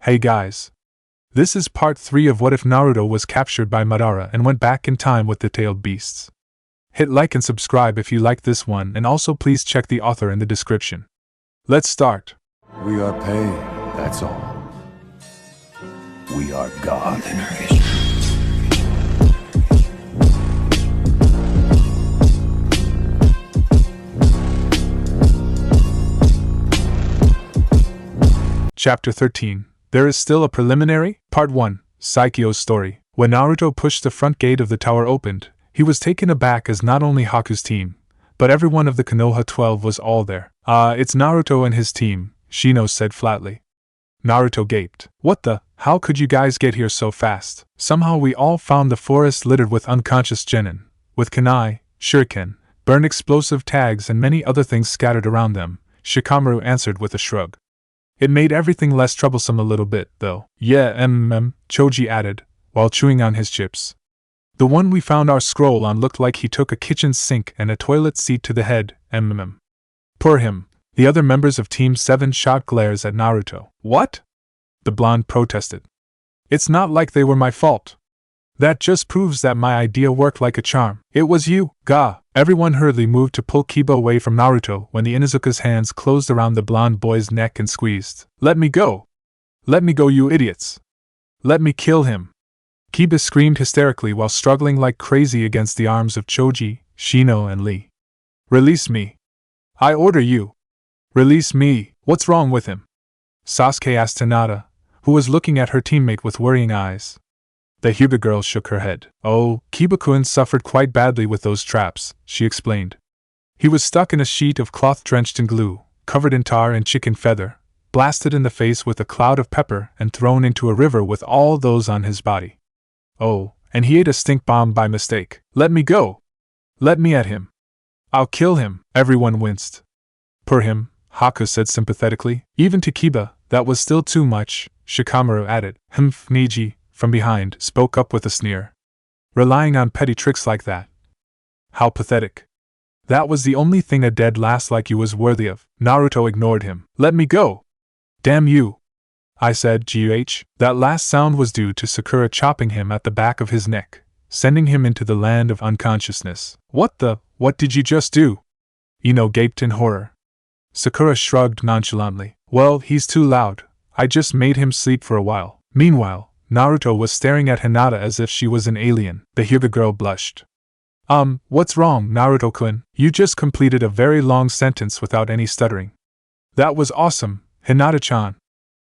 Hey guys. This is part 3 of What If Naruto was captured by Madara and went back in time with the tailed beasts. Hit like and subscribe if you like this one, and also please check the author in the description. Let's start. We are paid, that's all. We are God. Chapter 13. There is still a preliminary? Part 1. Saikyo's story. When Naruto pushed the front gate of the tower opened, he was taken aback as not only Haku's team, but everyone of the Konoha 12 was all there. It's Naruto and his team, Shino said flatly. Naruto gaped. What the? How could you guys get here so fast? Somehow we all found the forest littered with unconscious genin, with kunai, shuriken, burn explosive tags and many other things scattered around them, Shikamaru answered with a shrug. It made everything less troublesome a little bit, though. Yeah, Choji added, while chewing on his chips. The one we found our scroll on looked like he took a kitchen sink and a toilet seat to the head, Poor him. The other members of Team 7 shot glares at Naruto. What? The blonde protested. It's not like they were my fault. That just proves that my idea worked like a charm. It was you, Ga. Everyone hurriedly moved to pull Kiba away from Naruto when the Inuzuka's hands closed around the blonde boy's neck and squeezed. Let me go! Let me go, you idiots! Let me kill him! Kiba screamed hysterically while struggling like crazy against the arms of Choji, Shino, and Lee. Release me! I order you! Release me! What's wrong with him? Sasuke asked Hinata, who was looking at her teammate with worrying eyes. The Hyuga girl shook her head. Oh, Kiba-kun suffered quite badly with those traps, she explained. He was stuck in a sheet of cloth drenched in glue, covered in tar and chicken feather, blasted in the face with a cloud of pepper and thrown into a river with all those on his body. Oh, and he ate a stink bomb by mistake. Let me go! Let me at him! I'll kill him! Everyone winced. Poor him, Haku said sympathetically. Even to Kiba, that was still too much, Shikamaru added. Neji, from behind, spoke up with a sneer. Relying on petty tricks like that. How pathetic. That was the only thing a dead lass like you was worthy of. Naruto ignored him. Let me go! Damn you! I said, That last sound was due to Sakura chopping him at the back of his neck, sending him into the land of unconsciousness. What did you just do? Ino gaped in horror. Sakura shrugged nonchalantly. Well, he's too loud. I just made him sleep for a while. Meanwhile, Naruto was staring at Hinata as if she was an alien. The Hyuga girl blushed. What's wrong, Naruto-kun? You just completed a very long sentence without any stuttering. That was awesome, Hinata-chan.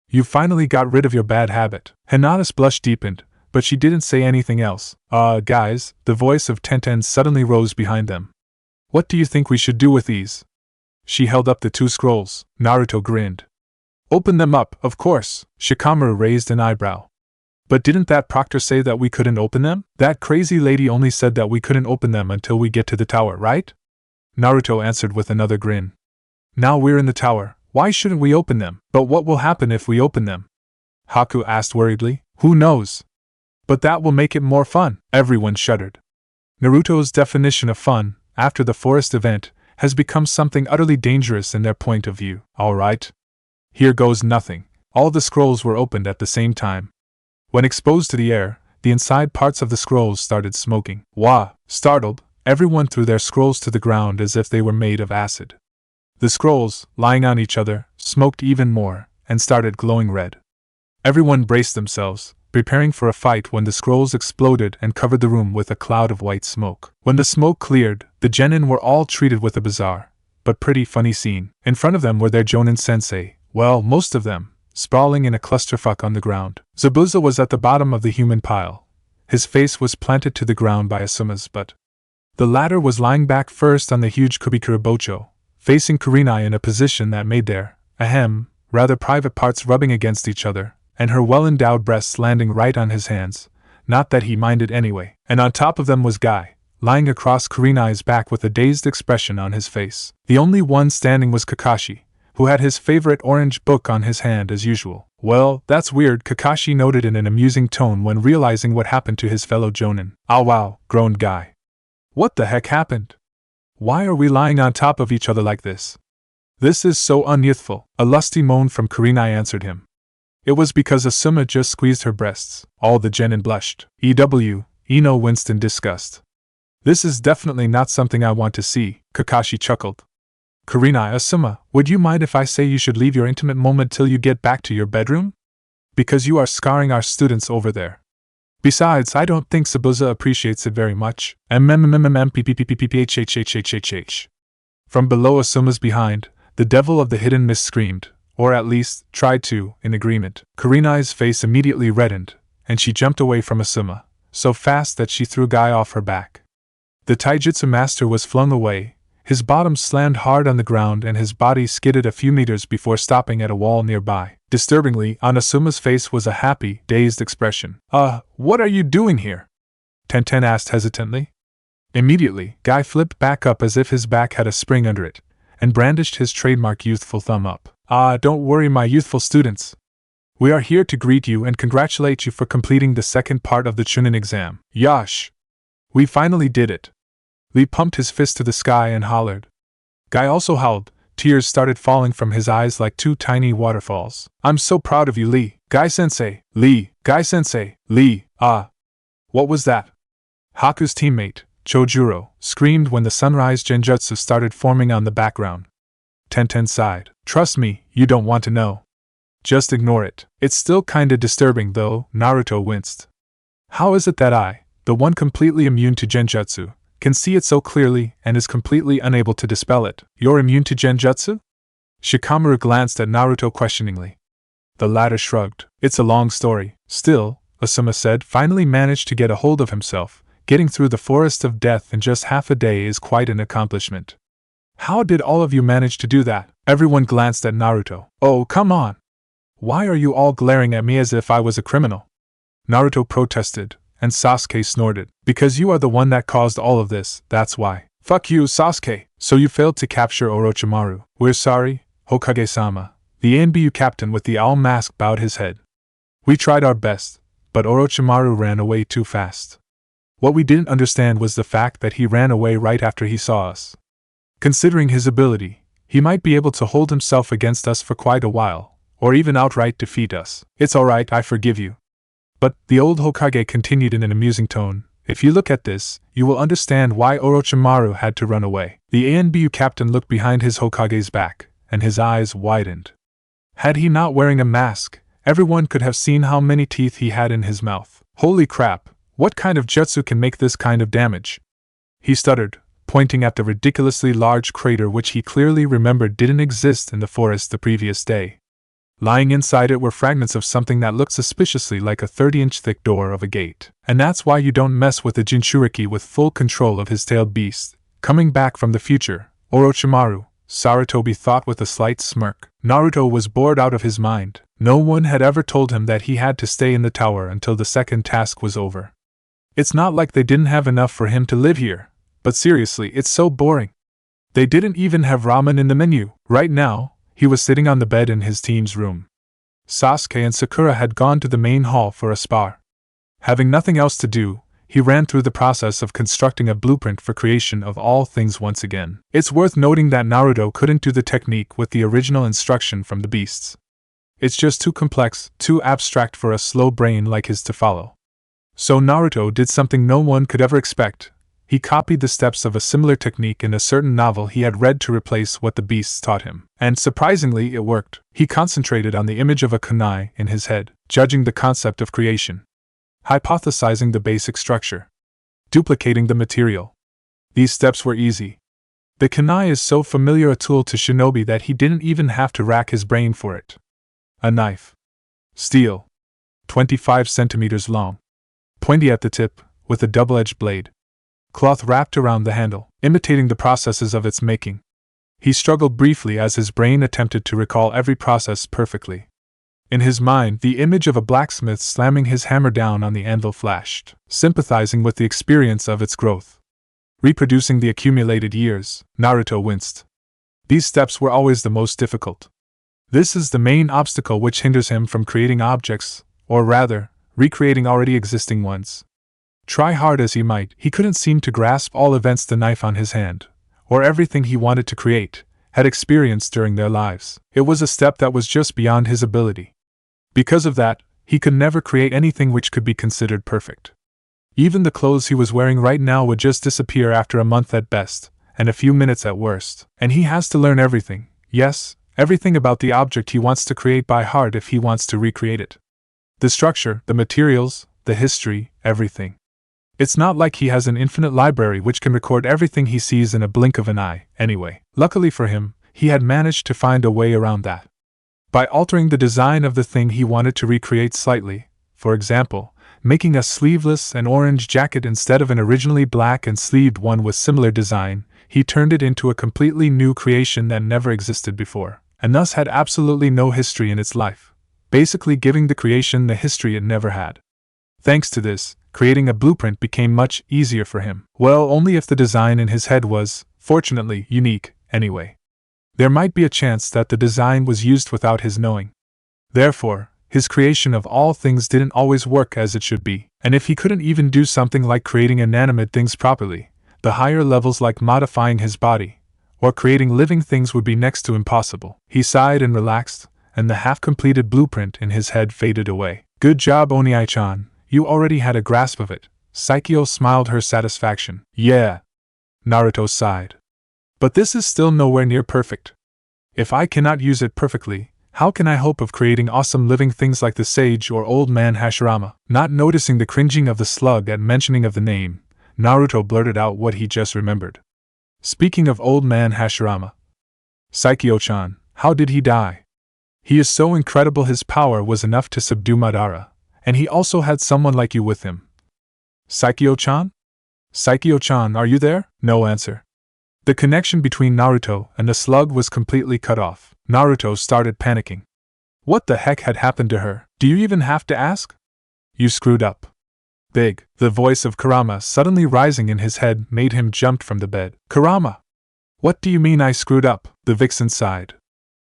You finally got rid of your bad habit. Hinata's blush deepened, but she didn't say anything else. Guys, the voice of Tenten suddenly rose behind them. What do you think we should do with these? She held up the 2 scrolls. Naruto grinned. Open them up, of course. Shikamaru raised an eyebrow. But didn't that proctor say that we couldn't open them? That crazy lady only said that we couldn't open them until we get to the tower, right? Naruto answered with another grin. Now we're in the tower, why shouldn't we open them? But what will happen if we open them? Haku asked worriedly. Who knows? But that will make it more fun. Everyone shuddered. Naruto's definition of fun, after the forest event, has become something utterly dangerous in their point of view. Alright. Here goes nothing. All the scrolls were opened at the same time. When exposed to the air, the inside parts of the scrolls started smoking. Wah! Startled, everyone threw their scrolls to the ground as if they were made of acid. The scrolls, lying on each other, smoked even more, and started glowing red. Everyone braced themselves, preparing for a fight when the scrolls exploded and covered the room with a cloud of white smoke. When the smoke cleared, the genin were all treated with a bizarre, but pretty funny scene. In front of them were their Jonin sensei, well, most of them, sprawling in a clusterfuck on the ground. Zabuza was at the bottom of the human pile. His face was planted to the ground by Asuma's butt. The latter was lying back first on the huge Kubikura Bocho, facing Kurenai in a position that made their, rather private parts rubbing against each other, and her well-endowed breasts landing right on his hands, not that he minded anyway. And on top of them was Guy, lying across Kurenai's back with a dazed expression on his face. The only one standing was Kakashi, who had his favorite orange book on his hand as usual. Well, that's weird, Kakashi noted in an amusing tone when realizing what happened to his fellow Jonin. Ah wow, groaned Guy. What the heck happened? Why are we lying on top of each other like this? This is so unyouthful, a lusty moan from Kurenai answered him. It was because Asuma just squeezed her breasts. All the genin blushed. Ino winced in disgust. This is definitely not something I want to see, Kakashi chuckled. Karina, Asuma, would you mind if I say you should leave your intimate moment till you get back to your bedroom? Because you are scarring our students over there. Besides, I don't think Sabuza appreciates it very much. From below Asuma's behind, the devil of the hidden mist screamed, or at least, tried to, in agreement. Karina's face immediately reddened, and she jumped away from Asuma, so fast that she threw Guy off her back. The taijutsu master was flung away, his bottom slammed hard on the ground and his body skidded a few meters before stopping at a wall nearby. Disturbingly, on Asuma's face was a happy, dazed expression. What are you doing here? Tenten asked hesitantly. Immediately, Guy flipped back up as if his back had a spring under it, and brandished his trademark youthful thumb up. Don't worry, my youthful students. We are here to greet you and congratulate you for completing the second part of the Chunin exam. Yash! We finally did it. Lee pumped his fist to the sky and hollered. Guy also howled. Tears started falling from his eyes like two tiny waterfalls. I'm so proud of you, Lee. Guy-sensei, Lee, Guy-sensei, Lee, What was that? Haku's teammate, Chojuro, screamed when the sunrise genjutsu started forming on the background. Tenten sighed. Trust me, you don't want to know. Just ignore it. It's still kinda disturbing though, Naruto winced. How is it that I, the one completely immune to genjutsu, can see it so clearly and is completely unable to dispel it? You're immune to genjutsu? Shikamaru glanced at Naruto questioningly. The latter shrugged. It's a long story. Still, Asuma said, finally managed to get a hold of himself. Getting through the forest of death in just half a day is quite an accomplishment. How did all of you manage to do that? Everyone glanced at Naruto. Oh, come on! Why are you all glaring at me as if I was a criminal? Naruto protested, and Sasuke snorted. Because you are the one that caused all of this, that's why. Fuck you, Sasuke! So you failed to capture Orochimaru. We're sorry, Hokage-sama. The ANBU captain with the owl mask bowed his head. We tried our best, but Orochimaru ran away too fast. What we didn't understand was the fact that he ran away right after he saw us. Considering his ability, he might be able to hold himself against us for quite a while, or even outright defeat us. It's alright, I forgive you. But, the old Hokage continued in an amusing tone, if you look at this, you will understand why Orochimaru had to run away. The ANBU captain looked behind his Hokage's back, and his eyes widened. Had he not wearing a mask, everyone could have seen how many teeth he had in his mouth. Holy crap, what kind of jutsu can make this kind of damage? He stuttered, pointing at the ridiculously large crater which he clearly remembered didn't exist in the forest the previous day. Lying inside it were fragments of something that looked suspiciously like a 30-inch thick door of a gate. And that's why you don't mess with a Jinchuriki with full control of his tailed beast. Coming back from the future, Orochimaru, Sarutobi thought with a slight smirk. Naruto was bored out of his mind. No one had ever told him that he had to stay in the tower until the second task was over. It's not like they didn't have enough for him to live here, but seriously, it's so boring. They didn't even have ramen in the menu. Right now, he was sitting on the bed in his team's room. Sasuke and Sakura had gone to the main hall for a spar. Having nothing else to do, he ran through the process of constructing a blueprint for creation of all things once again. It's worth noting that Naruto couldn't do the technique with the original instruction from the beasts. It's just too complex, too abstract for a slow brain like his to follow. So Naruto did something no one could ever expect. He copied the steps of a similar technique in a certain novel he had read to replace what the beasts taught him. And surprisingly, it worked. He concentrated on the image of a kunai in his head, judging the concept of creation, hypothesizing the basic structure, duplicating the material. These steps were easy. The kunai is so familiar a tool to shinobi that he didn't even have to rack his brain for it. A knife. Steel. 25 centimeters long. Pointy at the tip, with a double-edged blade. Cloth wrapped around the handle, imitating the processes of its making. He struggled briefly as his brain attempted to recall every process perfectly. In his mind, the image of a blacksmith slamming his hammer down on the anvil flashed, sympathizing with the experience of its growth. Reproducing the accumulated years, Naruto winced. These steps were always the most difficult. This is the main obstacle which hinders him from creating objects, or rather, recreating already existing ones. Try hard as he might, he couldn't seem to grasp all events the knife on his hand, or everything he wanted to create, had experienced during their lives. It was a step that was just beyond his ability. Because of that, he could never create anything which could be considered perfect. Even the clothes he was wearing right now would just disappear after a month at best, and a few minutes at worst. And he has to learn everything, yes, everything about the object he wants to create by heart if he wants to recreate it. The structure, the materials, the history, everything. It's not like he has an infinite library which can record everything he sees in a blink of an eye, anyway. Luckily for him, he had managed to find a way around that. By altering the design of the thing he wanted to recreate slightly, for example, making a sleeveless and orange jacket instead of an originally black and sleeved one with similar design, he turned it into a completely new creation that never existed before, and thus had absolutely no history in its life, basically giving the creation the history it never had. Thanks to this, creating a blueprint became much easier for him. Well, only if the design in his head was, fortunately, unique, anyway. There might be a chance that the design was used without his knowing. Therefore, his creation of all things didn't always work as it should be, and if he couldn't even do something like creating inanimate things properly, the higher levels like modifying his body, or creating living things would be next to impossible. He sighed and relaxed, and the half-completed blueprint in his head faded away. Good job, Oniai-chan, you already had a grasp of it. Saikyo smiled her satisfaction. Yeah. Naruto sighed. But this is still nowhere near perfect. If I cannot use it perfectly, how can I hope of creating awesome living things like the sage or old man Hashirama? Not noticing the cringing of the slug at mentioning of the name, Naruto blurted out what he just remembered. Speaking of old man Hashirama. Saikyo-chan, how did he die? He is so incredible, his power was enough to subdue Madara, and he also had someone like you with him. Saikyo-chan? Saikyo-chan, are you there? No answer. The connection between Naruto and the slug was completely cut off. Naruto started panicking. What the heck had happened to her? Do you even have to ask? You screwed up. Big. The voice of Kurama suddenly rising in his head made him jump from the bed. Kurama! What do you mean I screwed up? The vixen sighed.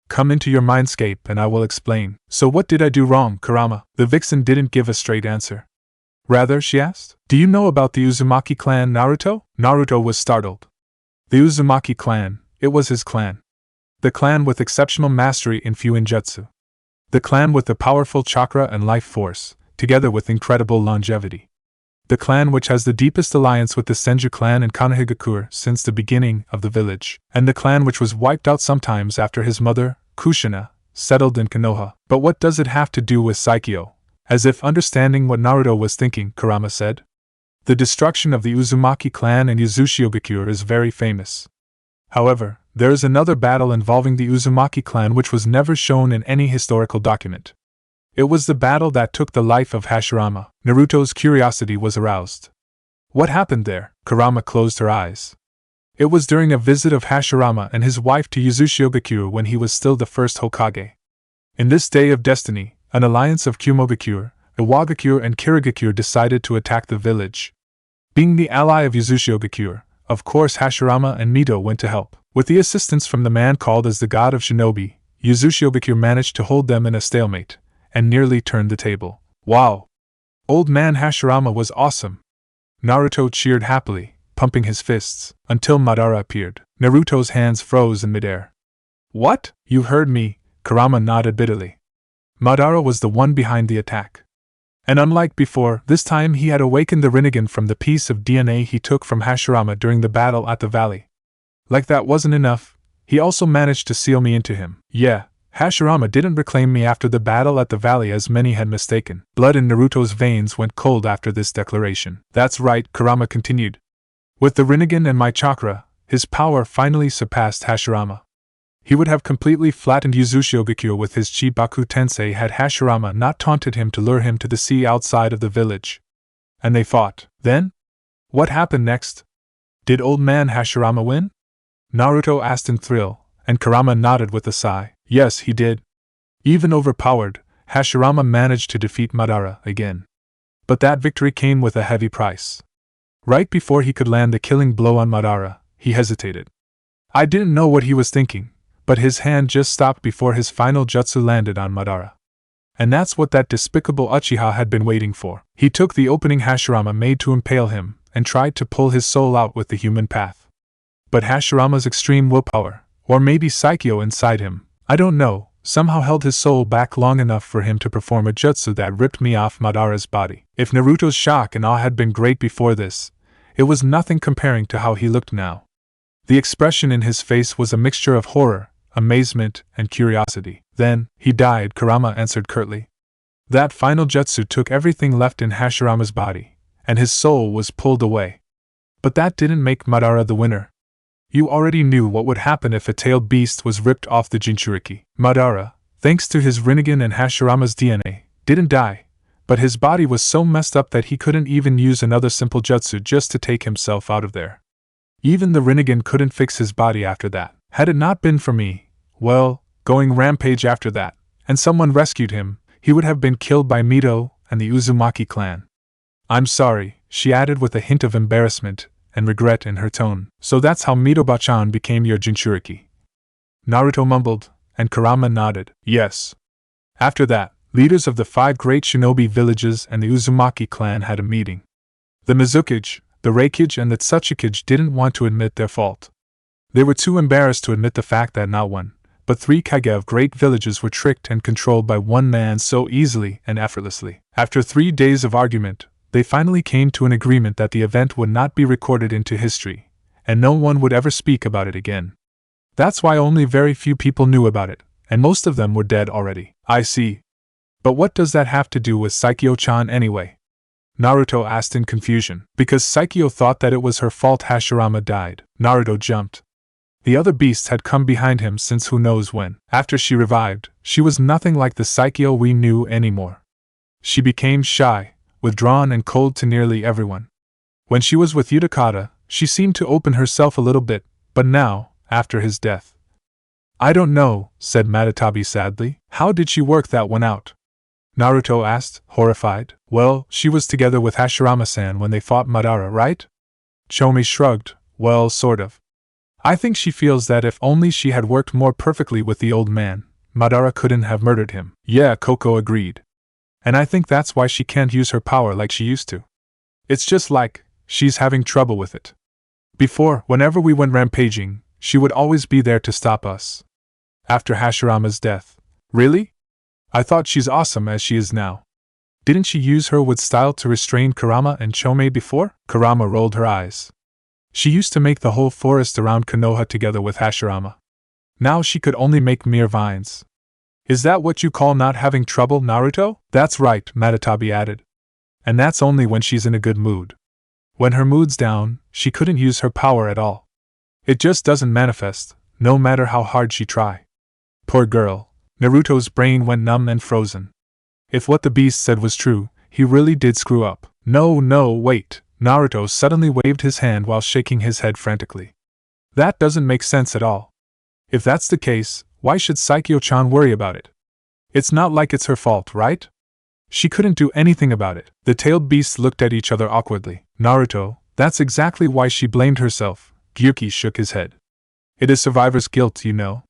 Come into your mindscape and I will explain. So what did I do wrong, Kurama? The vixen didn't give a straight answer. Rather, she asked, do you know about the Uzumaki clan, Naruto? Naruto was startled. The Uzumaki clan, it was his clan. The clan with exceptional mastery in Fuinjutsu. The clan with the powerful chakra and life force, together with incredible longevity. The clan which has the deepest alliance with the Senju clan and Konohagakure since the beginning of the village, and the clan which was wiped out sometimes after his mother, Kushina, settled in Konoha. But what does it have to do with Saikyo? As if understanding what Naruto was thinking, Kurama said. The destruction of the Uzumaki clan and Yuzushiogakure is very famous. However, there is another battle involving the Uzumaki clan which was never shown in any historical document. It was the battle that took the life of Hashirama. Naruto's curiosity was aroused. What happened there? Kurama closed her eyes. It was during a visit of Hashirama and his wife to Yuzushiogakure when he was still the first Hokage. In this day of destiny, an alliance of Kumogakure, Iwagakure and Kirigakure decided to attack the village. Being the ally of Yuzushiogakure, of course Hashirama and Mito went to help. With the assistance from the man called as the God of Shinobi, Yuzushiogakure managed to hold them in a stalemate, and nearly turned the table. Wow! Old man Hashirama was awesome! Naruto cheered happily, pumping his fists, until Madara appeared. Naruto's hands froze in midair. What? You heard me, Kurama nodded bitterly. Madara was the one behind the attack. And unlike before, this time he had awakened the Rinnegan from the piece of DNA he took from Hashirama during the battle at the valley. Like that wasn't enough, he also managed to seal me into him. Yeah, Hashirama didn't reclaim me after the battle at the valley as many had mistaken. Blood in Naruto's veins went cold after this declaration. That's right, Kurama continued. With the Rinnegan and my chakra, his power finally surpassed Hashirama. He would have completely flattened Yuzushiogakure with his Chibaku Tensei had Hashirama not taunted him to lure him to the sea outside of the village. And they fought. Then? What happened next? Did old man Hashirama win? Naruto asked in thrill, and Kurama nodded with a sigh. Yes, he did. Even overpowered, Hashirama managed to defeat Madara again. But that victory came with a heavy price. Right before he could land the killing blow on Madara, he hesitated. I didn't know what he was thinking, but his hand just stopped before his final jutsu landed on Madara. And that's what that despicable Uchiha had been waiting for. He took the opening Hashirama made to impale him, and tried to pull his soul out with the human path. But Hashirama's extreme willpower, or maybe Saikyo inside him, I don't know, somehow held his soul back long enough for him to perform a jutsu that ripped me off Madara's body. If Naruto's shock and awe had been great before this, it was nothing comparing to how he looked now. The expression in his face was a mixture of horror, amazement, and curiosity. Then, he died, Kurama answered curtly. That final jutsu took everything left in Hashirama's body, and his soul was pulled away. But that didn't make Madara the winner. You already knew what would happen if a tailed beast was ripped off the Jinchuriki. Madara, thanks to his Rinnegan and Hashirama's DNA, didn't die, but his body was so messed up that he couldn't even use another simple jutsu just to take himself out of there. Even the Rinnegan couldn't fix his body after that. Had it not been for me, well, going rampage after that, and someone rescued him, he would have been killed by Mito and the Uzumaki clan. I'm sorry, she added with a hint of embarrassment and regret in her tone. So that's how Mito-bachan became your Jinchuriki. Naruto mumbled, and Kurama nodded. Yes. After that, leaders of the 5 great shinobi villages and the Uzumaki clan had a meeting. The Mizukage, the Reikage and the Tsuchikage didn't want to admit their fault. They were too embarrassed to admit the fact that not one, but 3 kage of great villages were tricked and controlled by one man so easily and effortlessly. After 3 days of argument, they finally came to an agreement that the event would not be recorded into history, and no one would ever speak about it again. That's why only very few people knew about it, and most of them were dead already. I see. But what does that have to do with Saikyo-chan anyway? Naruto asked in confusion. Because Saikyo thought that it was her fault Hashirama died. Naruto jumped. The other beasts had come behind him since who knows when. After she revived, she was nothing like the Saikyo we knew anymore. She became shy, withdrawn and cold to nearly everyone. When she was with Utakata, she seemed to open herself a little bit, but now, after his death. I don't know, said Matatabi sadly. How did she work that one out? Naruto asked, horrified. Well, she was together with Hashirama-san when they fought Madara, right? Chomi shrugged. Well, sort of. I think she feels that if only she had worked more perfectly with the old man, Madara couldn't have murdered him. Yeah, Koko agreed. And I think that's why she can't use her power like she used to. It's just like, she's having trouble with it. Before, whenever we went rampaging, she would always be there to stop us. After Hashirama's death. Really? I thought she's awesome as she is now. Didn't she use her with style to restrain Kurama and Chome before? Kurama rolled her eyes. She used to make the whole forest around Konoha together with Hashirama. Now she could only make mere vines. Is that what you call not having trouble, Naruto? That's right, Matatabi added. And that's only when she's in a good mood. When her mood's down, she couldn't use her power at all. It just doesn't manifest, no matter how hard she try. Poor girl. Naruto's brain went numb and frozen. If what the beast said was true, he really did screw up. No, wait. Naruto suddenly waved his hand while shaking his head frantically. That doesn't make sense at all. If that's the case, why should Saikyo-chan worry about it? It's not like it's her fault, right? She couldn't do anything about it. The tailed beasts looked at each other awkwardly. Naruto, that's exactly why she blamed herself. Gyuki shook his head. It is survivor's guilt, you know.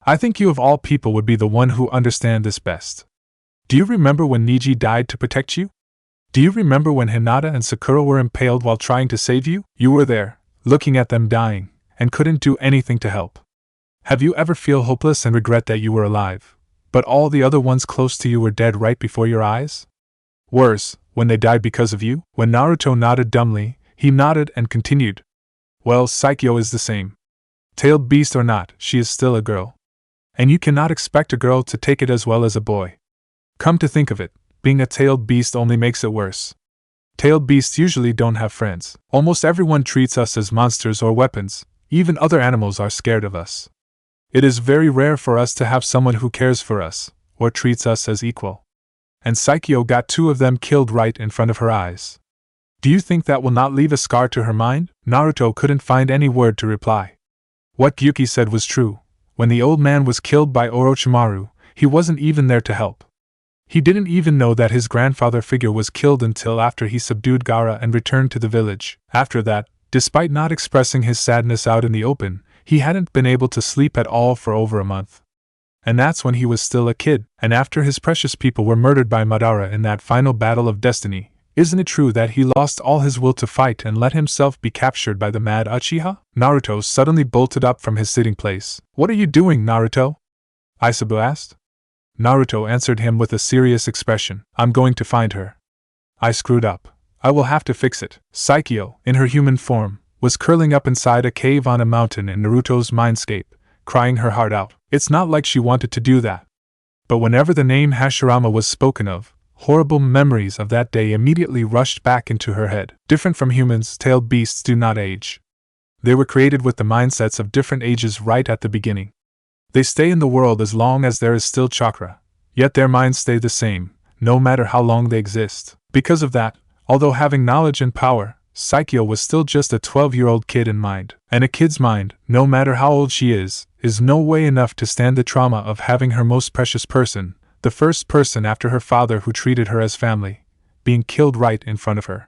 I think you of all people would be the one who understand this best. Do you remember when Neji died to protect you? Do you remember when Hinata and Sakura were impaled while trying to save you? You were there, looking at them dying, and couldn't do anything to help. Have you ever feel hopeless and regret that you were alive, but all the other ones close to you were dead right before your eyes? Worse, when they died because of you? When Naruto nodded dumbly, he nodded and continued. Well, Saikyo is the same. Tailed beast or not, she is still a girl. And you cannot expect a girl to take it as well as a boy. Come to think of it, being a tailed beast only makes it worse. Tailed beasts usually don't have friends. Almost everyone treats us as monsters or weapons, even other animals are scared of us. It is very rare for us to have someone who cares for us, or treats us as equal. And Saikyo got 2 of them killed right in front of her eyes. Do you think that will not leave a scar to her mind? Naruto couldn't find any word to reply. What Gyuki said was true. When the old man was killed by Orochimaru, he wasn't even there to help. He didn't even know that his grandfather figure was killed until after he subdued Gaara and returned to the village. After that, despite not expressing his sadness out in the open, he hadn't been able to sleep at all for over a month. And that's when he was still a kid, and after his precious people were murdered by Madara in that final battle of destiny. Isn't it true that he lost all his will to fight and let himself be captured by the mad Uchiha? Naruto suddenly bolted up from his sitting place. What are you doing, Naruto? Aisabu asked. Naruto answered him with a serious expression. I'm going to find her. I screwed up. I will have to fix it. Saikyo, in her human form, was curling up inside a cave on a mountain in Naruto's mindscape, crying her heart out. It's not like she wanted to do that. But whenever the name Hashirama was spoken of, horrible memories of that day immediately rushed back into her head. Different from humans, tailed beasts do not age. They were created with the mindsets of different ages right at the beginning. They stay in the world as long as there is still chakra, yet their minds stay the same, no matter how long they exist. Because of that, although having knowledge and power, Saikyo was still just a 12-year-old kid in mind. And a kid's mind, no matter how old she is no way enough to stand the trauma of having her most precious person, the first person after her father who treated her as family, being killed right in front of her.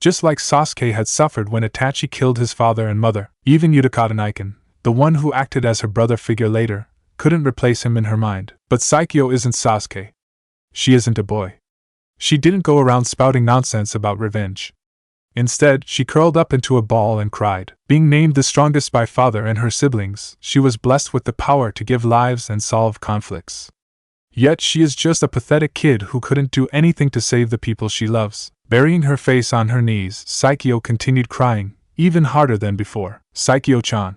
Just like Sasuke had suffered when Itachi killed his father and mother, even Utakata Niken, the one who acted as her brother figure later, couldn't replace him in her mind. But Saikyo isn't Sasuke. She isn't a boy. She didn't go around spouting nonsense about revenge. Instead, she curled up into a ball and cried. Being named the strongest by father and her siblings, she was blessed with the power to give lives and solve conflicts. Yet she is just a pathetic kid who couldn't do anything to save the people she loves. Burying her face on her knees, Saikyo continued crying, even harder than before. Saikyo-chan.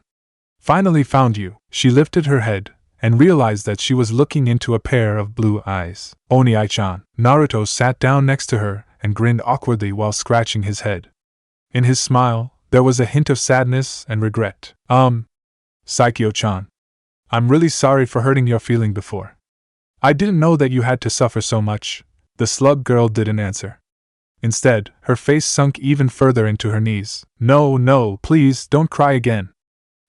Finally found you. She lifted her head, and realized that she was looking into a pair of blue eyes. Oni-chan. Naruto sat down next to her, and grinned awkwardly while scratching his head. In his smile, there was a hint of sadness and regret. Saikyo-chan. I'm really sorry for hurting your feeling before. I didn't know that you had to suffer so much. The slug girl didn't answer. Instead, her face sunk even further into her knees. No, please, don't cry again.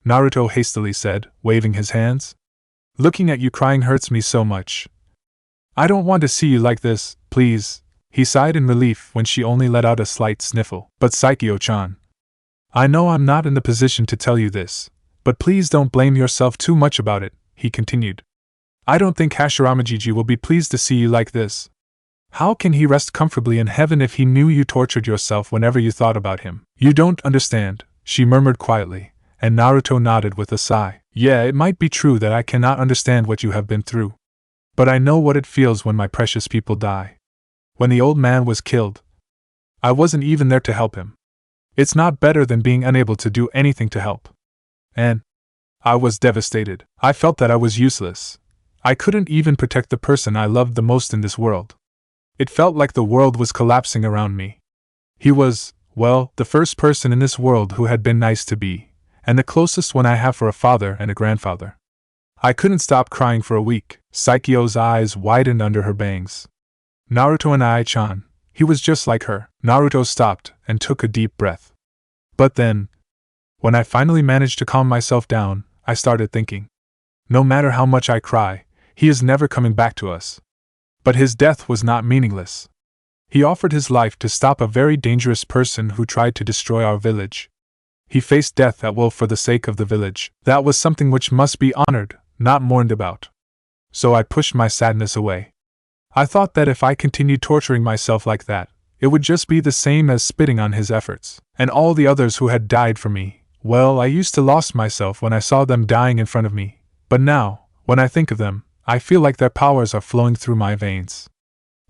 Naruto hastily said, waving his hands. Looking at you crying hurts me so much. I don't want to see you like this, please. He sighed in relief when she only let out a slight sniffle. But Saikyo-chan. I know I'm not in the position to tell you this, but please don't blame yourself too much about it, he continued. I don't think Hashirama-jiji will be pleased to see you like this. How can he rest comfortably in heaven if he knew you tortured yourself whenever you thought about him? You don't understand, she murmured quietly, and Naruto nodded with a sigh. Yeah, it might be true that I cannot understand what you have been through. But I know what it feels when my precious people die. When the old man was killed, I wasn't even there to help him. It's not better than being unable to do anything to help. And I was devastated. I felt that I was useless. I couldn't even protect the person I loved the most in this world. It felt like the world was collapsing around me. He was, well, the first person in this world who had been nice to be, and the closest one I have for a father and a grandfather. I couldn't stop crying for a week. Saikyo's eyes widened under her bangs. Naruto and Ai-chan, he was just like her. Naruto stopped and took a deep breath. But then, when I finally managed to calm myself down, I started thinking. No matter how much I cry, he is never coming back to us. But his death was not meaningless. He offered his life to stop a very dangerous person who tried to destroy our village. He faced death at will for the sake of the village. That was something which must be honored, not mourned about. So I pushed my sadness away. I thought that if I continued torturing myself like that, it would just be the same as spitting on his efforts. And all the others who had died for me, well, I used to lost myself when I saw them dying in front of me. But now, when I think of them, I feel like their powers are flowing through my veins.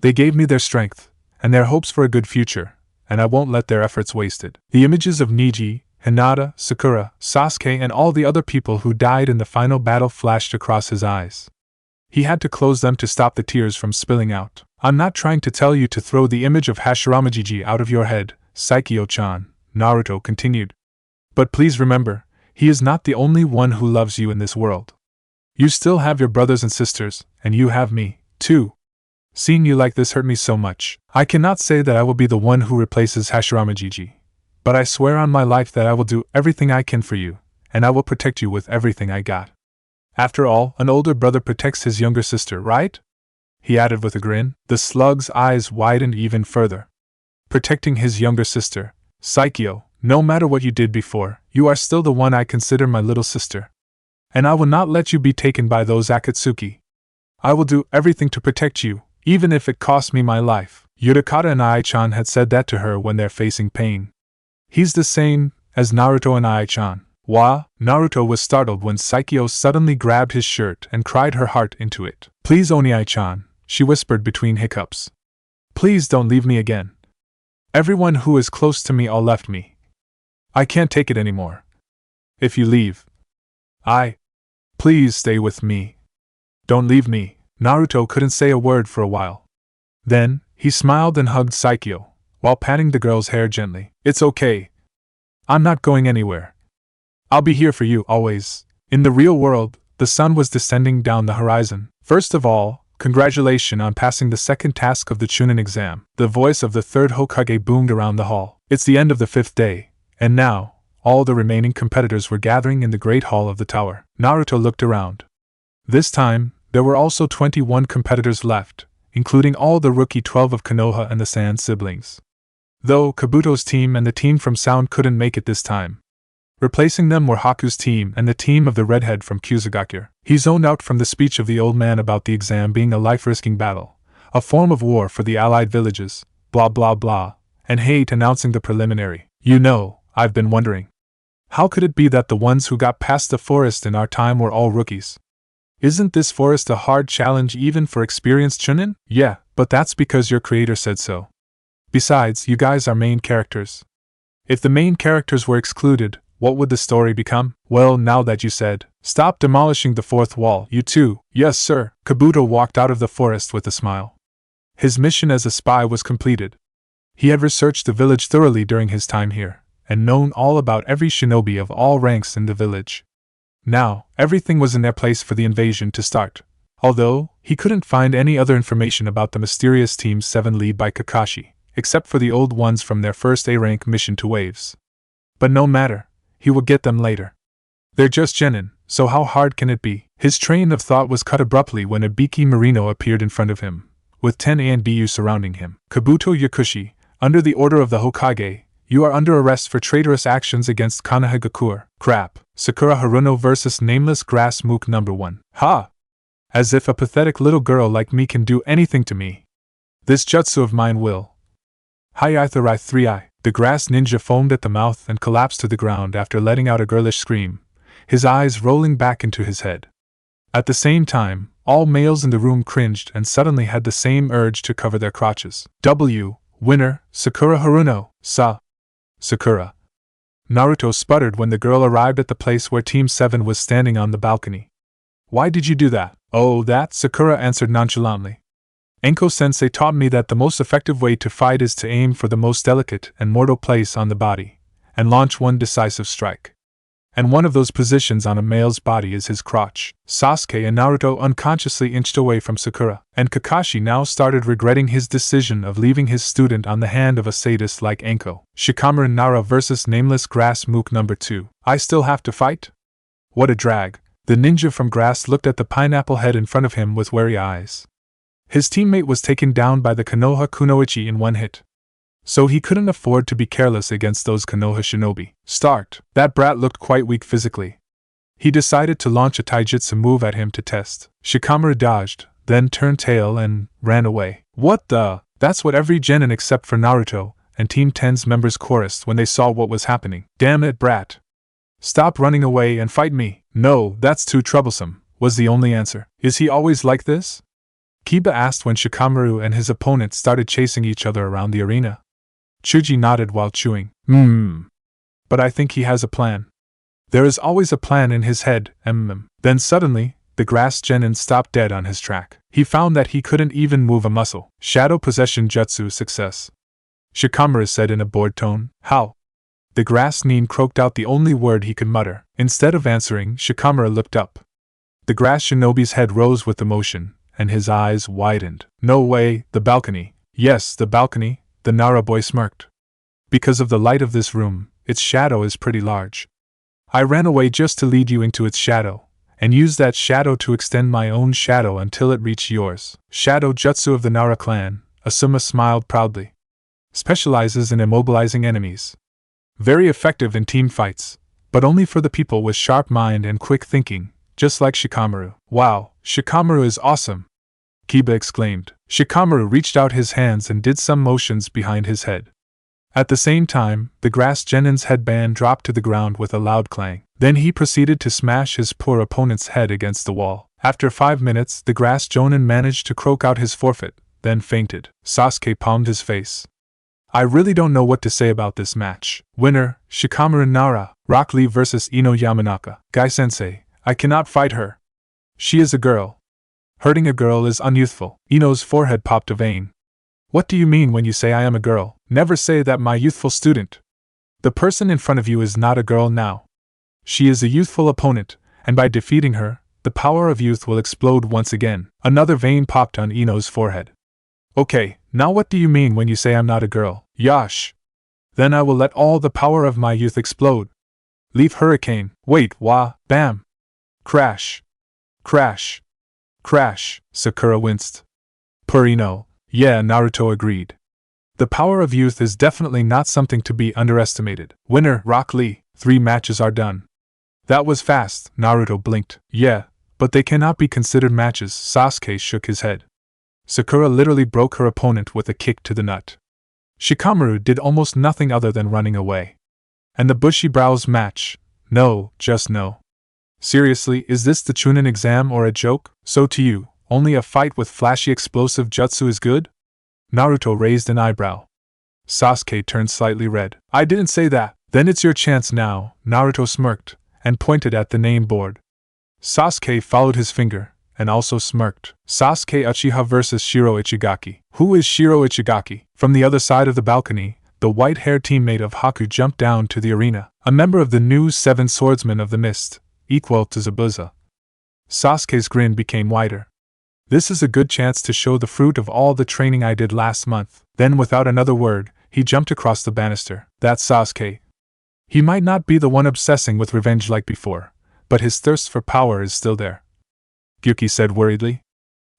They gave me their strength, and their hopes for a good future, and I won't let their efforts wasted. The images of Neji, Hinata, Sakura, Sasuke, and all the other people who died in the final battle flashed across his eyes. He had to close them to stop the tears from spilling out. I'm not trying to tell you to throw the image of Hashirama-jiji out of your head, Saikyo-chan, Naruto continued. But please remember, he is not the only one who loves you in this world. You still have your brothers and sisters, and you have me, too. Seeing you like this hurt me so much. I cannot say that I will be the one who replaces Hashirama-jiji, but I swear on my life that I will do everything I can for you, and I will protect you with everything I got. After all, an older brother protects his younger sister, right? He added with a grin. The slug's eyes widened even further. Protecting his younger sister. Saikyo, no matter what you did before, you are still the one I consider my little sister. And I will not let you be taken by those Akatsuki. I will do everything to protect you, even if it costs me my life. Utakata and Ai-chan had said that to her when they're facing pain. He's the same as Naruto and Ai-chan. Wah! Naruto was startled when Saikyo suddenly grabbed his shirt and cried her heart into it. Please, Oniai-chan, she whispered between hiccups. Please don't leave me again. Everyone who is close to me all left me. I can't take it anymore. If you leave, please stay with me. Don't leave me. Naruto couldn't say a word for a while. Then, he smiled and hugged Saikyo, while patting the girl's hair gently. It's okay. I'm not going anywhere. I'll be here for you, always. In the real world, the sun was descending down the horizon. First of all, congratulations on passing the second task of the Chunin exam. The voice of the third Hokage boomed around the hall. It's the end of the 5th day, and now, all the remaining competitors were gathering in the great hall of the tower. Naruto looked around. This time, there were also 21 competitors left, including all the rookie 12 of Konoha and the Sand siblings. Though Kabuto's team and the team from Sound couldn't make it this time. Replacing them were Haku's team and the team of the redhead from Kusagakure. He zoned out from the speech of the old man about the exam being a life-risking battle, a form of war for the allied villages, blah blah blah, and hate announcing the preliminary. You know, I've been wondering. How could it be that the ones who got past the forest in our time were all rookies? Isn't this forest a hard challenge even for experienced Chunin? Yeah, but that's because your creator said so. Besides, you guys are main characters. If the main characters were excluded, what would the story become? Well, now that you said, stop demolishing the fourth wall, you two. Yes, sir. Kabuto walked out of the forest with a smile. His mission as a spy was completed. He had researched the village thoroughly during his time here, and known all about every shinobi of all ranks in the village. Now, everything was in their place for the invasion to start, although he couldn't find any other information about the mysterious Team 7 lead by Kakashi, except for the old ones from their first A-rank mission to Waves. But no matter, he will get them later. They're just genin, so how hard can it be? His train of thought was cut abruptly when a Biki Marino appeared in front of him, with 10 A and BU surrounding him. Kabuto Yakushi, under the order of the Hokage, you are under arrest for traitorous actions against Konohagakure. Crap. Sakura Haruno vs. Nameless Grass Mook No. 1. Ha! As if a pathetic little girl like me can do anything to me. This jutsu of mine will. Hi-I-Thari 3i. The grass ninja foamed at the mouth and collapsed to the ground after letting out a girlish scream, his eyes rolling back into his head. At the same time, all males in the room cringed and suddenly had the same urge to cover their crotches. Winner, Sakura Haruno, Sakura. Naruto sputtered when the girl arrived at the place where Team 7 was standing on the balcony. Why did you do that? Oh, that, Sakura answered nonchalantly. Enko-sensei taught me that the most effective way to fight is to aim for the most delicate and mortal place on the body, and launch one decisive strike. And one of those positions on a male's body is his crotch. Sasuke and Naruto unconsciously inched away from Sakura, and Kakashi now started regretting his decision of leaving his student on the hand of a sadist like Enko. Shikamaru Nara vs. Nameless Grass Mook No. 2. I still have to fight? What a drag. The ninja from Grass looked at the pineapple head in front of him with wary eyes. His teammate was taken down by the Konoha Kunoichi in one hit, so he couldn't afford to be careless against those Konoha shinobi. Start. That brat looked quite weak physically. He decided to launch a taijutsu move at him to test. Shikamaru dodged, then turned tail and ran away. What the? That's what every genin except for Naruto and Team 10's members chorused when they saw what was happening. Damn it, brat. Stop running away and fight me. No, that's too troublesome, was the only answer. Is he always like this? Kiba asked when Shikamaru and his opponent started chasing each other around the arena. Choji nodded while chewing. But I think he has a plan. There is always a plan in his head, Then suddenly, the grass genin stopped dead on his track. He found that he couldn't even move a muscle. Shadow Possession Jutsu success. Shikamaru said in a bored tone. How? The grass nin croaked out the only word he could mutter. Instead of answering, Shikamaru looked up. The grass shinobi's head rose with emotion, and his eyes widened. No way, the balcony. Yes, the balcony, the Nara boy smirked. Because of the light of this room, its shadow is pretty large. I ran away just to lead you into its shadow, and use that shadow to extend my own shadow until it reached yours. Shadow Jutsu of the Nara clan, Asuma smiled proudly. Specializes in immobilizing enemies. Very effective in team fights, but only for the people with sharp mind and quick thinking, just like Shikamaru. Wow, Shikamaru is awesome! Kiba exclaimed. Shikamaru reached out his hands and did some motions behind his head. At the same time, the grass genin's headband dropped to the ground with a loud clang. Then he proceeded to smash his poor opponent's head against the wall. After 5 minutes, the grass jonin managed to croak out his forfeit, then fainted. Sasuke palmed his face. I really don't know what to say about this match. Winner, Shikamaru Nara, Rock Lee vs Ino Yamanaka. Guy-sensei, I cannot fight her. She is a girl. Hurting a girl is unyouthful. Ino's forehead popped a vein. What do you mean when you say I am a girl? Never say that, my youthful student. The person in front of you is not a girl now. She is a youthful opponent, and by defeating her, the power of youth will explode once again. Another vein popped on Ino's forehead. Okay, now what do you mean when you say I'm not a girl? Yash! Then I will let all the power of my youth explode. Leave hurricane. Wait, wah, bam! Crash! Crash! Crash! Sakura winced. Per Ino. Yeah, Naruto agreed. The power of youth is definitely not something to be underestimated. Winner, Rock Lee. 3 matches are done. That was fast, Naruto blinked. Yeah, but they cannot be considered matches. Sasuke shook his head. Sakura literally broke her opponent with a kick to the nut. Shikamaru did almost nothing other than running away. And the bushy brows match. No, just no. Seriously, is this the Chunin exam or a joke? So to you, only a fight with flashy explosive jutsu is good? Naruto raised an eyebrow. Sasuke turned slightly red. I didn't say that. Then it's your chance now, Naruto smirked, and pointed at the name board. Sasuke followed his finger, and also smirked. Sasuke Uchiha vs Shiro Ichigaki. Who is Shiro Ichigaki? From the other side of the balcony, the white-haired teammate of Haku jumped down to the arena, a member of the new 7 Swordsmen of the Mist, equal to Zabuza. Sasuke's grin became wider. This is a good chance to show the fruit of all the training I did last month. Then without another word, he jumped across the banister. That's Sasuke. He might not be the one obsessing with revenge like before, but his thirst for power is still there. Gyuki said worriedly.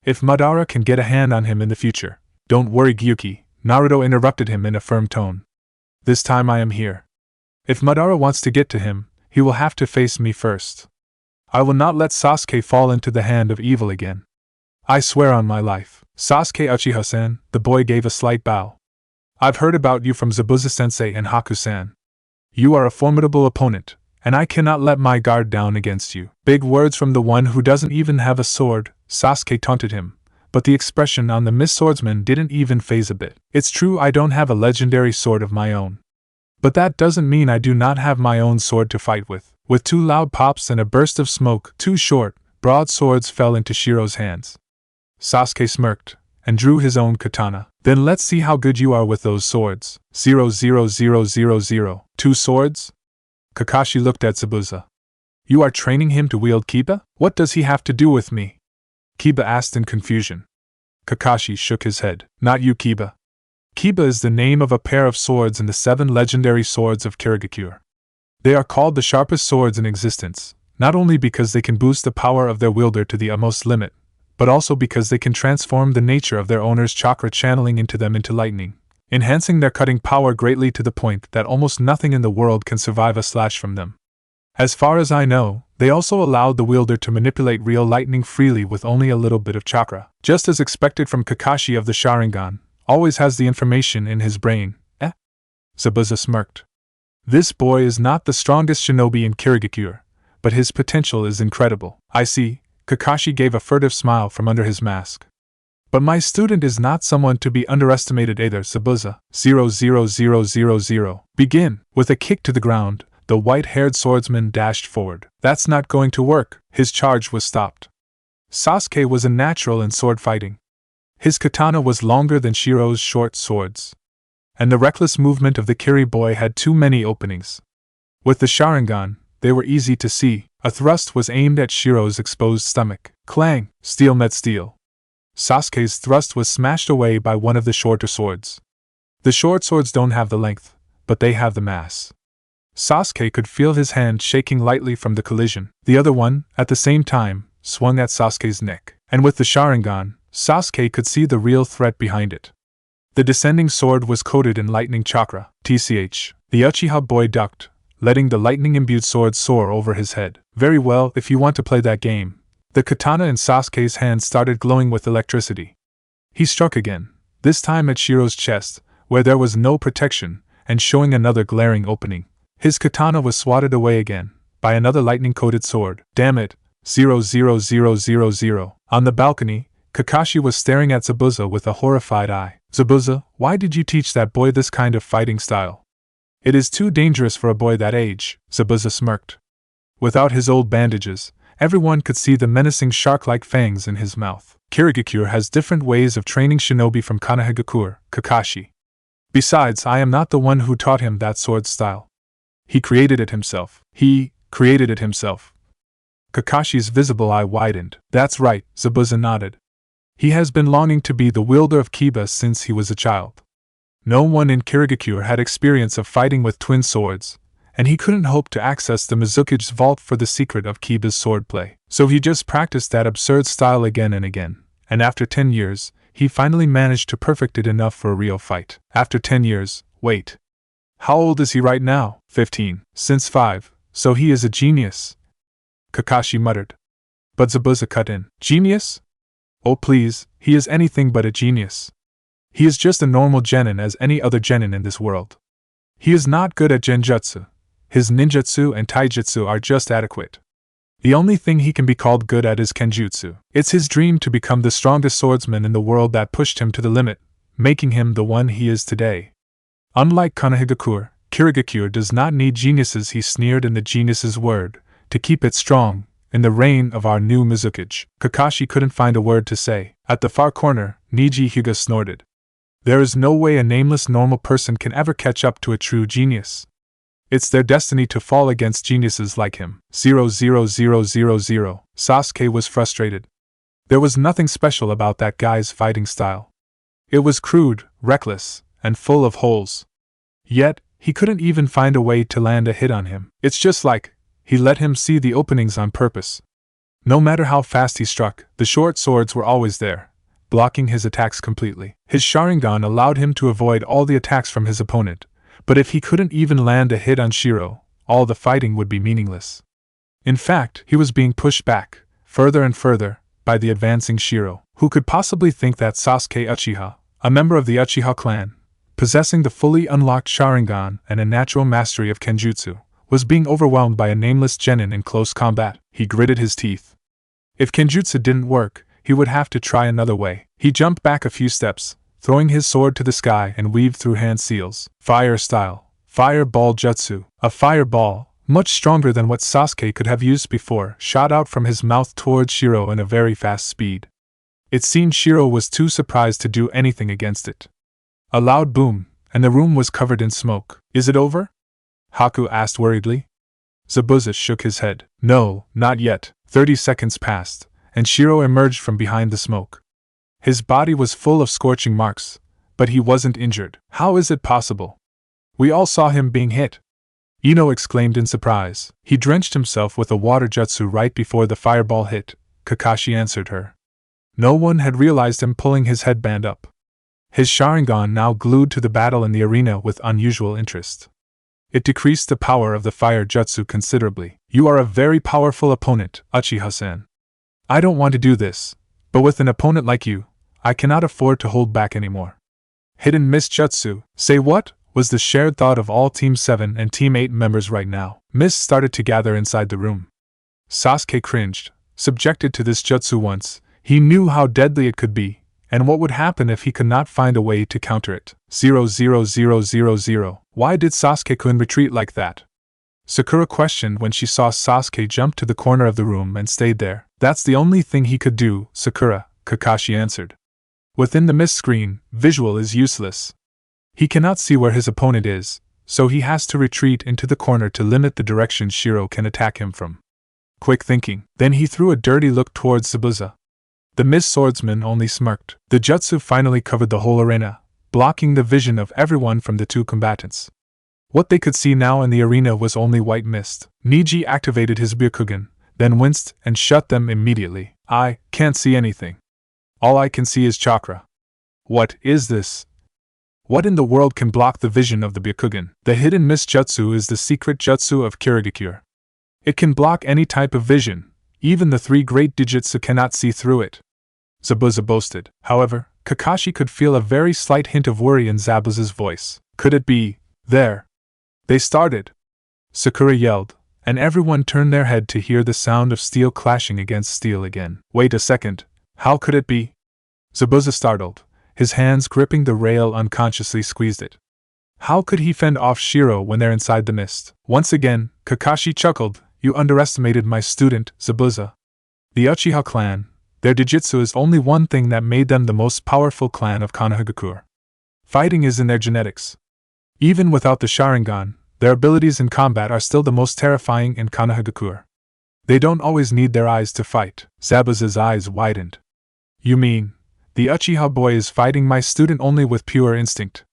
If Madara can get a hand on him in the future. Don't worry, Gyuki, Naruto interrupted him in a firm tone. This time I am here. If Madara wants to get to him, he will have to face me first. I will not let Sasuke fall into the hand of evil again. I swear on my life. Sasuke Uchiha-san, the boy gave a slight bow. I've heard about you from Zabuza-sensei and Haku-san. You are a formidable opponent, and I cannot let my guard down against you. Big words from the one who doesn't even have a sword, Sasuke taunted him, but the expression on the Miss Swordsman didn't even faze a bit. It's true I don't have a legendary sword of my own. But that doesn't mean I do not have my own sword to fight with. With 2 loud pops and a burst of smoke, 2 short, broad swords fell into Shiro's hands. Sasuke smirked, and drew his own katana. Then let's see how good you are with those swords. 00000. 2 swords? Kakashi looked at Zabuza. You are training him to wield Kiba? What does he have to do with me? Kiba asked in confusion. Kakashi shook his head. Not you, Kiba. Kiba is the name of a pair of swords in the 7 legendary swords of Kirigakure. They are called the sharpest swords in existence, not only because they can boost the power of their wielder to the utmost limit, but also because they can transform the nature of their owner's chakra channeling into them into lightning, enhancing their cutting power greatly to the point that almost nothing in the world can survive a slash from them. As far as I know, they also allowed the wielder to manipulate real lightning freely with only a little bit of chakra. Just as expected from Kakashi of the Sharingan, always has the information in his brain, eh? Zabuza smirked. This boy is not the strongest shinobi in Kirigakure, but his potential is incredible. I see, Kakashi gave a furtive smile from under his mask. But my student is not someone to be underestimated either, Zabuza. 00000. Begin! With a kick to the ground, the white-haired swordsman dashed forward. That's not going to work. His charge was stopped. Sasuke was a natural in sword fighting. His katana was longer than Shiro's short swords. And the reckless movement of the Kiri boy had too many openings. With the Sharingan, they were easy to see. A thrust was aimed at Shiro's exposed stomach. Clang! Steel met steel. Sasuke's thrust was smashed away by one of the shorter swords. The short swords don't have the length, but they have the mass. Sasuke could feel his hand shaking lightly from the collision. The other one, at the same time, swung at Sasuke's neck. And with the Sharingan, Sasuke could see the real threat behind it. The descending sword was coated in lightning chakra. TCH. The Uchiha boy ducked, letting the lightning-imbued sword soar over his head. Very well, if you want to play that game. The katana in Sasuke's hand started glowing with electricity. He struck again, this time at Shiro's chest, where there was no protection, and showing another glaring opening. His katana was swatted away again by another lightning-coated sword. Damn it! 00000. On the balcony, Kakashi was staring at Zabuza with a horrified eye. Zabuza, why did you teach that boy this kind of fighting style? It is too dangerous for a boy that age, Zabuza smirked. Without his old bandages, everyone could see the menacing shark-like fangs in his mouth. Kirigakure has different ways of training shinobi from Konohagakure, Kakashi. Besides, I am not the one who taught him that sword style. He created it himself. Kakashi's visible eye widened. That's right, Zabuza nodded. He has been longing to be the wielder of Kiba since he was a child. No one in Kirigakure had experience of fighting with twin swords, and he couldn't hope to access the Mizuki's vault for the secret of Kiba's swordplay. So he just practiced that absurd style again and again, and after 10 years, he finally managed to perfect it enough for a real fight. After 10 years, wait. How old is he right now? 15. Since 5, so he is a genius, Kakashi muttered. But Zabuza cut in. Genius? Oh please, he is anything but a genius. He is just a normal genin as any other genin in this world. He is not good at genjutsu. His ninjutsu and taijutsu are just adequate. The only thing he can be called good at is kenjutsu. It's his dream to become the strongest swordsman in the world that pushed him to the limit, making him the one he is today. Unlike Konohagakure, Kirigakure does not need geniuses, he sneered in the genius's word, to keep it strong, in the reign of our new Mizuki. Kakashi couldn't find a word to say. At the far corner, Neji Hyuga snorted. There is no way a nameless normal person can ever catch up to a true genius. It's their destiny to fall against geniuses like him. 00000. Sasuke was frustrated. There was nothing special about that guy's fighting style. It was crude, reckless, and full of holes. Yet, he couldn't even find a way to land a hit on him. It's just like he let him see the openings on purpose. No matter how fast he struck, the short swords were always there, blocking his attacks completely. His Sharingan allowed him to avoid all the attacks from his opponent, but if he couldn't even land a hit on Shiro, all the fighting would be meaningless. In fact, he was being pushed back, further and further, by the advancing Shiro. Who could possibly think that Sasuke Uchiha, a member of the Uchiha clan, possessing the fully unlocked Sharingan and a natural mastery of Kenjutsu, was being overwhelmed by a nameless genin in close combat? He gritted his teeth. If Kenjutsu didn't work, he would have to try another way. He jumped back a few steps, throwing his sword to the sky and weaved through hand seals. Fire style. Fireball jutsu. A fireball, much stronger than what Sasuke could have used before, shot out from his mouth towards Shiro in a very fast speed. It seemed Shiro was too surprised to do anything against it. A loud boom, and the room was covered in smoke. Is it over? Haku asked worriedly. Zabuza shook his head. No, not yet. 30 seconds passed, and Shiro emerged from behind the smoke. His body was full of scorching marks, but he wasn't injured. How is it possible? We all saw him being hit. Ino exclaimed in surprise. He drenched himself with a water jutsu right before the fireball hit, Kakashi answered her. No one had realized him pulling his headband up. His Sharingan now glued to the battle in the arena with unusual interest. It decreased the power of the fire jutsu considerably. You are a very powerful opponent, Uchiha-san. I don't want to do this, but with an opponent like you, I cannot afford to hold back anymore. Hidden mist jutsu. Say what? Was the shared thought of all Team 7 and Team 8 members right now. Mist started to gather inside the room. Sasuke cringed. Subjected to this jutsu once, he knew how deadly it could be, and what would happen if he could not find a way to counter it. 00000. Why did Sasuke-kun retreat like that? Sakura questioned when she saw Sasuke jump to the corner of the room and stayed there. That's the only thing he could do, Sakura, Kakashi answered. Within the mist screen, visual is useless. He cannot see where his opponent is, so he has to retreat into the corner to limit the direction Shiro can attack him from. Quick thinking. Then he threw a dirty look towards Zabuza. The mist swordsman only smirked. The jutsu finally covered the whole arena, blocking the vision of everyone from the two combatants. What they could see now in the arena was only white mist. Neji activated his Byakugan, then winced and shut them immediately. I can't see anything. All I can see is chakra. What is this? What in the world can block the vision of the Byakugan? The hidden mist jutsu is the secret jutsu of Kirigakure. It can block any type of vision. Even the three great Dijitsu cannot see through it, Zabuza boasted. However, Kakashi could feel a very slight hint of worry in Zabuza's voice. Could it be There! They started! Sakura yelled, and everyone turned their head to hear the sound of steel clashing against steel again. Wait a second, how could it be? Zabuza startled, his hands gripping the rail unconsciously squeezed it. How could he fend off Shiro when they're inside the mist? Once again, Kakashi chuckled, you underestimated my student, Zabuza. The Uchiha clan, their Jujutsu is only one thing that made them the most powerful clan of Konohagakure. Fighting is in their genetics. Even without the Sharingan, their abilities in combat are still the most terrifying in Konohagakure. They don't always need their eyes to fight. Zabuza's eyes widened. You mean, the Uchiha boy is fighting my student only with pure instinct?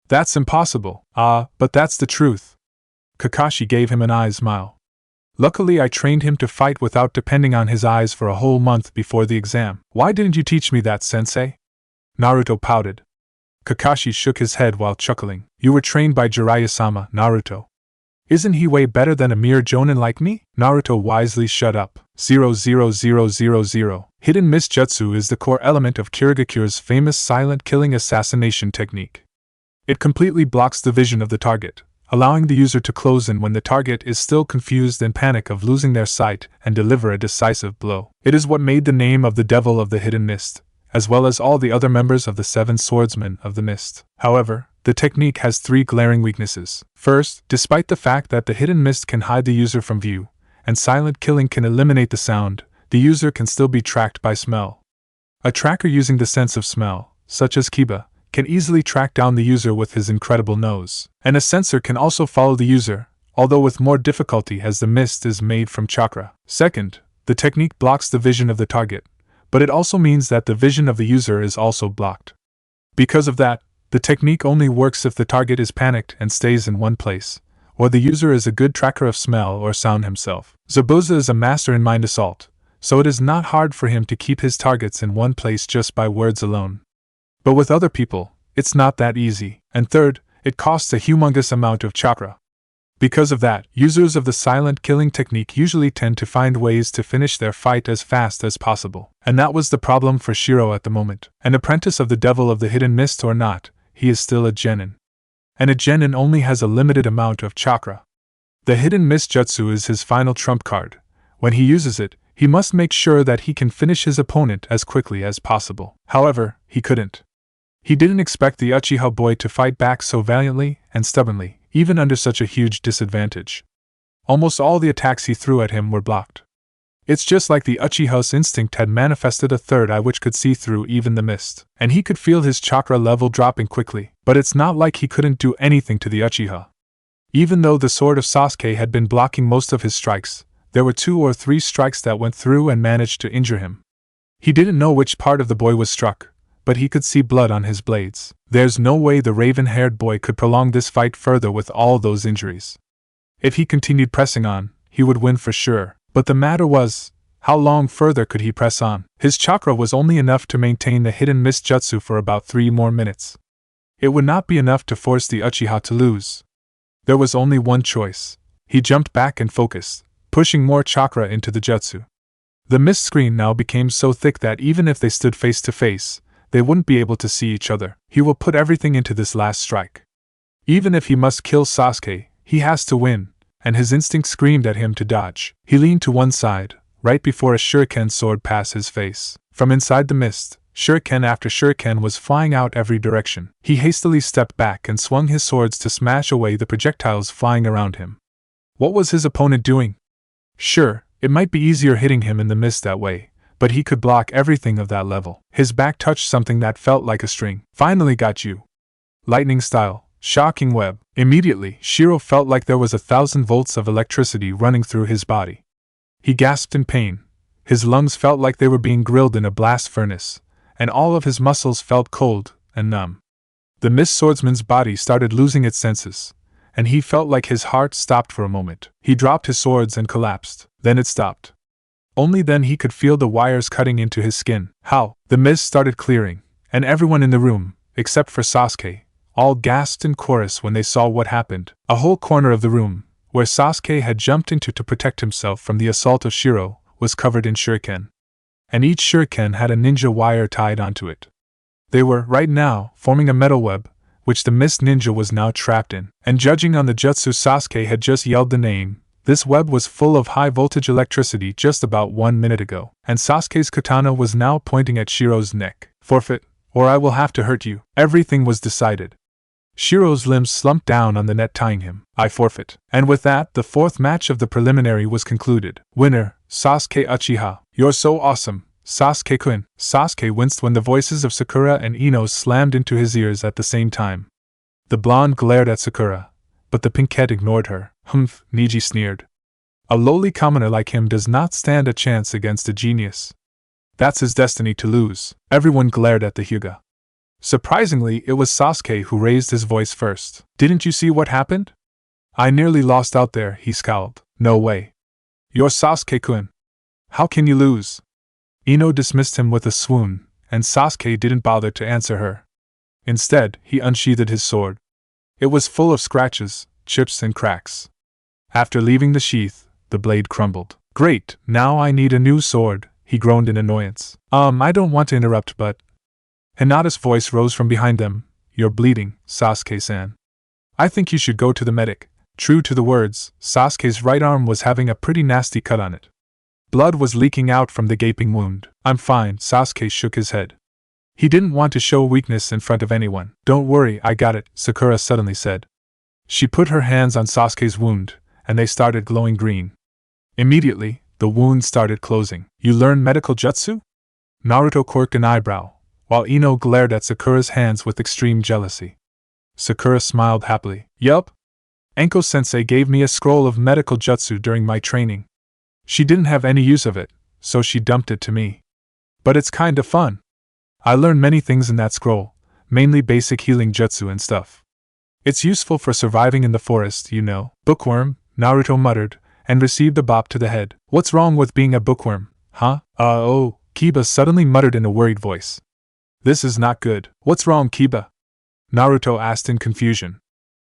That's impossible. But that's the truth. Kakashi gave him an eye smile. Luckily I trained him to fight without depending on his eyes for a whole month before the exam. Why didn't you teach me that, sensei? Naruto pouted. Kakashi shook his head while chuckling. You were trained by Jiraiya-sama, Naruto. Isn't he way better than a mere jonin like me? Naruto wisely shut up. 00000. Hidden Mist Jutsu is the core element of Kirigakure's famous silent killing assassination technique. It completely blocks the vision of the target, allowing the user to close in when the target is still confused and panic of losing their sight and deliver a decisive blow. It is what made the name of the Devil of the Hidden Mist, as well as all the other members of the Seven Swordsmen of the Mist. However, the technique has three glaring weaknesses. First, despite the fact that the hidden mist can hide the user from view, and silent killing can eliminate the sound, the user can still be tracked by smell. A tracker using the sense of smell, such as Kiba, can easily track down the user with his incredible nose. And a sensor can also follow the user, although with more difficulty as the mist is made from chakra. Second, the technique blocks the vision of the target, but it also means that the vision of the user is also blocked. Because of that, the technique only works if the target is panicked and stays in one place, or the user is a good tracker of smell or sound himself. Zabuza is a master in mind assault, so it is not hard for him to keep his targets in one place just by words alone. But with other people, it's not that easy. And third, it costs a humongous amount of chakra. Because of that, users of the silent killing technique usually tend to find ways to finish their fight as fast as possible. And that was the problem for Shiro at the moment. An apprentice of the Devil of the Hidden Mist or not, he is still a genin. And a genin only has a limited amount of chakra. The Hidden Mist Jutsu is his final trump card. When he uses it, he must make sure that he can finish his opponent as quickly as possible. However, he couldn't. He didn't expect the Uchiha boy to fight back so valiantly and stubbornly, even under such a huge disadvantage. Almost all the attacks he threw at him were blocked. It's just like the Uchiha's instinct had manifested a third eye which could see through even the mist, and he could feel his chakra level dropping quickly, but it's not like he couldn't do anything to the Uchiha. Even though the sword of Sasuke had been blocking most of his strikes, there were 2 or 3 strikes that went through and managed to injure him. He didn't know which part of the boy was struck, but he could see blood on his blades. There's no way the raven-haired boy could prolong this fight further with all those injuries. If he continued pressing on, he would win for sure. But the matter was, how long further could he press on? His chakra was only enough to maintain the hidden mist jutsu for about 3 more minutes. It would not be enough to force the Uchiha to lose. There was only one choice. He jumped back and focused, pushing more chakra into the jutsu. The mist screen now became so thick that even if they stood face to face, they wouldn't be able to see each other. He will put everything into this last strike. Even if he must kill Sasuke, he has to win, and his instinct screamed at him to dodge. He leaned to one side, right before a shuriken sword passed his face. From inside the mist, shuriken after shuriken was flying out every direction. He hastily stepped back and swung his swords to smash away the projectiles flying around him. What was his opponent doing? Sure, it might be easier hitting him in the mist that way, but he could block everything of that level. His back touched something that felt like a string. Finally got you. Lightning style, shocking web. Immediately, Shiro felt like there was 1,000 volts of electricity running through his body. He gasped in pain. His lungs felt like they were being grilled in a blast furnace, and all of his muscles felt cold and numb. The mist swordsman's body started losing its senses, and he felt like his heart stopped for a moment. He dropped his swords and collapsed. Then it stopped. Only then he could feel the wires cutting into his skin. How? The mist started clearing, and everyone in the room, except for Sasuke, all gasped in chorus when they saw what happened. A whole corner of the room, where Sasuke had jumped into to protect himself from the assault of Shiro, was covered in shuriken. And each shuriken had a ninja wire tied onto it. They were, right now, forming a metal web, which the mist ninja was now trapped in. And judging on the jutsu Sasuke had just yelled the name, this web was full of high-voltage electricity just about 1 minute ago, and Sasuke's katana was now pointing at Shiro's neck. Forfeit, or I will have to hurt you. Everything was decided. Shiro's limbs slumped down on the net tying him. I forfeit. And with that, the fourth match of the preliminary was concluded. Winner, Sasuke Uchiha. You're so awesome, Sasuke-kun. Sasuke winced when the voices of Sakura and Ino slammed into his ears at the same time. The blonde glared at Sakura, but the pinkette ignored her. Humph, Neji sneered. A lowly commoner like him does not stand a chance against a genius. That's his destiny to lose. Everyone glared at the Hyuga. Surprisingly, it was Sasuke who raised his voice first. Didn't you see what happened? I nearly lost out there, he scowled. No way. You're Sasuke-kun. How can you lose? Ino dismissed him with a swoon, and Sasuke didn't bother to answer her. Instead, he unsheathed his sword. It was full of scratches, chips, and cracks. After leaving the sheath, the blade crumbled. Great, now I need a new sword, he groaned in annoyance. I don't want to interrupt, but... Hinata's voice rose from behind them. You're bleeding, Sasuke-san. I think you should go to the medic. True to the words, Sasuke's right arm was having a pretty nasty cut on it. Blood was leaking out from the gaping wound. I'm fine, Sasuke shook his head. He didn't want to show weakness in front of anyone. Don't worry, I got it, Sakura suddenly said. She put her hands on Sasuke's wound, and they started glowing green. Immediately, the wound started closing. You learn medical jutsu? Naruto quirked an eyebrow, while Ino glared at Sakura's hands with extreme jealousy. Sakura smiled happily. Yup. Enko-sensei gave me a scroll of medical jutsu during my training. She didn't have any use of it, so she dumped it to me. But it's kinda fun. I learned many things in that scroll, mainly basic healing jutsu and stuff. It's useful for surviving in the forest, you know. Bookworm, Naruto muttered, and received a bop to the head. What's wrong with being a bookworm, huh? Oh, Kiba suddenly muttered in a worried voice. This is not good. What's wrong, Kiba? Naruto asked in confusion.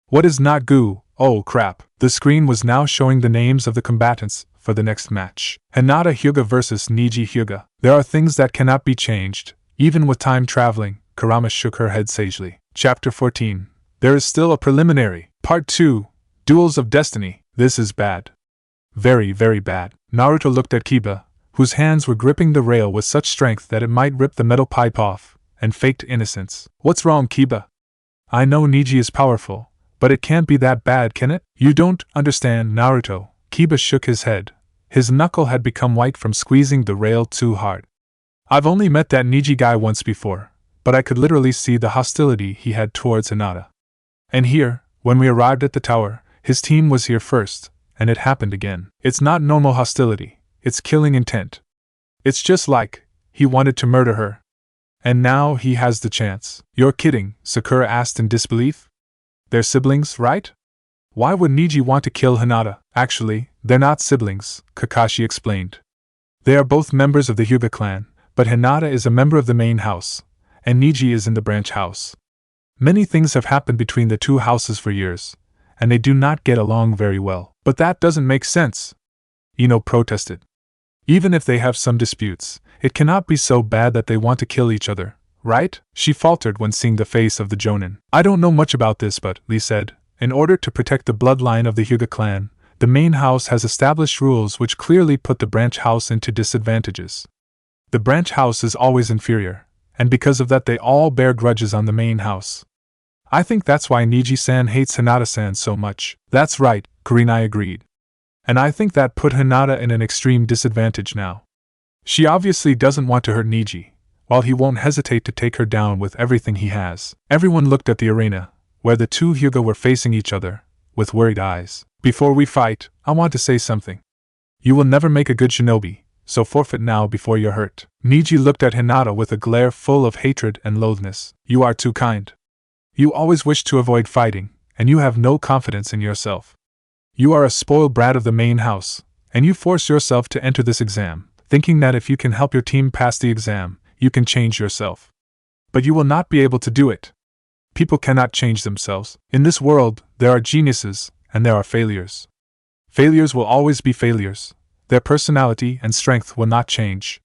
What is not goo? Oh crap. The screen was now showing the names of the combatants for the next match. Hinata Hyuga vs Neji Hyuga. There are things that cannot be changed, even with time traveling, Kurama shook her head sagely. Chapter 14. There is still a preliminary. Part 2. Duels of Destiny. This is bad. Very, very bad. Naruto looked at Kiba, whose hands were gripping the rail with such strength that it might rip the metal pipe off, and faked innocence. What's wrong, Kiba? I know Neji is powerful, but it can't be that bad, can it? You don't understand, Naruto. Kiba shook his head. His knuckle had become white from squeezing the rail too hard. I've only met that Neji guy once before, but I could literally see the hostility he had towards Hinata. And here, when we arrived at the tower, his team was here first, and it happened again. It's not normal hostility, it's killing intent. It's just like, he wanted to murder her. And now he has the chance. You're kidding, Sakura asked in disbelief. They're siblings, right? Why would Neji want to kill Hinata? Actually, they're not siblings, Kakashi explained. They are both members of the Hyuga clan, but Hinata is a member of the main house, and Neji is in the branch house. Many things have happened between the two houses for years, and they do not get along very well. But that doesn't make sense, Ino protested. Even if they have some disputes, it cannot be so bad that they want to kill each other, right? She faltered when seeing the face of the Jonin. I don't know much about this, but, Lee said, in order to protect the bloodline of the Hyuga clan, the main house has established rules which clearly put the branch house into disadvantages. The branch house is always inferior, and because of that they all bear grudges on the main house. I think that's why Neji-san hates Hinata-san so much. That's right, Kurenai agreed. And I think that put Hinata in an extreme disadvantage now. She obviously doesn't want to hurt Neji, while he won't hesitate to take her down with everything he has. Everyone looked at the arena, where the two Hyuga were facing each other, with worried eyes. Before we fight, I want to say something. You will never make a good shinobi, so forfeit now before you're hurt. Neji looked at Hinata with a glare full of hatred and loathness. You are too kind. You always wish to avoid fighting, and you have no confidence in yourself. You are a spoiled brat of the main house, and you force yourself to enter this exam, thinking that if you can help your team pass the exam, you can change yourself. But you will not be able to do it. People cannot change themselves. In this world, there are geniuses, and there are failures. Failures will always be failures. Their personality and strength will not change.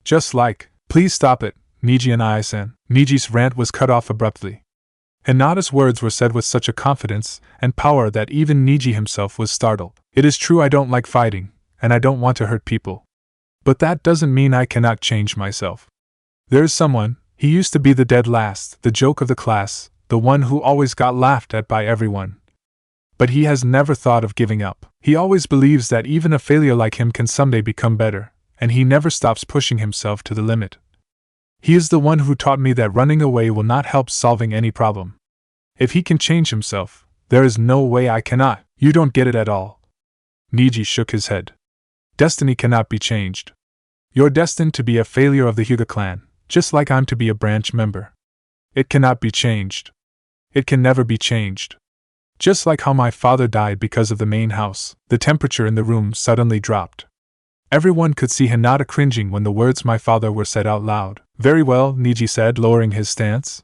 Just like, please stop it, Neji and I-san. Neji's rant was cut off abruptly. Hinata's words were said with such a confidence and power that even Neji himself was startled. It is true I don't like fighting, and I don't want to hurt people. But that doesn't mean I cannot change myself. There is someone, he used to be the dead last, the joke of the class, the one who always got laughed at by everyone. But he has never thought of giving up. He always believes that even a failure like him can someday become better, and he never stops pushing himself to the limit. He is the one who taught me that running away will not help solving any problem. If he can change himself, there is no way I cannot. You don't get it at all. Neji shook his head. Destiny cannot be changed. You're destined to be a failure of the Hyuga clan, just like I'm to be a branch member. It cannot be changed. It can never be changed. Just like how my father died because of the main house, the temperature in the room suddenly dropped. Everyone could see Hinata cringing when the words my father were said out loud. Very well, Neji said, lowering his stance.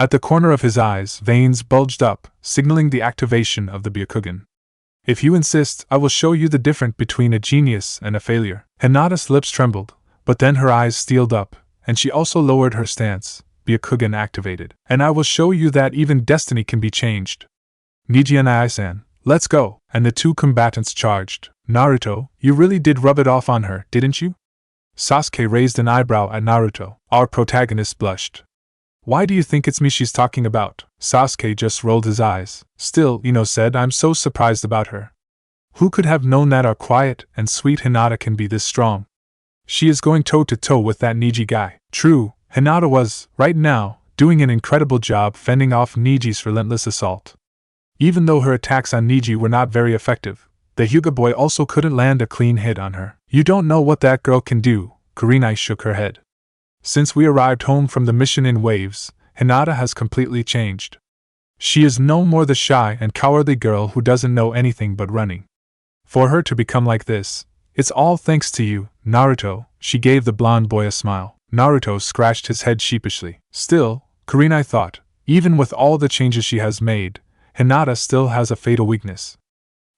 At the corner of his eyes, veins bulged up, signaling the activation of the Byakugan. If you insist, I will show you the difference between a genius and a failure. Hinata's lips trembled, but then her eyes steeled up, and she also lowered her stance. Byakugan activated. And I will show you that even destiny can be changed. Neji and I-san, let's go. And the two combatants charged. Naruto, you really did rub it off on her, didn't you? Sasuke raised an eyebrow at Naruto. Our protagonist blushed. Why do you think it's me she's talking about? Sasuke just rolled his eyes. Still, Ino said, I'm so surprised about her. Who could have known that our quiet and sweet Hinata can be this strong? She is going toe-to-toe with that Neji guy. True, Hinata was, right now, doing an incredible job fending off Neji's relentless assault. Even though her attacks on Neji were not very effective, the Hyuga boy also couldn't land a clean hit on her. You don't know what that girl can do, Karin shook her head. Since we arrived home from the mission in waves, Hinata has completely changed. She is no more the shy and cowardly girl who doesn't know anything but running. For her to become like this, it's all thanks to you, Naruto. She gave the blonde boy a smile. Naruto scratched his head sheepishly. Still, Karin thought, even with all the changes she has made, Hinata still has a fatal weakness.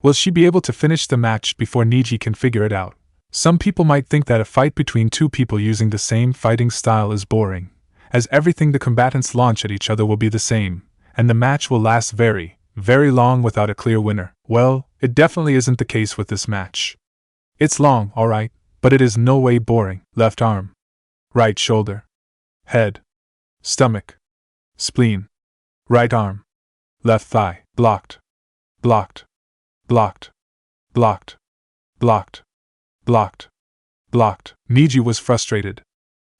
Will she be able to finish the match before Neji can figure it out? Some people might think that a fight between two people using the same fighting style is boring, as everything the combatants launch at each other will be the same, and the match will last very, very long without a clear winner. Well, it definitely isn't the case with this match. It's long, alright, but it is no way boring. Left arm, right shoulder, head, stomach, spleen, right arm, left thigh, blocked, blocked, blocked, blocked, blocked, blocked, blocked. Neji was frustrated.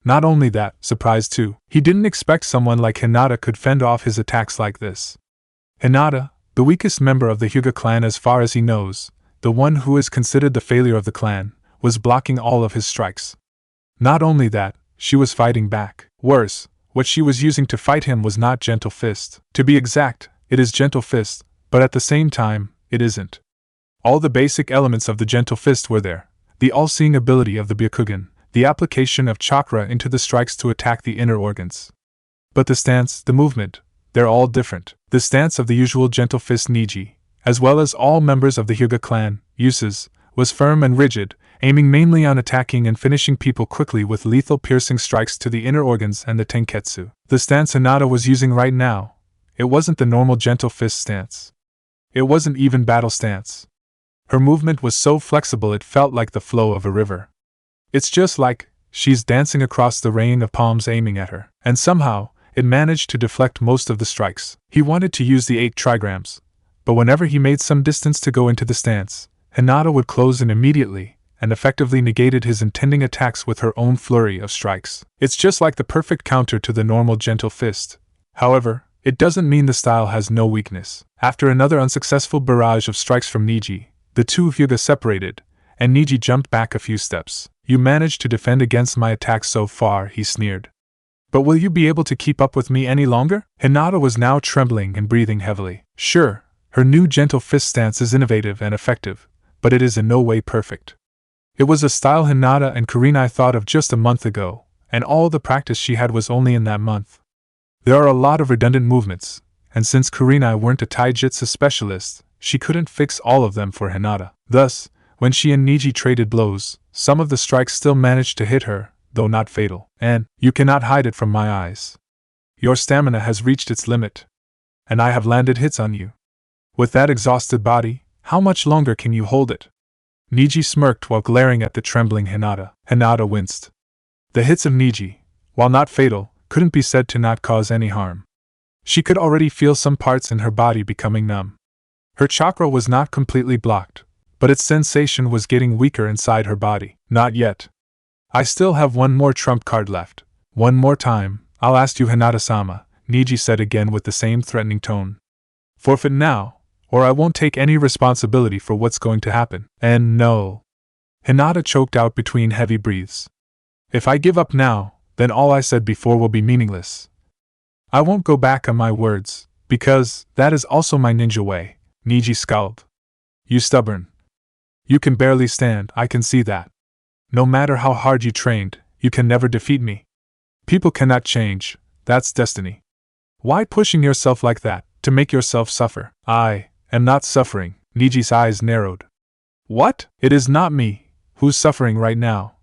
Not only that, surprised too. He didn't expect someone like Hinata could fend off his attacks like this. Hinata, the weakest member of the Hyuga clan as far as he knows, the one who is considered the failure of the clan, was blocking all of his strikes. Not only that, she was fighting back. Worse, what she was using to fight him was not gentle fist. To be exact, it is gentle fist, but at the same time, it isn't. All the basic elements of the gentle fist were there. The all-seeing ability of the Byakugan, the application of chakra into the strikes to attack the inner organs. But the stance, the movement, they're all different. The stance of the usual gentle fist Neji, as well as all members of the Hyuga clan, uses, was firm and rigid, aiming mainly on attacking and finishing people quickly with lethal piercing strikes to the inner organs and the tenketsu. The stance Hinata was using right now, it wasn't the normal gentle fist stance. It wasn't even battle stance. Her movement was so flexible it felt like the flow of a river. It's just like she's dancing across the rain of palms aiming at her, and somehow it managed to deflect most of the strikes. He wanted to use the 8 trigrams, but whenever he made some distance to go into the stance, Hinata would close in immediately and effectively negated his intending attacks with her own flurry of strikes. It's just like the perfect counter to the normal gentle fist. However, it doesn't mean the style has no weakness. After another unsuccessful barrage of strikes from Neji, the two Hyuga separated, and Neji jumped back a few steps. You managed to defend against my attacks so far, he sneered. But will you be able to keep up with me any longer? Hinata was now trembling and breathing heavily. Sure, her new gentle fist stance is innovative and effective, but it is in no way perfect. It was a style Hinata and Karin thought of just a month ago, and all the practice she had was only in that month. There are a lot of redundant movements, and since Karin weren't a taijutsu specialist, she couldn't fix all of them for Hinata. Thus, when she and Neji traded blows, some of the strikes still managed to hit her, though not fatal. And you cannot hide it from my eyes. Your stamina has reached its limit. and I have landed hits on you. With that exhausted body, how much longer can you hold it? Neji smirked while glaring at the trembling Hinata. Hinata winced. The hits of Neji, while not fatal, couldn't be said to not cause any harm. She could already feel some parts in her body becoming numb. Her chakra was not completely blocked, but its sensation was getting weaker inside her body. Not yet. I still have one more trump card left. One more time, I'll ask you, Hinata-sama, Neji said again with the same threatening tone. Forfeit now, or I won't take any responsibility for what's going to happen. And no. Hinata choked out between heavy breaths. If I give up now, then all I said before will be meaningless. I won't go back on my words, because that is also my ninja way, Neji scowled. You stubborn. You can barely stand, I can see that. No matter how hard you trained, you can never defeat me. People cannot change, that's destiny. Why pushing yourself like that, to make yourself suffer? I am not suffering, Neji's eyes narrowed. What? It is not me, who's suffering right now.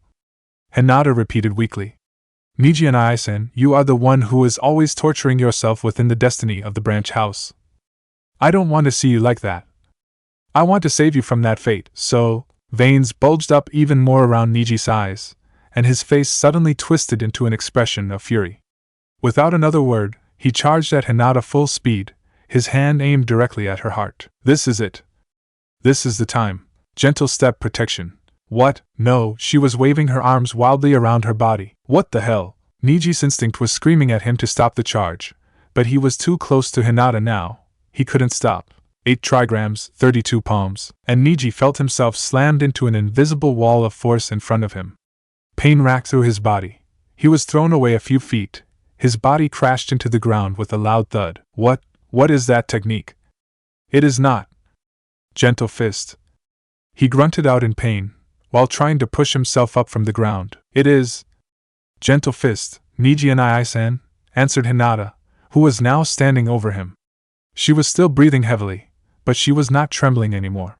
Hinata repeated weakly. Neji and I-san, you are the one who is always torturing yourself within the destiny of the branch house. I don't want to see you like that. I want to save you from that fate, so... Veins bulged up even more around Neji's eyes, and his face suddenly twisted into an expression of fury. Without another word, he charged at Hinata full speed, his hand aimed directly at her heart. This is it. This is the time. Gentle step protection. What? No, she was waving her arms wildly around her body. What the hell? Neji's instinct was screaming at him to stop the charge, but he was too close to Hinata now. He couldn't stop. 8 trigrams, 32 palms, and Neji felt himself slammed into an invisible wall of force in front of him. Pain racked through his body. He was thrown away a few feet. His body crashed into the ground with a loud thud. What is that technique? It is not. Gentle fist. He grunted out in pain, while trying to push himself up from the ground. It is. Gentle fist, Neji and I-san, answered Hinata, who was now standing over him. She was still breathing heavily, but she was not trembling anymore.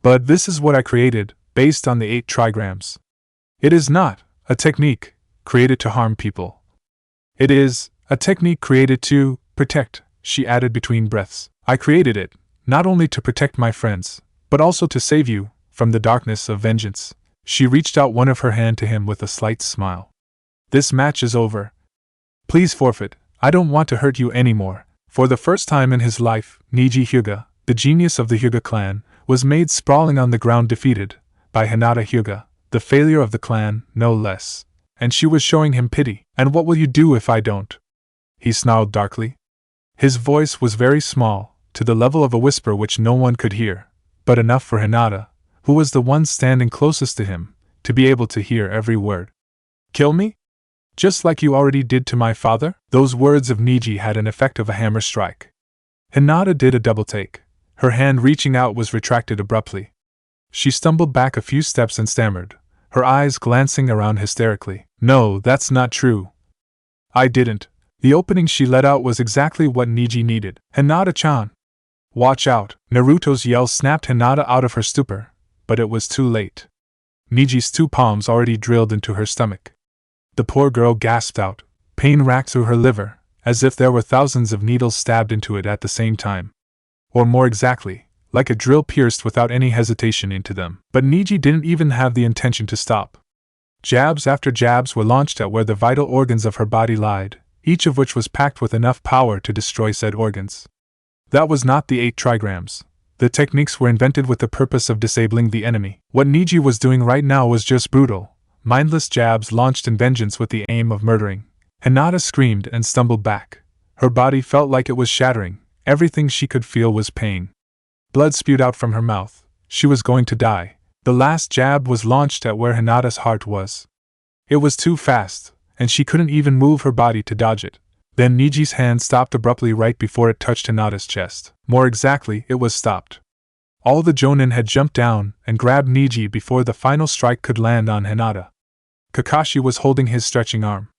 But this is what I created, based on the 8 trigrams. It is not a technique created to harm people. It is a technique created to protect, she added between breaths. I created it, not only to protect my friends, but also to save you from the darkness of vengeance. She reached out one of her hand to him with a slight smile. This match is over. Please forfeit, I don't want to hurt you anymore. For the first time in his life, Neji Hyuga, the genius of the Hyuga clan, was made sprawling on the ground defeated by Hinata Hyuga, the failure of the clan, no less. And she was showing him pity. And what will you do if I don't? He snarled darkly. His voice was very small, to the level of a whisper which no one could hear, but enough for Hinata, who was the one standing closest to him, to be able to hear every word. Kill me? Just like you already did to my father? Those words of Neji had an effect of a hammer strike. Hinata did a double take. Her hand reaching out was retracted abruptly. She stumbled back a few steps and stammered, her eyes glancing around hysterically. No, that's not true. I didn't. The opening she let out was exactly what Neji needed. Hinata-chan! Watch out! Naruto's yell snapped Hinata out of her stupor, but it was too late. Neji's 2 palms already drilled into her stomach. The poor girl gasped out. Pain racked through her liver, as if there were thousands of needles stabbed into it at the same time. Or more exactly, like a drill pierced without any hesitation into them. But Neji didn't even have the intention to stop. Jabs after jabs were launched at where the vital organs of her body lied, each of which was packed with enough power to destroy said organs. That was not the 8 trigrams. The techniques were invented with the purpose of disabling the enemy. What Neji was doing right now was just brutal, mindless jabs launched in vengeance with the aim of murdering. Hinata screamed and stumbled back. Her body felt like it was shattering. Everything she could feel was pain. Blood spewed out from her mouth. She was going to die. The last jab was launched at where Hinata's heart was. It was too fast, and she couldn't even move her body to dodge it. Then Neji's hand stopped abruptly right before it touched Hinata's chest. More exactly, it was stopped. All the Jonin had jumped down and grabbed Neji before the final strike could land on Hinata. Kakashi was holding his stretching arm.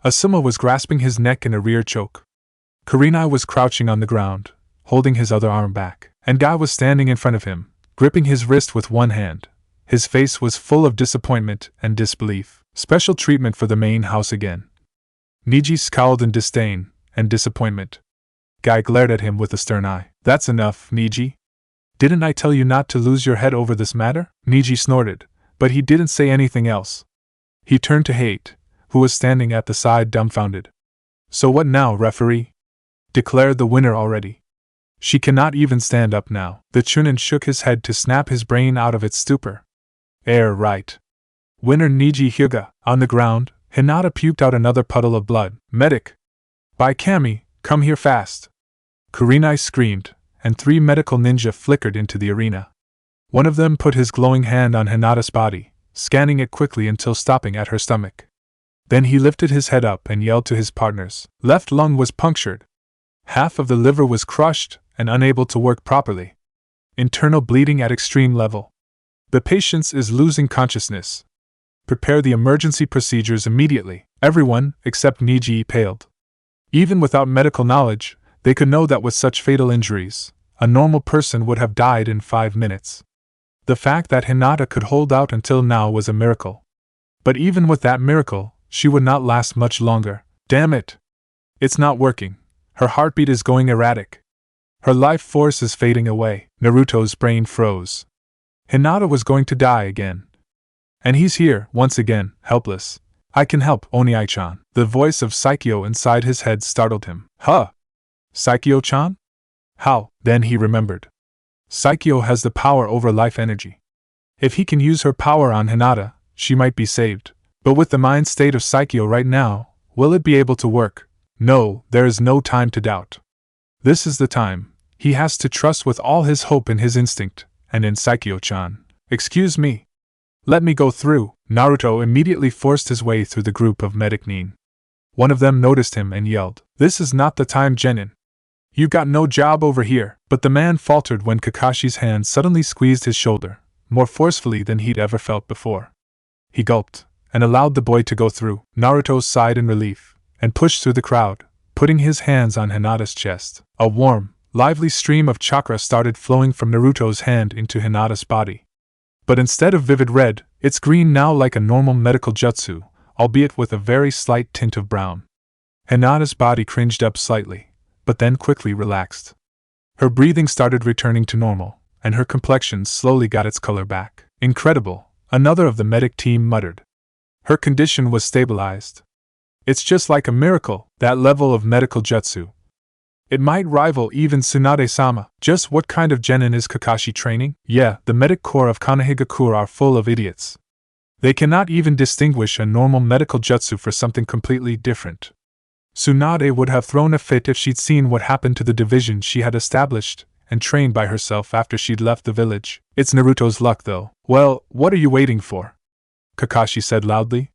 Asuma was grasping his neck in a rear choke. Kurenai was crouching on the ground, holding his other arm back, and Guy was standing in front of him, gripping his wrist with one hand. His face was full of disappointment and disbelief. Special treatment for the main house again. Neji scowled in disdain and disappointment. Guy glared at him with a stern eye. That's enough, Neji. Didn't I tell you not to lose your head over this matter? Neji snorted, but he didn't say anything else. He turned to Hate, who was standing at the side dumbfounded. So what now, referee? Declared the winner already. She cannot even stand up now. The Chunin shook his head to snap his brain out of its stupor. Right. Winner Neji Hyuga. On the ground, Hinata puked out another puddle of blood. Medic! By Kami, come here fast! Kurenai screamed, and 3 medical ninja flickered into the arena. One of them put his glowing hand on Hinata's body, scanning it quickly until stopping at her stomach. Then he lifted his head up and yelled to his partners. Left lung was punctured. Half of the liver was crushed and unable to work properly. Internal bleeding at extreme level. The patient is losing consciousness. Prepare the emergency procedures immediately. Everyone, except Neji, paled. Even without medical knowledge, they could know that with such fatal injuries, a normal person would have died in 5 minutes. The fact that Hinata could hold out until now was a miracle. But even with that miracle, she would not last much longer. Damn it! It's not working. Her heartbeat is going erratic. Her life force is fading away. Naruto's brain froze. Hinata was going to die again. And he's here, once again, helpless. I can help, Oniai-chan. The voice of Saikyo inside his head startled him. Huh? Saikyo-chan? How? Then he remembered. Saikyo has the power over life energy. If he can use her power on Hinata, she might be saved. But with the mind state of Saikyo right now, will it be able to work? No, there is no time to doubt. This is the time. He has to trust with all his hope in his instinct, and in Saikyo-chan. Excuse me. Let me go through. Naruto immediately forced his way through the group of medic nin. One of them noticed him and yelled, This is not the time, Genin. You got no job over here. But the man faltered when Kakashi's hand suddenly squeezed his shoulder, more forcefully than he'd ever felt before. He gulped, and allowed the boy to go through. Naruto sighed in relief, and pushed through the crowd, putting his hands on Hinata's chest. A warm, lively stream of chakra started flowing from Naruto's hand into Hinata's body. But instead of vivid red, it's green now like a normal medical jutsu, albeit with a very slight tint of brown. Hinata's body cringed up slightly, but then quickly relaxed. Her breathing started returning to normal, and her complexion slowly got its color back. Incredible, another of the medic team muttered. Her condition was stabilized. It's just like a miracle, that level of medical jutsu. It might rival even Tsunade-sama. Just what kind of genin is Kakashi training? Yeah, the medic corps of Kanehigakure are full of idiots. They cannot even distinguish a normal medical jutsu for something completely different. Tsunade would have thrown a fit if she'd seen what happened to the division she had established and trained by herself after she'd left the village. It's Naruto's luck, though. Well, what are you waiting for? Kakashi said loudly.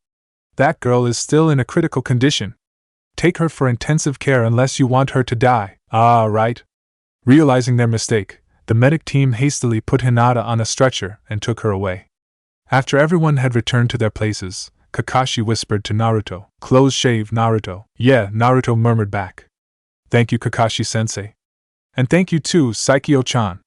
That girl is still in a critical condition. Take her for intensive care unless you want her to die. Ah, right. Realizing their mistake, the medic team hastily put Hinata on a stretcher and took her away. After everyone had returned to their places, Kakashi whispered to Naruto. Close shave, Naruto. Yeah, Naruto murmured back. Thank you, Kakashi-sensei. And thank you too, Saikyo-chan.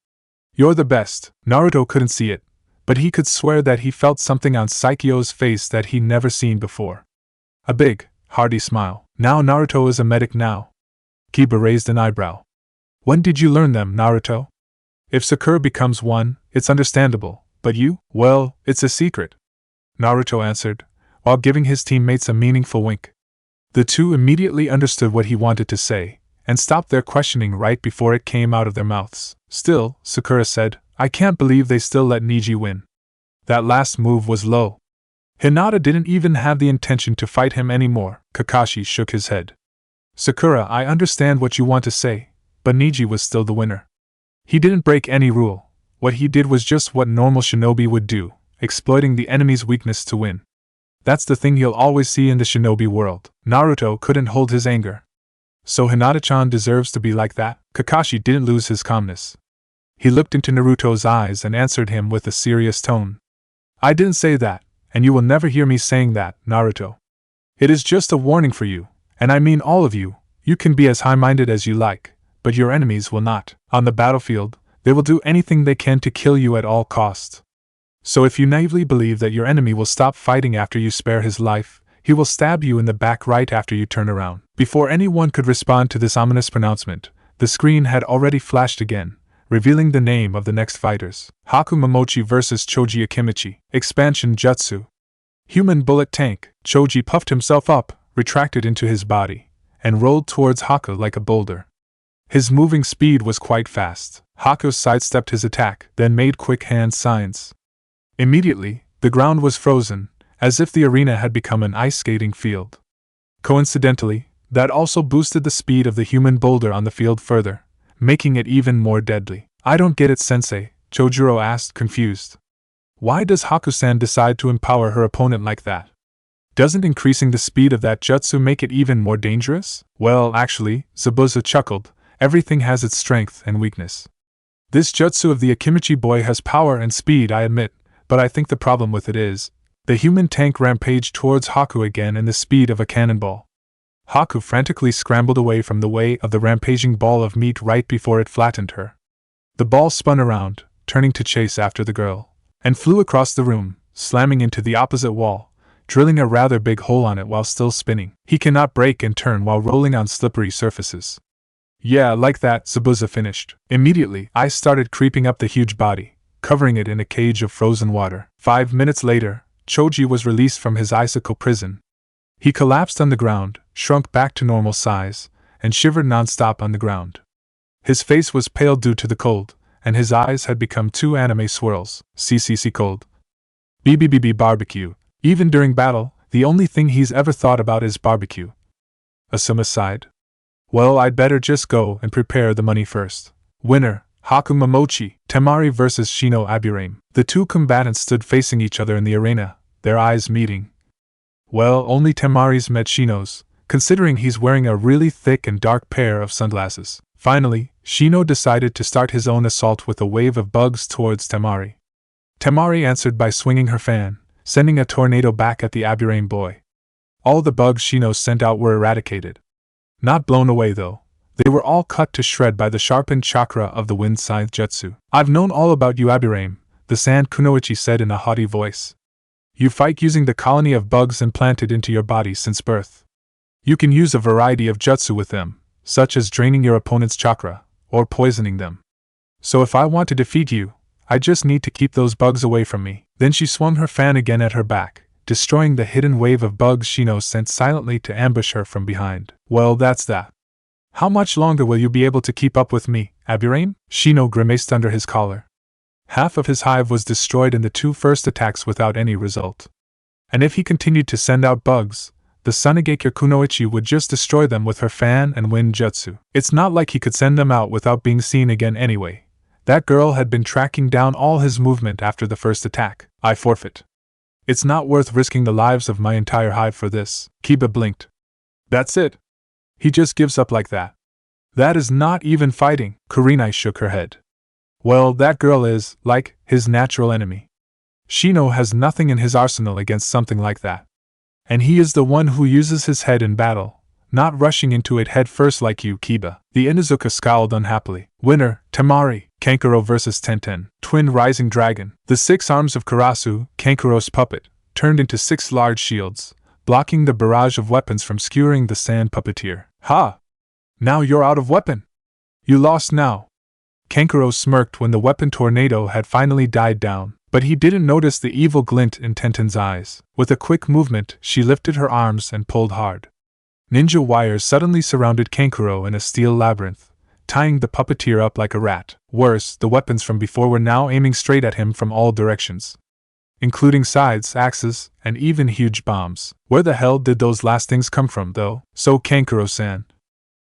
You're the best. Naruto couldn't see it, but he could swear that he felt something on Saikyo's face that he'd never seen before. A big, hearty smile. Now Naruto is a medic now. Kiba raised an eyebrow. When did you learn them, Naruto? If Sakura becomes one, it's understandable, but you? Well, it's a secret. Naruto answered, while giving his teammates a meaningful wink. The two immediately understood what he wanted to say, and stopped their questioning right before it came out of their mouths. Still, Sakura said, I can't believe they still let Neji win. That last move was low. Hinata didn't even have the intention to fight him anymore. Kakashi shook his head. Sakura, I understand what you want to say, but Neji was still the winner. He didn't break any rule. What he did was just what normal shinobi would do, exploiting the enemy's weakness to win. That's the thing you'll always see in the shinobi world. Naruto couldn't hold his anger. So Hinata-chan deserves to be like that? Kakashi didn't lose his calmness. He looked into Naruto's eyes and answered him with a serious tone. I didn't say that, and you will never hear me saying that, Naruto. It is just a warning for you, and I mean all of you. You can be as high-minded as you like, but your enemies will not. On the battlefield, they will do anything they can to kill you at all costs. So if you naively believe that your enemy will stop fighting after you spare his life, he will stab you in the back right after you turn around. Before anyone could respond to this ominous pronouncement, the screen had already flashed again, revealing the name of the next fighters. Haku Momochi vs. Choji Akimichi. Expansion Jutsu. Human bullet tank. Choji puffed himself up, retracted into his body, and rolled towards Haku like a boulder. His moving speed was quite fast. Haku sidestepped his attack, then made quick hand signs. Immediately, the ground was frozen, as if the arena had become an ice skating field. Coincidentally, that also boosted the speed of the human boulder on the field further, making it even more deadly. I don't get it, sensei, Chojuro asked, confused. Why does Haku-san decide to empower her opponent like that? Doesn't increasing the speed of that jutsu make it even more dangerous? Well, actually, Zabuza chuckled, everything has its strength and weakness. This jutsu of the Akimichi boy has power and speed, I admit, but I think the problem with it is, the human tank rampaged towards Haku again in the speed of a cannonball. Haku frantically scrambled away from the way of the rampaging ball of meat right before it flattened her. The ball spun around, turning to chase after the girl, and flew across the room, slamming into the opposite wall, drilling a rather big hole on it while still spinning. He cannot brake and turn while rolling on slippery surfaces. Yeah, like that, Zabuza finished. Immediately, ice started creeping up the huge body, covering it in a cage of frozen water. 5 minutes later, Choji was released from his icicle prison. He collapsed on the ground, shrunk back to normal size, and shivered non-stop on the ground. His face was pale due to the cold, and his eyes had become two anime swirls. CCC cold. BBBB barbecue. Even during battle, the only thing he's ever thought about is barbecue. Asuma sighed. Well, I'd better just go and prepare the money first. Winner, Haku Momochi, Tamari vs. Shino Aburame. The two combatants stood facing each other in the arena, their eyes meeting. Well, only Tamari's met Shino's, considering he's wearing a really thick and dark pair of sunglasses. Finally, Shino decided to start his own assault with a wave of bugs towards Tamari. Tamari answered by swinging her fan, sending a tornado back at the Aburame boy. All the bugs Shino sent out were eradicated. Not blown away though. They were all cut to shred by the sharpened chakra of the wind scythe jutsu. I've known all about you, Aburame, the sand kunoichi said in a haughty voice. You fight using the colony of bugs implanted into your body since birth. You can use a variety of jutsu with them, such as draining your opponent's chakra, or poisoning them. So if I want to defeat you, I just need to keep those bugs away from me. Then she swung her fan again at her back, destroying the hidden wave of bugs Shino sent silently to ambush her from behind. Well, that's that. How much longer will you be able to keep up with me, Aburame? Shino grimaced under his collar. Half of his hive was destroyed in the two first attacks without any result. And if he continued to send out bugs, the Sunigekure Kunoichi would just destroy them with her fan and wind jutsu. It's not like he could send them out without being seen again anyway. That girl had been tracking down all his movement after the first attack. I forfeit. It's not worth risking the lives of my entire hive for this. Kiba blinked. That's it. He just gives up like that. That is not even fighting. Kurenai shook her head. Well, that girl is, like, his natural enemy. Shino has nothing in his arsenal against something like that. And he is the one who uses his head in battle, not rushing into it head first like you, Kiba. The Inuzuka scowled unhappily. Winner, Tamari, Kankuro vs. Tenten, twin rising dragon. The 6 arms of Karasu, Kankuro's puppet, turned into 6 large shields, blocking the barrage of weapons from skewering the sand puppeteer. Ha! Now you're out of weapon! You lost now. Kankuro smirked when the weapon tornado had finally died down, but he didn't notice the evil glint in Tenten's eyes. With a quick movement, she lifted her arms and pulled hard. Ninja wires suddenly surrounded Kankuro in a steel labyrinth, tying the puppeteer up like a rat. Worse, the weapons from before were now aiming straight at him from all directions, including sides, axes, and even huge bombs. Where the hell did those last things come from, though? So Kankuro-san.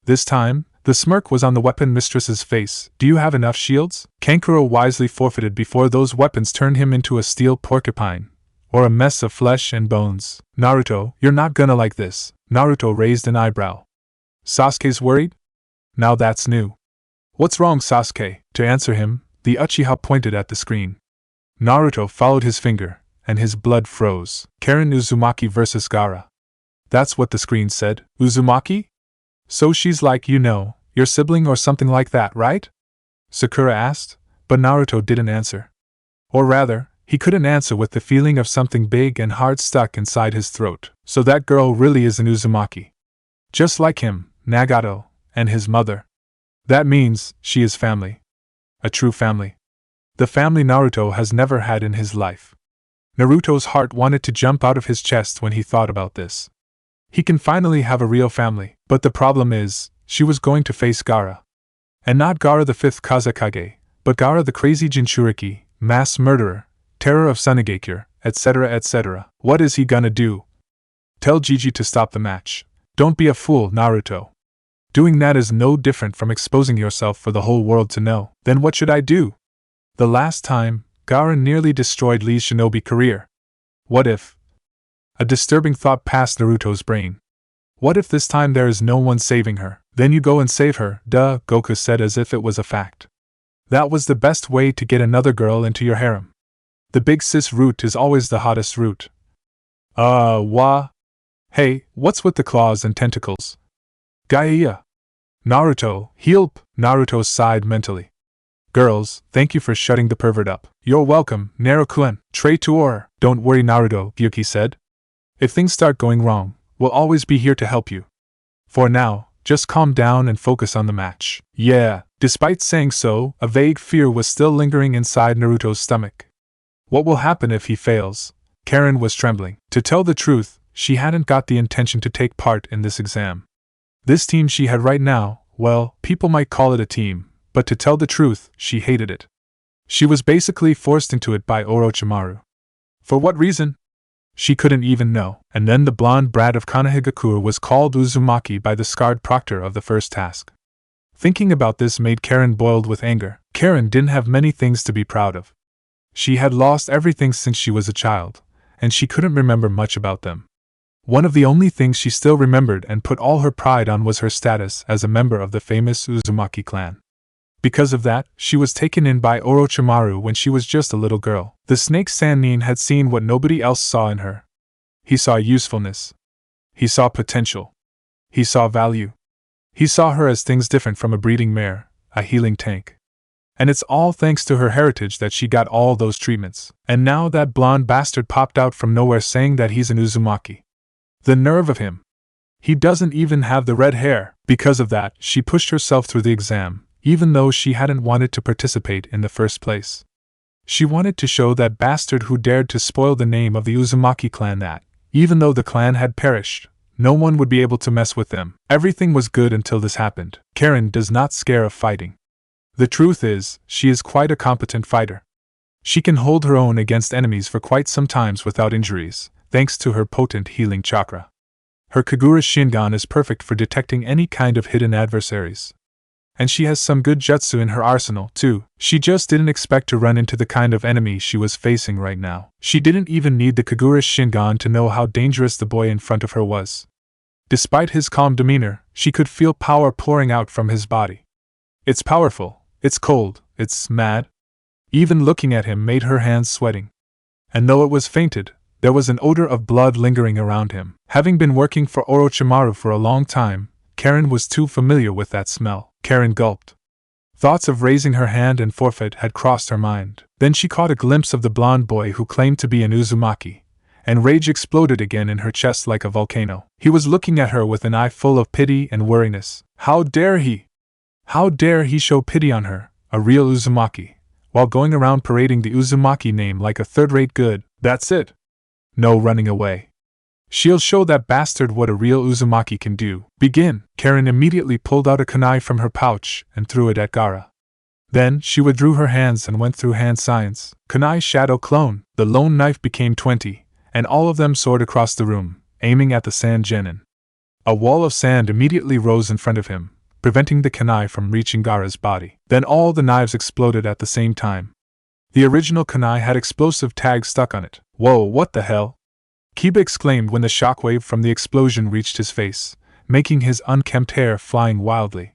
This time, the smirk was on the weapon mistress's face. Do you have enough shields? Kankuro wisely forfeited before those weapons turned him into a steel porcupine, or a mess of flesh and bones. Naruto, you're not gonna like this. Naruto raised an eyebrow. Sasuke's worried? Now that's new. What's wrong, Sasuke? To answer him, the Uchiha pointed at the screen. Naruto followed his finger, and his blood froze. Karin Uzumaki vs. Gaara. That's what the screen said. Uzumaki? So she's like, your sibling or something like that, right? Sakura asked, but Naruto didn't answer. Or rather, he couldn't answer with the feeling of something big and hard stuck inside his throat. So that girl really is an Uzumaki. Just like him, Nagato, and his mother. That means she is family. A true family. The family Naruto has never had in his life. Naruto's heart wanted to jump out of his chest when he thought about this. He can finally have a real family, but the problem is, she was going to face Gaara. And not Gaara the fifth Kazekage, but Gaara the crazy Jinchuriki, mass murderer, terror of Sunigakure, etc. etc. What is he gonna do? Tell Gigi to stop the match. Don't be a fool, Naruto. Doing that is no different from exposing yourself for the whole world to know. Then what should I do? The last time, Gaara nearly destroyed Lee's shinobi career. What if? A disturbing thought passed Naruto's brain. What if this time there is no one saving her? Then you go and save her, duh, Goku said as if it was a fact. That was the best way to get another girl into your harem. The big sis route is always the hottest route. Hey, what's with the claws and tentacles? Gaia. Naruto, help! Naruto sighed mentally. Girls, thank you for shutting the pervert up. You're welcome, Naruto-kun. Tray to or. Don't worry, Naruto, Gyuki said. If things start going wrong, we'll always be here to help you. For now, just calm down and focus on the match. Yeah. Despite saying so, a vague fear was still lingering inside Naruto's stomach. What will happen if he fails? Karin was trembling. To tell the truth, she hadn't got the intention to take part in this exam. This team she had right now, well, people might call it a team, but to tell the truth, she hated it. She was basically forced into it by Orochimaru. For what reason? She couldn't even know. And then the blonde brat of Konohagakure was called Uzumaki by the scarred proctor of the first task. Thinking about this made Karin boiled with anger. Karin didn't have many things to be proud of. She had lost everything since she was a child, and she couldn't remember much about them. One of the only things she still remembered and put all her pride on was her status as a member of the famous Uzumaki clan. Because of that, she was taken in by Orochimaru when she was just a little girl. The snake Sannin had seen what nobody else saw in her. He saw usefulness. He saw potential. He saw value. He saw her as things different from a breeding mare, a healing tank. And it's all thanks to her heritage that she got all those treatments. And now that blonde bastard popped out from nowhere saying that he's an Uzumaki. The nerve of him! He doesn't even have the red hair. Because of that, she pushed herself through the exam, even though she hadn't wanted to participate in the first place. She wanted to show that bastard who dared to spoil the name of the Uzumaki clan that, even though the clan had perished, no one would be able to mess with them. Everything was good until this happened. Karin does not scare of fighting. The truth is, she is quite a competent fighter. She can hold her own against enemies for quite some times without injuries, thanks to her potent healing chakra. Her Kagura Shingon is perfect for detecting any kind of hidden adversaries. And she has some good jutsu in her arsenal, too. She just didn't expect to run into the kind of enemy she was facing right now. She didn't even need the Kagura Shingon to know how dangerous the boy in front of her was. Despite his calm demeanor, she could feel power pouring out from his body. It's powerful, it's cold, it's mad. Even looking at him made her hands sweating. And though it was fainted, there was an odor of blood lingering around him. Having been working for Orochimaru for a long time, Karin was too familiar with that smell. Karin gulped. Thoughts of raising her hand and forfeit had crossed her mind. Then she caught a glimpse of the blonde boy who claimed to be an Uzumaki, and rage exploded again in her chest like a volcano. He was looking at her with an eye full of pity and weariness. How dare he? How dare he show pity on her, a real Uzumaki, while going around parading the Uzumaki name like a third-rate good? That's it. No running away. She'll show that bastard what a real Uzumaki can do. Begin! Karin immediately pulled out a kunai from her pouch and threw it at Gaara. Then she withdrew her hands and went through hand signs. Kunai shadow clone. The lone knife became 20, and all of them soared across the room, aiming at the sand genin. A wall of sand immediately rose in front of him, preventing the kunai from reaching Gaara's body. Then all the knives exploded at the same time. The original kunai had explosive tags stuck on it. Whoa, what the hell? Kiba exclaimed when the shockwave from the explosion reached his face, making his unkempt hair flying wildly.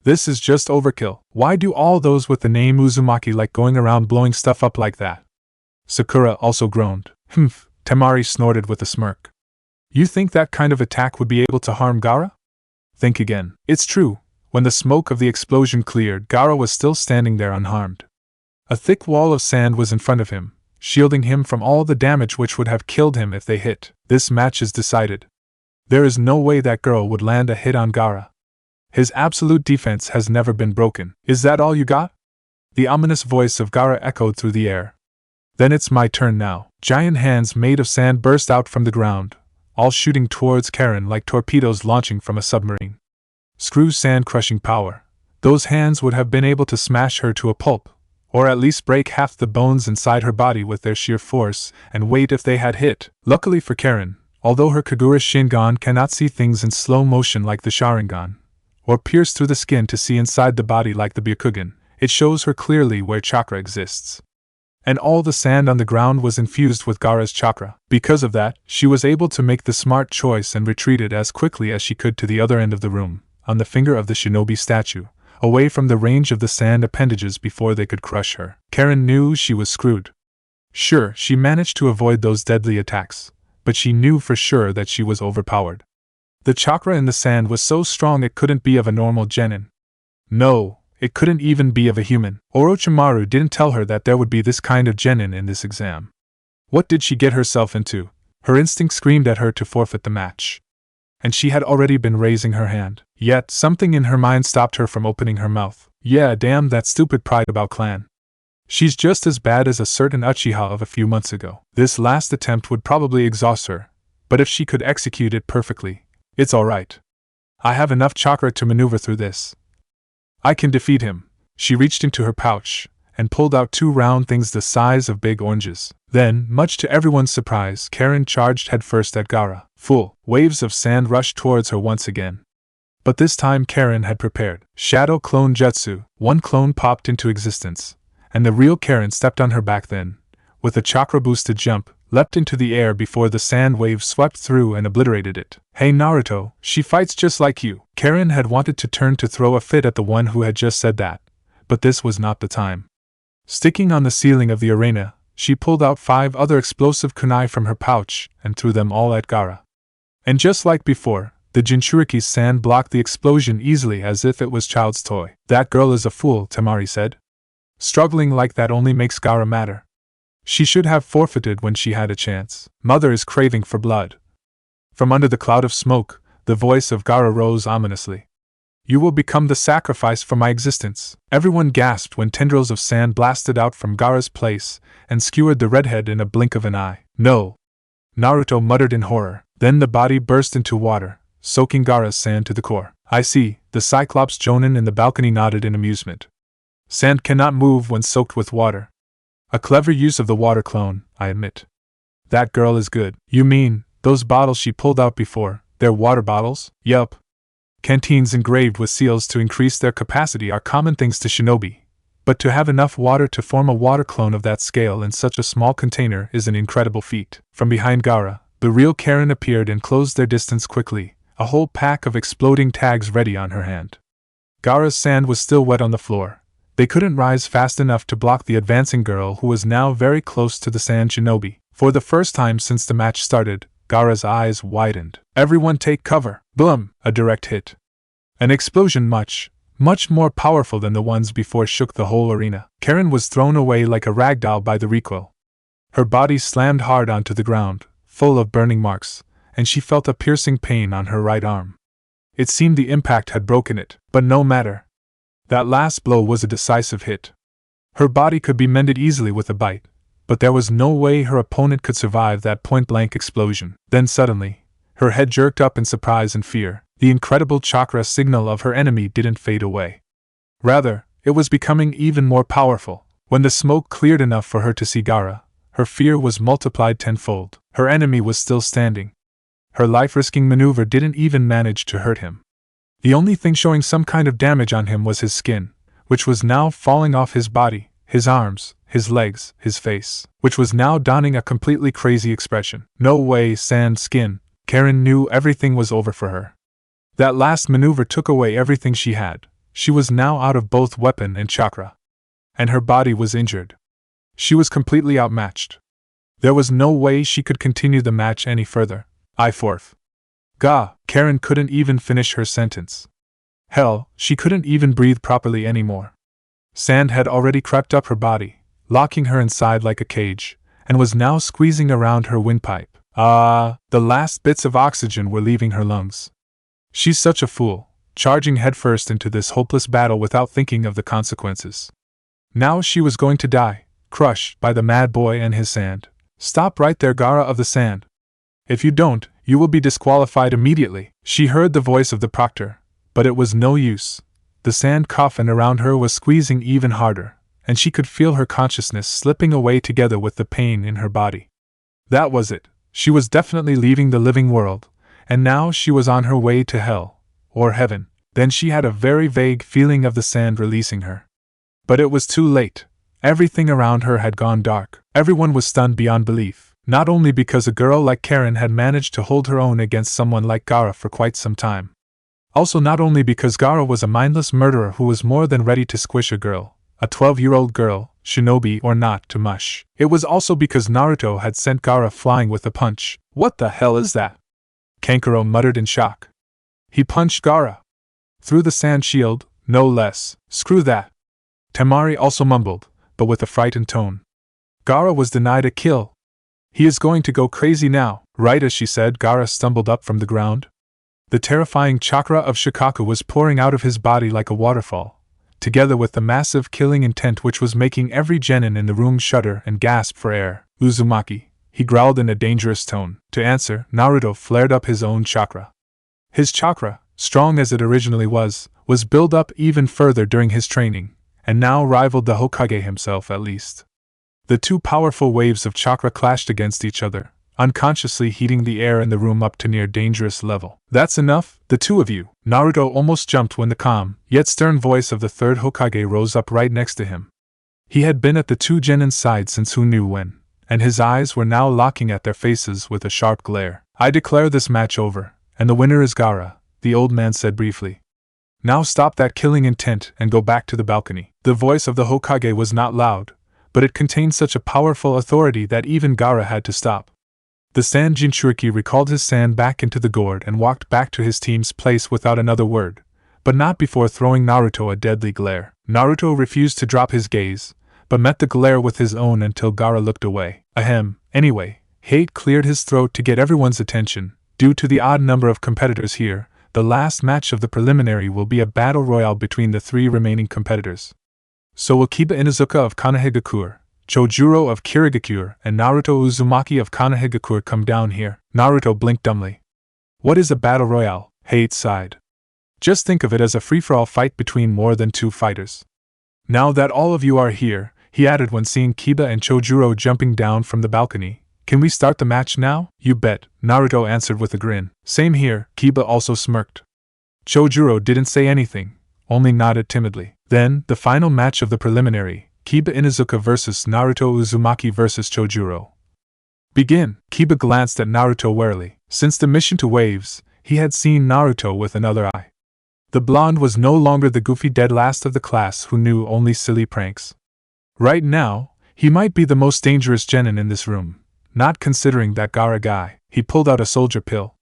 This is just overkill. Why do all those with the name Uzumaki like going around blowing stuff up like that? Sakura also groaned. Humph, Tamari snorted with a smirk. You think that kind of attack would be able to harm Gaara? Think again. It's true. When the smoke of the explosion cleared, Gaara was still standing there unharmed. A thick wall of sand was in front of him, shielding him from all the damage which would have killed him if they hit. This match is decided. There is no way that girl would land a hit on Gaara. His absolute defense has never been broken. Is that all you got? The ominous voice of Gaara echoed through the air. Then it's my turn now. Giant hands made of sand burst out from the ground, all shooting towards Karin like torpedoes launching from a submarine. Screw sand-crushing power. Those hands would have been able to smash her to a pulp, or at least break half the bones inside her body with their sheer force and weight if they had hit. Luckily for Karin, although her Kagura Shingon cannot see things in slow motion like the Sharingan, or pierce through the skin to see inside the body like the Byakugan, it shows her clearly where chakra exists. And all the sand on the ground was infused with Gaara's chakra. Because of that, she was able to make the smart choice and retreated as quickly as she could to the other end of the room, on the finger of the shinobi statue, away from the range of the sand appendages before they could crush her. Karin knew she was screwed. Sure, she managed to avoid those deadly attacks, but she knew for sure that she was overpowered. The chakra in the sand was so strong it couldn't be of a normal genin. No, it couldn't even be of a human. Orochimaru didn't tell her that there would be this kind of genin in this exam. What did she get herself into? Her instinct screamed at her to forfeit the match. And she had already been raising her hand. Yet, something in her mind stopped her from opening her mouth. Yeah, damn that stupid pride about clan. She's just as bad as a certain Uchiha of a few months ago. This last attempt would probably exhaust her, but if she could execute it perfectly, it's alright. I have enough chakra to maneuver through this. I can defeat him. She reached into her pouch and pulled out 2 round things the size of big oranges. Then, much to everyone's surprise, Karin charged headfirst at Gaara. Full waves of sand rushed towards her once again. But this time Karin had prepared. Shadow Clone Jutsu. 1 clone popped into existence, and the real Karin stepped on her back then, with a chakra-boosted jump, leapt into the air before the sand wave swept through and obliterated it. Hey Naruto, she fights just like you. Karin had wanted to turn to throw a fit at the one who had just said that, but this was not the time. Sticking on the ceiling of the arena, she pulled out 5 other explosive kunai from her pouch and threw them all at Gaara. And just like before, the Jinchuriki's sand blocked the explosion easily as if it was child's toy. That girl is a fool, Tamari said. Struggling like that only makes Gaara madder. She should have forfeited when she had a chance. Mother is craving for blood. From under the cloud of smoke, the voice of Gaara rose ominously. You will become the sacrifice for my existence. Everyone gasped when tendrils of sand blasted out from Gaara's place and skewered the redhead in a blink of an eye. No! Naruto muttered in horror. Then the body burst into water, soaking Gaara's sand to the core. I see, the Cyclops Jonin in the balcony nodded in amusement. Sand cannot move when soaked with water. A clever use of the water clone, I admit. That girl is good. You mean, those bottles she pulled out before, they're water bottles? Yup. Canteens engraved with seals to increase their capacity are common things to shinobi, but to have enough water to form a water clone of that scale in such a small container is an incredible feat. From behind Gaara, the real Karin appeared and closed their distance quickly, a whole pack of exploding tags ready on her hand. Gaara's sand was still wet on the floor. They couldn't rise fast enough to block the advancing girl who was now very close to the sand shinobi. For the first time since the match started, Gaara's eyes widened. Everyone take cover. Boom! A direct hit. An explosion much more powerful than the ones before shook the whole arena. Karin was thrown away like a ragdoll by the recoil. Her body slammed hard onto the ground, full of burning marks, and she felt a piercing pain on her right arm. It seemed the impact had broken it, but no matter. That last blow was a decisive hit. Her body could be mended easily with a bite, but there was no way her opponent could survive that point-blank explosion. Then suddenly, her head jerked up in surprise and fear. The incredible chakra signal of her enemy didn't fade away. Rather, it was becoming even more powerful. When the smoke cleared enough for her to see Gaara, her fear was multiplied tenfold. Her enemy was still standing. Her life-risking maneuver didn't even manage to hurt him. The only thing showing some kind of damage on him was his skin, which was now falling off his body, his arms, his legs, his face, which was now donning a completely crazy expression. No way, sand skin. Karin knew everything was over for her. That last maneuver took away everything she had. She was now out of both weapon and chakra. And her body was injured. She was completely outmatched. There was no way she could continue the match any further. Fourth. Karin couldn't even finish her sentence. Hell, she couldn't even breathe properly anymore. Sand had already crept up her body, locking her inside like a cage, and was now squeezing around her windpipe. The last bits of oxygen were leaving her lungs. She's such a fool. charging headfirst into this hopeless battle without thinking of the consequences. Now she was going to die, crushed by the mad boy and his sand. Stop right there, Gaara of the Sand. If you don't, you will be disqualified immediately. She heard the voice of the proctor, but it was no use. The sand coffin around her was squeezing even harder, and she could feel her consciousness slipping away together with the pain in her body. That was it. She was definitely leaving the living world, and now she was on her way to hell, or heaven. Then she had a very vague feeling of the sand releasing her. But it was too late. Everything around her had gone dark. Everyone was stunned beyond belief, not only because a girl like Karin had managed to hold her own against someone like Gaara for quite some time. Also not only because Gaara was a mindless murderer who was more than ready to squish a girl, a 12-year-old girl, shinobi or not, to mush. It was also because Naruto had sent Gaara flying with a punch. What the hell is that? Kankuro muttered in shock. He punched Gaara. Through the sand shield, no less. Screw that. Tamari also mumbled, but with a frightened tone. Gaara was denied a kill. He is going to go crazy now. Right as she said, Gaara stumbled up from the ground. The terrifying chakra of Shikaku was pouring out of his body like a waterfall, together with the massive killing intent which was making every genin in the room shudder and gasp for air. Uzumaki, he growled in a dangerous tone. To answer, Naruto flared up his own chakra. His chakra, strong as it originally was built up even further during his training, and now rivaled the Hokage himself at least. The two powerful waves of chakra clashed against each other, unconsciously heating the air in the room up to near dangerous level. That's enough, the two of you. Naruto almost jumped when the calm, yet stern voice of the third Hokage rose up right next to him. He had been at the two genin's side since who knew when, and his eyes were now locking at their faces with a sharp glare. I declare this match over, and the winner is Gaara, the old man said briefly. Now stop that killing intent and go back to the balcony. The voice of the Hokage was not loud, but it contained such a powerful authority that even Gaara had to stop. The Sand Jinchuriki recalled his sand back into the gourd and walked back to his team's place without another word, but not before throwing Naruto a deadly glare. Naruto refused to drop his gaze, but met the glare with his own until Gaara looked away. Ahem, anyway, hate cleared his throat to get everyone's attention. Due to the odd number of competitors here, the last match of the preliminary will be a battle royale between the three remaining competitors. So will Kiba Inuzuka of Konohagakure, Chojuro of Kirigakure, and Naruto Uzumaki of Konohagakure come down here? Naruto blinked dumbly. What is a battle royale? Hate sighed. Just think of it as a free-for-all fight between more than two fighters. Now that all of you are here, he added when seeing Kiba and Chojuro jumping down from the balcony, can we start the match now? You bet, Naruto answered with a grin. Same here, Kiba also smirked. Chojuro didn't say anything, only nodded timidly. Then, the final match of the preliminary, Kiba Inuzuka vs Naruto Uzumaki vs Chojuro. Begin. Kiba glanced at Naruto warily. Since the mission to Waves, he had seen Naruto with another eye. The blonde was no longer the goofy dead last of the class who knew only silly pranks. Right now, he might be the most dangerous genin in this room, not considering that Gaara guy. He pulled out a soldier pill.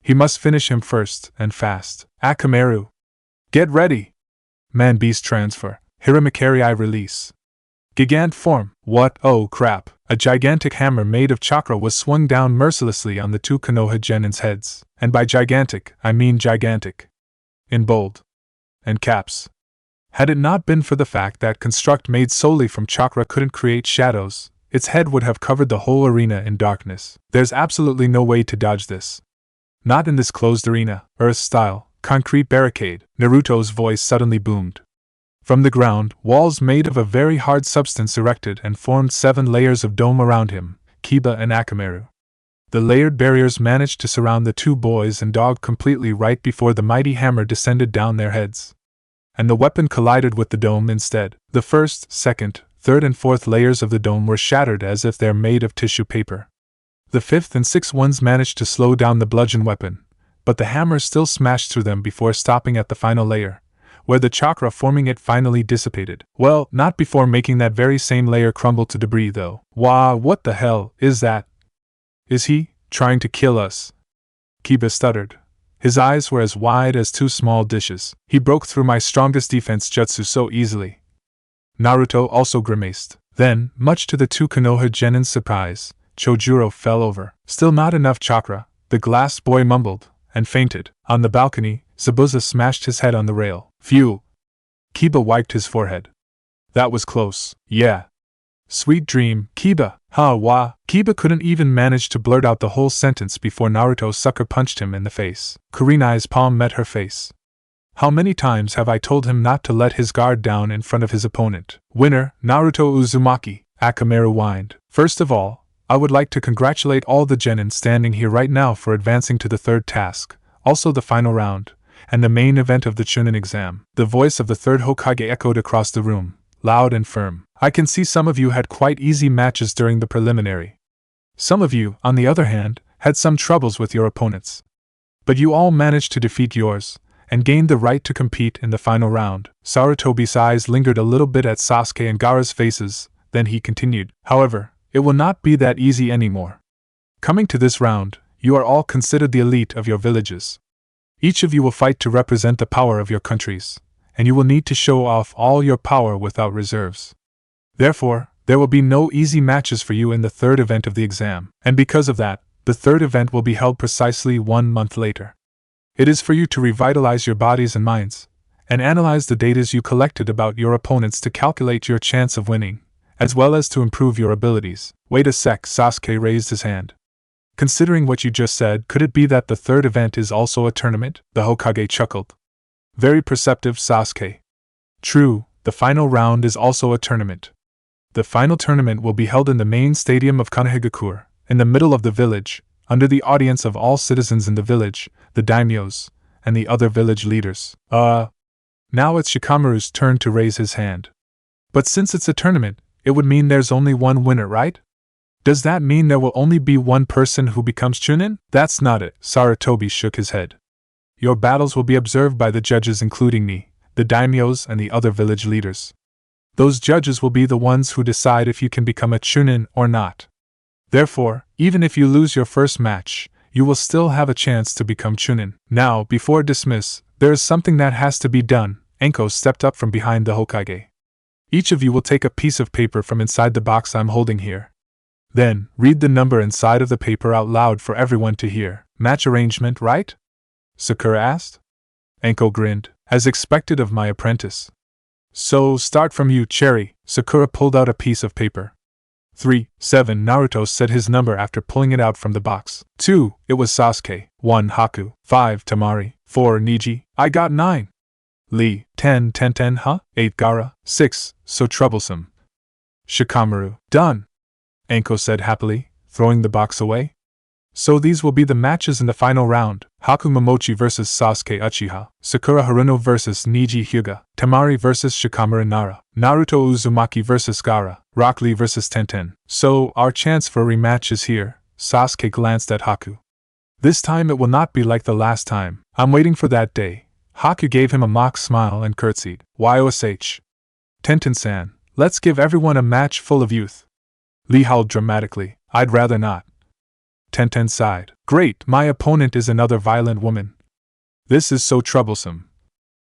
He must finish him first, and fast. Akamaru. Get ready! Man-Beast transfer. Hiramakari release. Gigant form. What? Oh crap. A gigantic hammer made of chakra was swung down mercilessly on the two Konoha genins' heads. And by gigantic, I mean gigantic. In bold. And caps. Had it not been for the fact that construct made solely from chakra couldn't create shadows, its head would have covered the whole arena in darkness. There's absolutely no way to dodge this. Not in this closed arena, Earth-style, concrete barricade. Naruto's voice suddenly boomed. From the ground, walls made of a very hard substance erected and formed 7 layers of dome around him, Kiba and Akamaru. The layered barriers managed to surround the two boys and dog completely right before the mighty hammer descended down their heads. And the weapon collided with the dome instead. The first, second, third and fourth layers of the dome were shattered as if they're made of tissue paper. The fifth and sixth ones managed to slow down the bludgeon weapon, but the hammer still smashed through them before stopping at the final layer, where the chakra forming it finally dissipated. Well, not before making that very same layer crumble to debris though. Wah, what the hell is that? Is he trying to kill us? Kiba stuttered. His eyes were as wide as 2 small dishes. He broke through my strongest defense jutsu so easily. Naruto also grimaced. Then, much to the two Konoha genins' surprise, Chojuro fell over. Still not enough chakra, the glass boy mumbled, and fainted. On the balcony, Zabuza smashed his head on the rail. Phew! Kiba wiped his forehead. That was close. Yeah. Sweet dream, Kiba. Ha wah. Kiba couldn't even manage to blurt out the whole sentence before Naruto sucker punched him in the face. Kurina's palm met her face. How many times have I told him not to let his guard down in front of his opponent? Winner, Naruto Uzumaki, Akamaru whined. First of all, I would like to congratulate all the genin standing here right now for advancing to the third task, also the final round, and the main event of the Chunin exam. The voice of the third Hokage echoed across the room, loud and firm. I can see some of you had quite easy matches during the preliminary. Some of you, on the other hand, had some troubles with your opponents. But you all managed to defeat yours, and gained the right to compete in the final round. Sarutobi's eyes lingered a little bit at Sasuke and Gaara's faces, then he continued. However, it will not be that easy anymore. Coming to this round, you are all considered the elite of your villages. Each of you will fight to represent the power of your countries, and you will need to show off all your power without reserves. Therefore, there will be no easy matches for you in the third event of the exam, and because of that, the third event will be held precisely 1 month later. It is for you to revitalize your bodies and minds, and analyze the data you collected about your opponents to calculate your chance of winning, as well as to improve your abilities. Wait a sec, Sasuke raised his hand. Considering what you just said, could it be that the third event is also a tournament? The Hokage chuckled. Very perceptive, Sasuke. True, the final round is also a tournament. The final tournament will be held in the main stadium of Konohagakure, in the middle of the village, under the audience of all citizens in the village, the daimyos, and the other village leaders. Now it's Shikamaru's turn to raise his hand. But since it's a tournament, it would mean there's only one winner, right? Does that mean there will only be one person who becomes Chunin? That's not it, Sarutobi shook his head. Your battles will be observed by the judges including me, the daimyos and the other village leaders. Those judges will be the ones who decide if you can become a Chunin or not. Therefore, even if you lose your first match, you will still have a chance to become Chunin. Now, before dismiss, there is something that has to be done. Enko stepped up from behind the Hokage. Each of you will take a piece of paper from inside the box I'm holding here. Then, read the number inside of the paper out loud for everyone to hear. Match arrangement, right? Sakura asked. Enko grinned, as expected of my apprentice. So, start from you, Cherry. Sakura pulled out a piece of paper. 3, 7, Naruto said his number after pulling it out from the box. 2, it was Sasuke. 1, Haku. 5, Tamari. 4, Neji. I got 9. Lee. 10, Tenten, huh? 8, Gaara. 6, so troublesome. Shikamaru. Done. Enko said happily, throwing the box away. So these will be the matches in the final round. Haku Momochi vs Sasuke Uchiha, Sakura Haruno vs Neji Hyuga, Tamari vs Shikamaru Nara, Naruto Uzumaki vs Gaara, Rock Lee vs Tenten. So, our chance for a rematch is here. Sasuke glanced at Haku. This time it will not be like the last time. I'm waiting for that day. Haku gave him a mock smile and curtsied. YOSH. Tenten-san, let's give everyone a match full of youth. Lee howled dramatically. I'd rather not. Tenten sighed. Great, my opponent is another violent woman. This is so troublesome.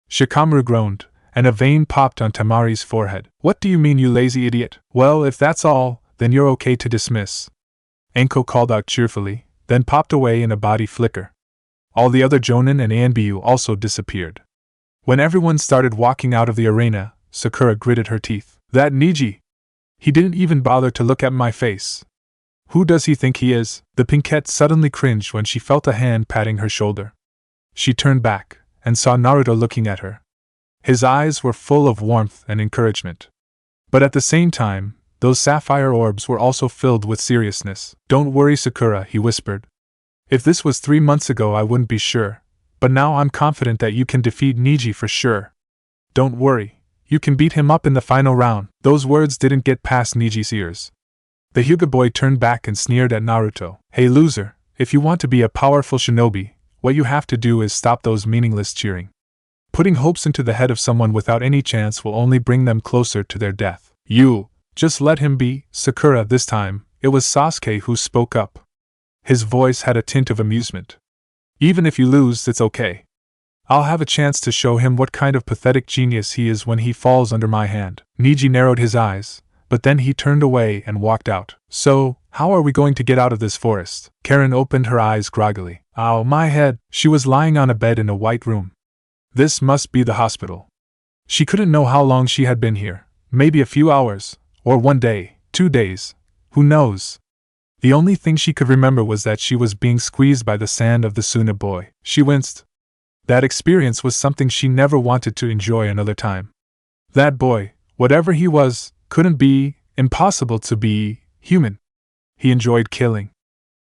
Shikamaru groaned, and a vein popped on Tamari's forehead. What do you mean, you lazy idiot? Well, if that's all, then you're okay to dismiss. Enko called out cheerfully, then popped away in a body flicker. All the other Jonin and Anbu also disappeared. When everyone started walking out of the arena, Sakura gritted her teeth. That Neji! He didn't even bother to look at my face. Who does he think he is? The pinkette suddenly cringed when she felt a hand patting her shoulder. She turned back, and saw Naruto looking at her. His eyes were full of warmth and encouragement. But at the same time, those sapphire orbs were also filled with seriousness. Don't worry, Sakura, he whispered. If this was 3 months ago I wouldn't be sure, but now I'm confident that you can defeat Neji for sure. Don't worry, you can beat him up in the final round. Those words didn't get past Neji's ears. The Hyuga boy turned back and sneered at Naruto. Hey loser, if you want to be a powerful shinobi, what you have to do is stop those meaningless cheering. Putting hopes into the head of someone without any chance will only bring them closer to their death. You, just let him be. Sakura. This time, it was Sasuke who spoke up. His voice had a tint of amusement. Even if you lose, it's okay. I'll have a chance to show him what kind of pathetic genius he is when he falls under my hand. Neji narrowed his eyes, but then he turned away and walked out. So, How are we going to get out of this forest? Karin opened her eyes groggily. Ow, my head! She was lying on a bed in a white room. This must be the hospital. She couldn't know how long she had been here. Maybe a few hours, or 1 day, 2 days. Who knows? The only thing she could remember was that she was being squeezed by the sand of the Suna boy. She winced. That experience was something she never wanted to enjoy another time. That boy, whatever he was, couldn't be, impossible to be, human. He enjoyed killing.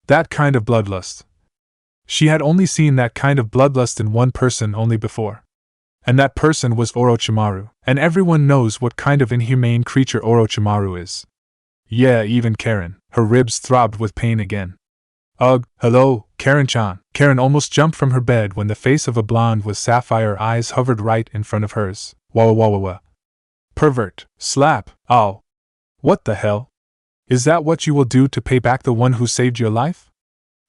That kind of bloodlust. She had only seen that kind of bloodlust in one person only before. And that person was Orochimaru. And everyone knows what kind of inhumane creature Orochimaru is. Yeah, even Karin. Her ribs throbbed with pain again. Ugh, hello, Karin-chan. Karin almost jumped from her bed when the face of a blonde with sapphire eyes hovered right in front of hers. Wah wah wah wah. Pervert. Slap. Ow. What the hell? Is that what you will do to pay back the one who saved your life?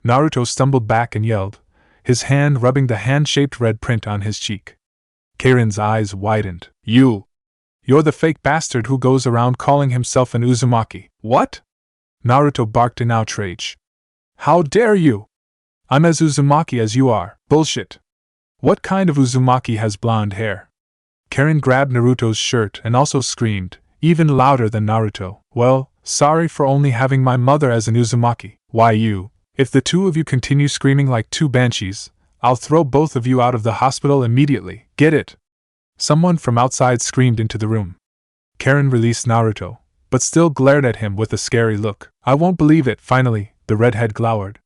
Naruto stumbled back and yelled, his hand rubbing the hand-shaped red print on his cheek. Karin's eyes widened. You're the fake bastard who goes around calling himself an Uzumaki. What? Naruto barked in outrage. How dare you? I'm as Uzumaki as you are. Bullshit. What kind of Uzumaki has blonde hair? Karin grabbed Naruto's shirt and also screamed, even louder than Naruto. Well, sorry for only having my mother as an Uzumaki. Why if the two of you continue screaming like two banshees, I'll throw both of you out of the hospital immediately. Get it? Someone from outside screamed into the room. Karin released Naruto, but still glared at him with a scary look. I won't believe it. Finally, the redhead glowered.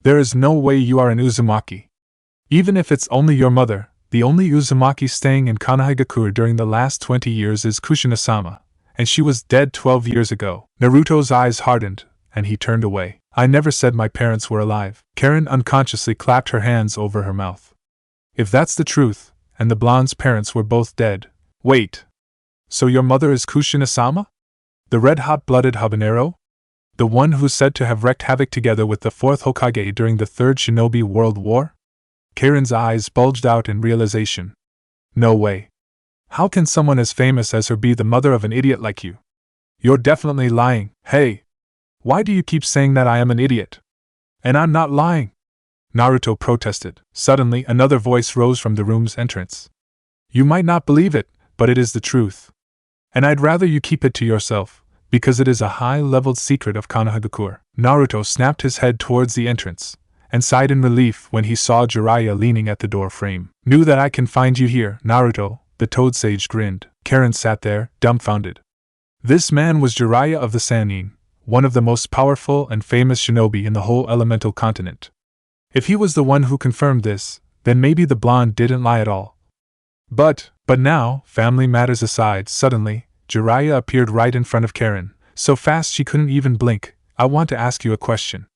There is no way you are an Uzumaki. Even if it's only your mother, the only Uzumaki staying in Konohagakure during the last 20 years is Kushina-sama, and she was dead 12 years ago. Naruto's eyes hardened, and he turned away. I never said my parents were alive. Karin unconsciously clapped her hands over her mouth. If that's the truth, and the blonde's parents were both dead. Wait. So your mother is Kushina-sama? The red-hot-blooded habanero? The one who's said to have wreaked havoc together with the fourth Hokage during the Third Shinobi World War? Karin's eyes bulged out in realization. No way. How can someone as famous as her be the mother of an idiot like you? You're definitely lying. Hey! Why do you keep saying that I am an idiot? And I'm not lying! Naruto protested. Suddenly, another voice rose from the room's entrance. You might not believe it, but it is the truth. And I'd rather you keep it to yourself, because it is a high-leveled secret of Konohagakure. Naruto snapped his head towards the entrance, and sighed in relief when he saw Jiraiya leaning at the door frame. Knew that I can find you here, Naruto, the Toad Sage grinned. Karin sat there, dumbfounded. This man was Jiraiya of the Sannin, one of the most powerful and famous shinobi in the whole elemental continent. If he was the one who confirmed this, then maybe the blonde didn't lie at all. But now, family matters aside, suddenly, Jiraiya appeared right in front of Karin, so fast she couldn't even blink. I want to ask you a question.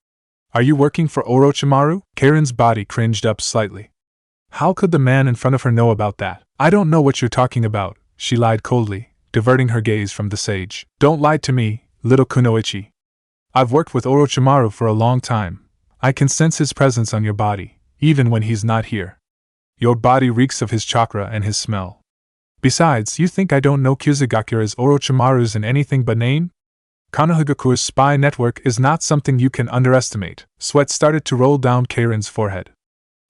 Are you working for Orochimaru? Karin's body cringed up slightly. How could the man in front of her know about that? I don't know what you're talking about, she lied coldly, diverting her gaze from the sage. Don't lie to me, little Kunoichi. I've worked with Orochimaru for a long time. I can sense his presence on your body, even when he's not here. Your body reeks of his chakra and his smell. Besides, you think I don't know Kusugakura's Orochimaru's in anything but name? Konohagakure's spy network is not something you can underestimate. Sweat started to roll down Karin's forehead.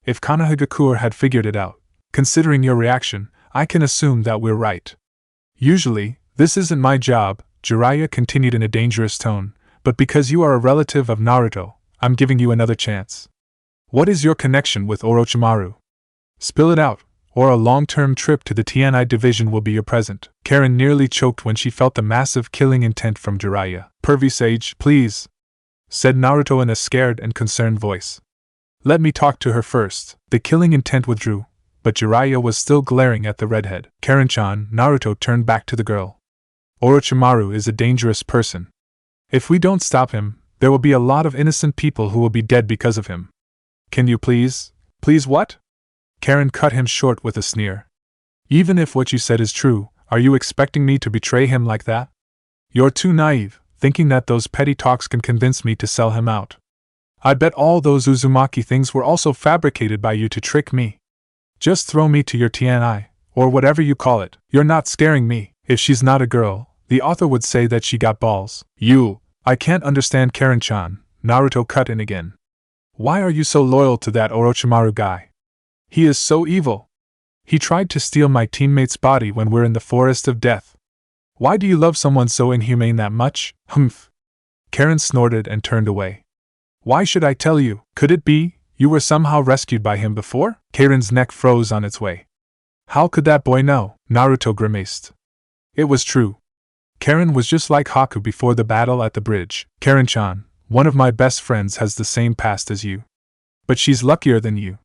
If Konohagakure had figured it out, considering your reaction, I can assume that we're right. Usually, this isn't my job, Jiraiya continued in a dangerous tone, but because you are a relative of Naruto, I'm giving you another chance. What is your connection with Orochimaru? Spill it out, or a long-term trip to the TNI division will be your present. Karin nearly choked when she felt the massive killing intent from Jiraiya. Pervy sage, please, said Naruto in a scared and concerned voice. Let me talk to her first. The killing intent withdrew, but Jiraiya was still glaring at the redhead. Karin-chan, Naruto turned back to the girl. Orochimaru is a dangerous person. If we don't stop him, there will be a lot of innocent people who will be dead because of him. Can you please what? Karin cut him short with a sneer. Even if what you said is true, are you expecting me to betray him like that? You're too naive, thinking that those petty talks can convince me to sell him out. I bet all those Uzumaki things were also fabricated by you to trick me. Just throw me to your TNI, or whatever you call it. You're not scaring me. If she's not a girl, the author would say that she got balls. I can't understand Karin-chan, Naruto cut in again. Why are you so loyal to that Orochimaru guy? He is so evil. He tried to steal my teammate's body when we're in the forest of death. Why do you love someone so inhumane that much? Humph. Karin snorted and turned away. Why should I tell you? Could it be you were somehow rescued by him before? Karin's neck froze on its way. How could that boy know? Naruto grimaced. It was true. Karin was just like Haku before the battle at the bridge. Karin-chan, one of my best friends, has the same past as you. But she's luckier than you.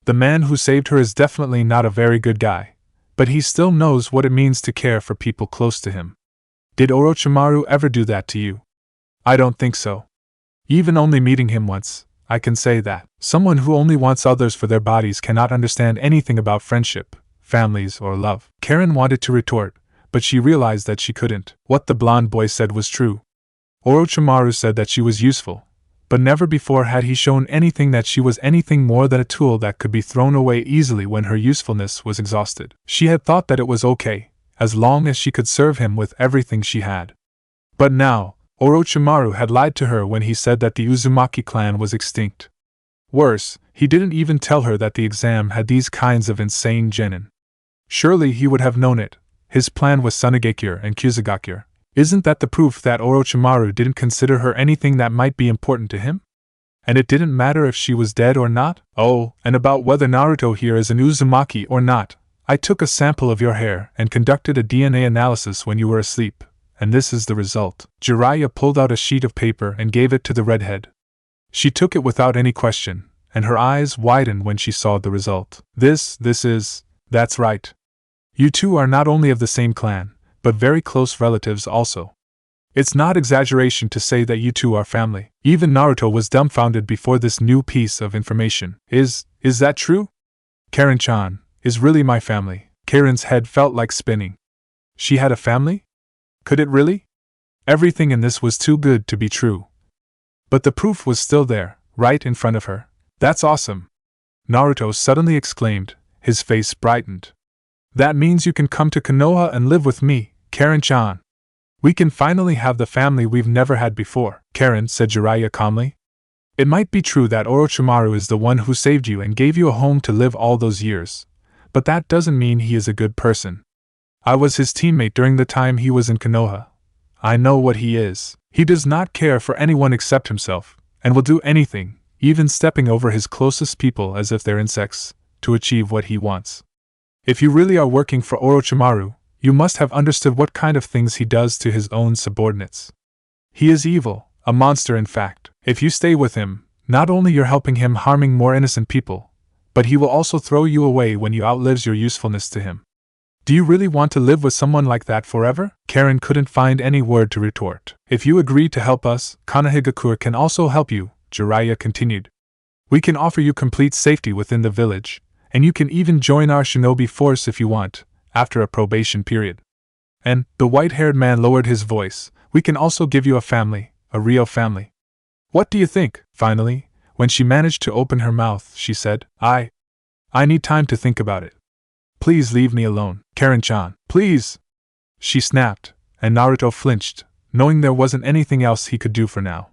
The man who saved her is definitely not a very good guy, but he still knows what it means to care for people close to him. Did Orochimaru ever do that to you? I don't think so. Even only meeting him once, I can say that. Someone who only wants others for their bodies cannot understand anything about friendship, families, or love. Karin wanted to retort, but she realized that she couldn't. What the blonde boy said was true. Orochimaru said that she was useful, but never before had he shown anything that she was anything more than a tool that could be thrown away easily when her usefulness was exhausted. She had thought that it was okay, as long as she could serve him with everything she had. But now, Orochimaru had lied to her when he said that the Uzumaki clan was extinct. Worse, he didn't even tell her that the exam had these kinds of insane genin. Surely he would have known it. His plan was Sunagakure and Kusagakure. Isn't that the proof that Orochimaru didn't consider her anything that might be important to him? And it didn't matter if she was dead or not? Oh, and about whether Naruto here is an Uzumaki or not, I took a sample of your hair and conducted a DNA analysis when you were asleep, and this is the result. Jiraiya pulled out a sheet of paper and gave it to the redhead. She took it without any question, and her eyes widened when she saw the result. That's right. You two are not only of the same clan, but very close relatives also. It's not exaggeration to say that you two are family. Even Naruto was dumbfounded before this new piece of information. Is that true? Karin-chan is really my family. Karin's head felt like spinning. She had a family? Could it really? Everything in this was too good to be true. But the proof was still there, right in front of her. That's awesome! Naruto suddenly exclaimed, his face brightened. That means you can come to Konoha and live with me, Karin-chan. We can finally have the family we've never had before. Karin, said Jiraiya calmly. It might be true that Orochimaru is the one who saved you and gave you a home to live all those years, but that doesn't mean he is a good person. I was his teammate during the time he was in Konoha. I know what he is. He does not care for anyone except himself, and will do anything, even stepping over his closest people as if they're insects, to achieve what he wants. If you really are working for Orochimaru, you must have understood what kind of things he does to his own subordinates. He is evil, a monster in fact. If you stay with him, not only you're helping him harming more innocent people, but he will also throw you away when you outlives your usefulness to him. Do you really want to live with someone like that forever? Karin couldn't find any word to retort. If you agree to help us, Konohagakure can also help you, Jiraiya continued. We can offer you complete safety within the village, and you can even join our shinobi force if you want, after a probation period. And, the white-haired man lowered his voice, we can also give you a family, a real family. What do you think? Finally, when she managed to open her mouth, she said, I need time to think about it. Please leave me alone, Karin-chan, please! She snapped, and Naruto flinched, knowing there wasn't anything else he could do for now.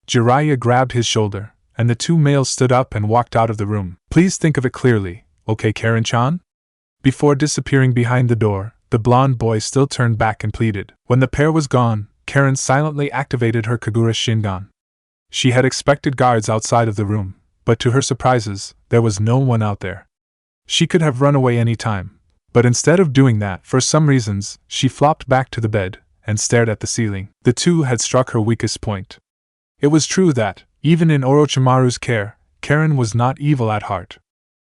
Jiraiya grabbed his shoulder, and the two males stood up and walked out of the room. Please think of it clearly, okay, Karin-chan? Before disappearing behind the door, the blonde boy still turned back and pleaded. When the pair was gone, Karin silently activated her Kagura Shingon. She had expected guards outside of the room, but to her surprises, there was no one out there. She could have run away any time, but instead of doing that, for some reasons, she flopped back to the bed and stared at the ceiling. The two had struck her weakest point. It was true that, even in Orochimaru's care, Karin was not evil at heart.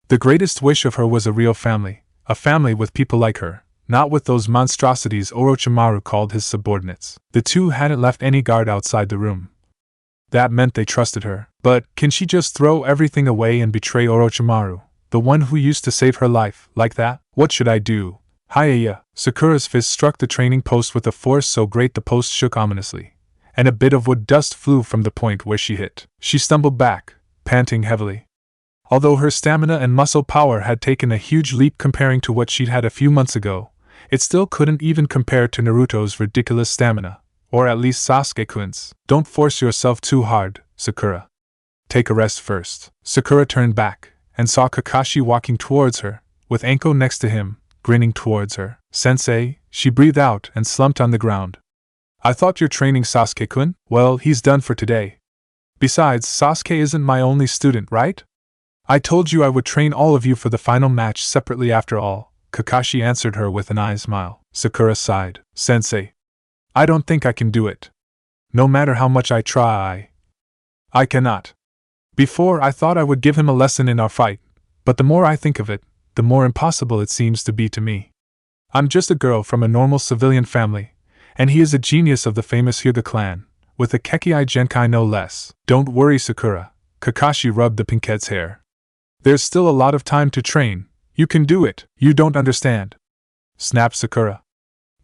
The greatest wish of her was a real family, a family with people like her, not with those monstrosities Orochimaru called his subordinates. The two hadn't left any guard outside the room. That meant they trusted her. But, can she just throw everything away and betray Orochimaru, the one who used to save her life, like that? What should I do? Hi-ya! Sakura's fist struck the training post with a force so great the post shook ominously, and a bit of wood dust flew from the point where she hit. She stumbled back, panting heavily. Although her stamina and muscle power had taken a huge leap comparing to what she'd had a few months ago, it still couldn't even compare to Naruto's ridiculous stamina, Or at least Sasuke-kun's. Don't force yourself too hard, Sakura. Take a rest first. Sakura turned back, and saw Kakashi walking towards her, with Anko next to him, grinning towards her. Sensei, she breathed out and slumped on the ground. I thought you're training Sasuke-kun? Well, he's done for today. Besides, Sasuke isn't my only student, right? I told you I would train all of you for the final match separately after all, Kakashi answered her with an eye smile. Sakura sighed. Sensei, I don't think I can do it. No matter how much I try, I cannot. Before, I thought I would give him a lesson in our fight, but the more I think of it, the more impossible it seems to be to me. I'm just a girl from a normal civilian family, and he is a genius of the famous Hyuga clan, with a Kekkai Genkai no less. Don't worry, Sakura. Kakashi rubbed the pinkette's hair. There's still a lot of time to train. You can do it. You don't understand, snapped Sakura.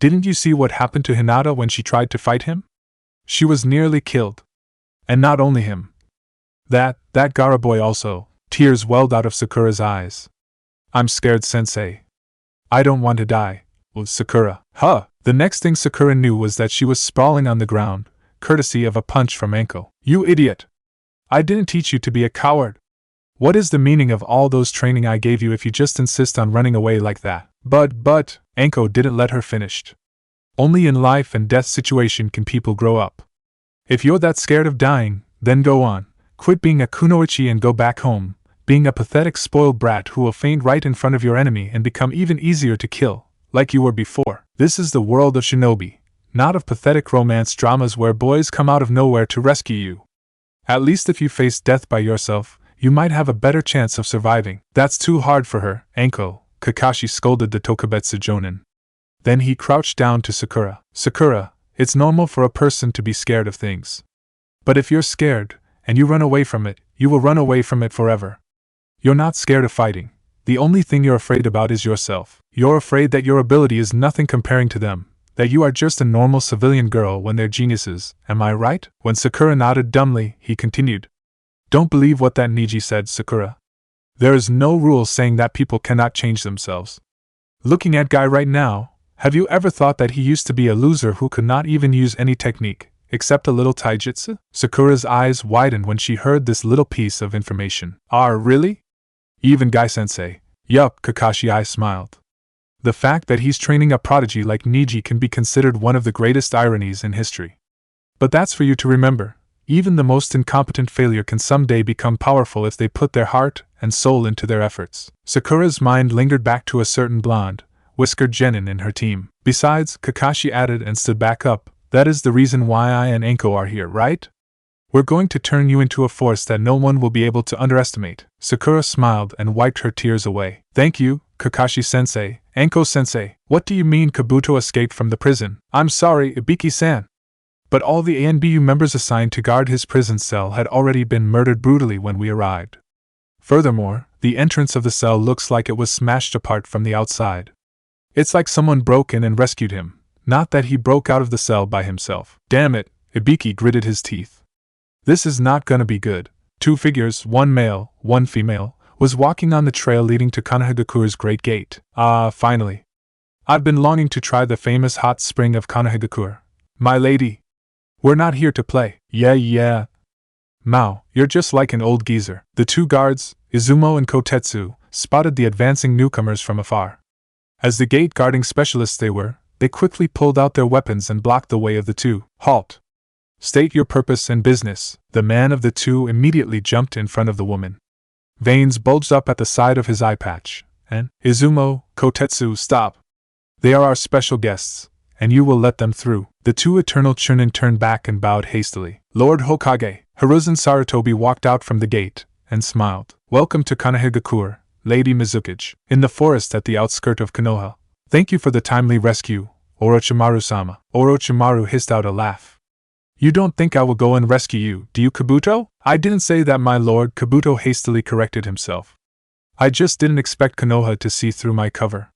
Didn't you see what happened to Hinata when she tried to fight him? She was nearly killed. And not only him. That Gaara boy also. Tears welled out of Sakura's eyes. I'm scared, Sensei. I don't want to die. Sakura. Huh! The next thing Sakura knew was that she was sprawling on the ground, courtesy of a punch from Anko. You idiot! I didn't teach you to be a coward. What is the meaning of all those training I gave you if you just insist on running away like that? But, Anko didn't let her finish. Only in life and death situation can people grow up. If you're that scared of dying, then go on. Quit being a kunoichi and go back home, being a pathetic spoiled brat who will faint right in front of your enemy and become even easier to kill, like you were before. This is the world of shinobi, not of pathetic romance dramas where boys come out of nowhere to rescue you. At least if you face death by yourself, you might have a better chance of surviving. That's too hard for her, Anko, Kakashi scolded the Tokubetsu Jonin. Then he crouched down to Sakura. Sakura, it's normal for a person to be scared of things. But if you're scared, and you run away from it, you will run away from it forever. You're not scared of fighting. The only thing you're afraid about is yourself. You're afraid that your ability is nothing comparing to them, that you are just a normal civilian girl when they're geniuses, am I right? When Sakura nodded dumbly, he continued. Don't believe what that Neji said, Sakura. There is no rule saying that people cannot change themselves. Looking at Guy right now, have you ever thought that he used to be a loser who could not even use any technique, except a little taijutsu? Sakura's eyes widened when she heard this little piece of information. Really? Even Guy-sensei. Yup, Kakashi smiled. The fact that he's training a prodigy like Neji can be considered one of the greatest ironies in history. But that's for you to remember. Even the most incompetent failure can someday become powerful if they put their heart and soul into their efforts. Sakura's mind lingered back to a certain blonde, whiskered genin in her team. Besides, Kakashi added and stood back up, that is the reason why I and Anko are here, right? We're going to turn you into a force that no one will be able to underestimate. Sakura smiled and wiped her tears away. Thank you, Kakashi-sensei. Anko-sensei, what do you mean Kabuto escaped from the prison? I'm sorry, Ibiki-san. But all the ANBU members assigned to guard his prison cell had already been murdered brutally when we arrived. Furthermore, the entrance of the cell looks like it was smashed apart from the outside. It's like someone broke in and rescued him, not that he broke out of the cell by himself. Damn it, Ibiki gritted his teeth. This is not gonna be good. 2 figures, 1 male, 1 female, was walking on the trail leading to Konohagakure's Great Gate. Finally. I've been longing to try the famous hot spring of Konohagakure. My lady. We're not here to play. Yeah. Mao, you're just like an old geezer. The 2 guards, Izumo and Kotetsu, spotted the advancing newcomers from afar. As the gate guarding specialists they quickly pulled out their weapons and blocked the way of the 2. Halt! State your purpose and business. The man of the 2 immediately jumped in front of the woman. Veins bulged up at the side of his eye patch, and, Izumo, Kotetsu, stop. They are our special guests, and you will let them through. The 2 eternal Chunin turned back and bowed hastily. Lord Hokage, Hiruzen Sarutobi walked out from the gate, and smiled. Welcome to Konohagakure, Lady Mizukage, in the forest at the outskirt of Konoha. Thank you for the timely rescue, Orochimaru-sama. Orochimaru hissed out a laugh. You don't think I will go and rescue you, do you, Kabuto? I didn't say that, my lord, Kabuto hastily corrected himself. I just didn't expect Konoha to see through my cover.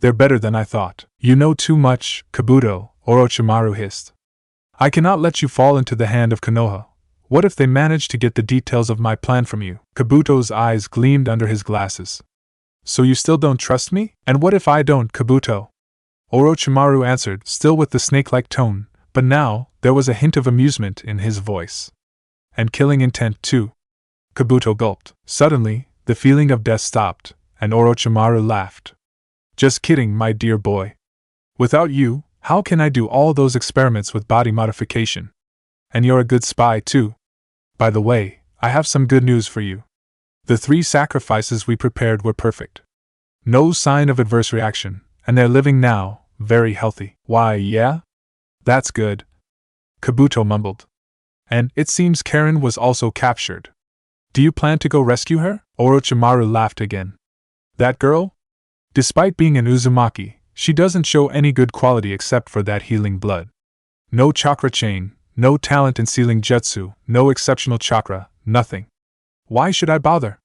They're better than I thought. You know too much, Kabuto, Orochimaru hissed. I cannot let you fall into the hand of Konoha. What if they manage to get the details of my plan from you? Kabuto's eyes gleamed under his glasses. So you still don't trust me? And what if I don't, Kabuto? Orochimaru answered, still with the snake-like tone, But now, there was a hint of amusement in his voice. And killing intent too. Kabuto gulped. Suddenly, the feeling of death stopped, and Orochimaru laughed. Just kidding, my dear boy. Without you, how can I do all those experiments with body modification? And you're a good spy too. By the way, I have some good news for you. The 3 sacrifices we prepared were perfect. No sign of adverse reaction, and they're living now, very healthy. Why, yeah? That's good. Kabuto mumbled. And it seems Karin was also captured. Do you plan to go rescue her? Orochimaru laughed again. That girl? Despite being an Uzumaki, she doesn't show any good quality except for that healing blood. No chakra chain, no talent in sealing jutsu, no exceptional chakra, nothing. Why should I bother?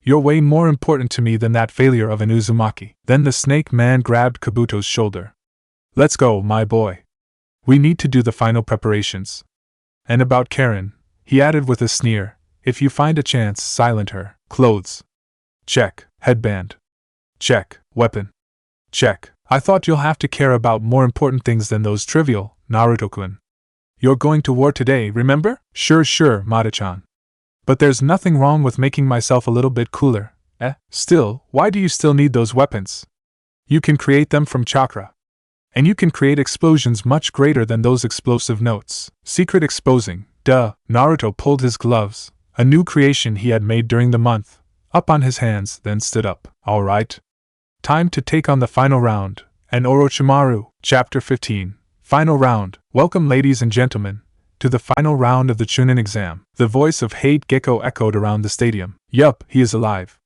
You're way more important to me than that failure of an Uzumaki. Then the snake man grabbed Kabuto's shoulder. Let's go, my boy. We need to do the final preparations. And about Karin, he added with a sneer, if you find a chance, silent her. Clothes. Check. Headband. Check. Weapon. Check. I thought you'll have to care about more important things than those trivial, Naruto-kun. You're going to war today, remember? Sure, Madara-chan. But there's nothing wrong with making myself a little bit cooler, eh? Still, why do you still need those weapons? You can create them from chakra. And you can create explosions much greater than those explosive notes. Secret exposing, duh. Naruto pulled his gloves, a new creation he had made during the month, up on his hands, then stood up. All right. Time to take on the final round, and Orochimaru. Chapter 15. Final round. Welcome, ladies and gentlemen, to the final round of the Chunin exam. The voice of Hate Gecko echoed around the stadium. Yup, he is alive.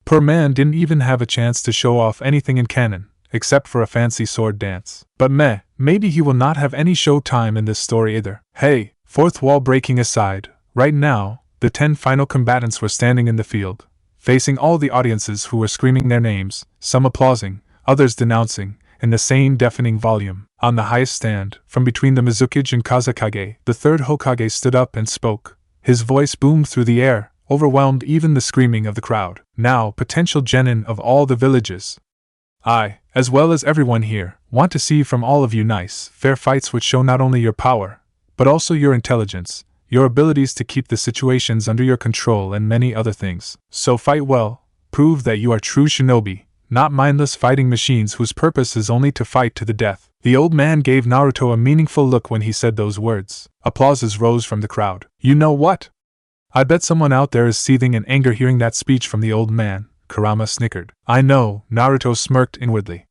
Poor man didn't even have a chance to show off anything in canon, except for a fancy sword dance. But maybe he will not have any show time in this story either. Hey, fourth wall breaking aside, right now, the 10 final combatants were standing in the field, facing all the audiences who were screaming their names, some applauding, others denouncing, in the same deafening volume. On the highest stand, from between the Mizukage and Kazekage, the third Hokage stood up and spoke. His voice boomed through the air, overwhelmed even the screaming of the crowd. Now, potential genin of all the villages. I, as well as everyone here, want to see from all of you nice, fair fights which show not only your power, but also your intelligence, your abilities to keep the situations under your control and many other things. So fight well, prove that you are true shinobi, not mindless fighting machines whose purpose is only to fight to the death. The old man gave Naruto a meaningful look when he said those words. Applauses rose from the crowd. You know what? I bet someone out there is seething in anger hearing that speech from the old man, Kurama snickered. I know, Naruto smirked inwardly.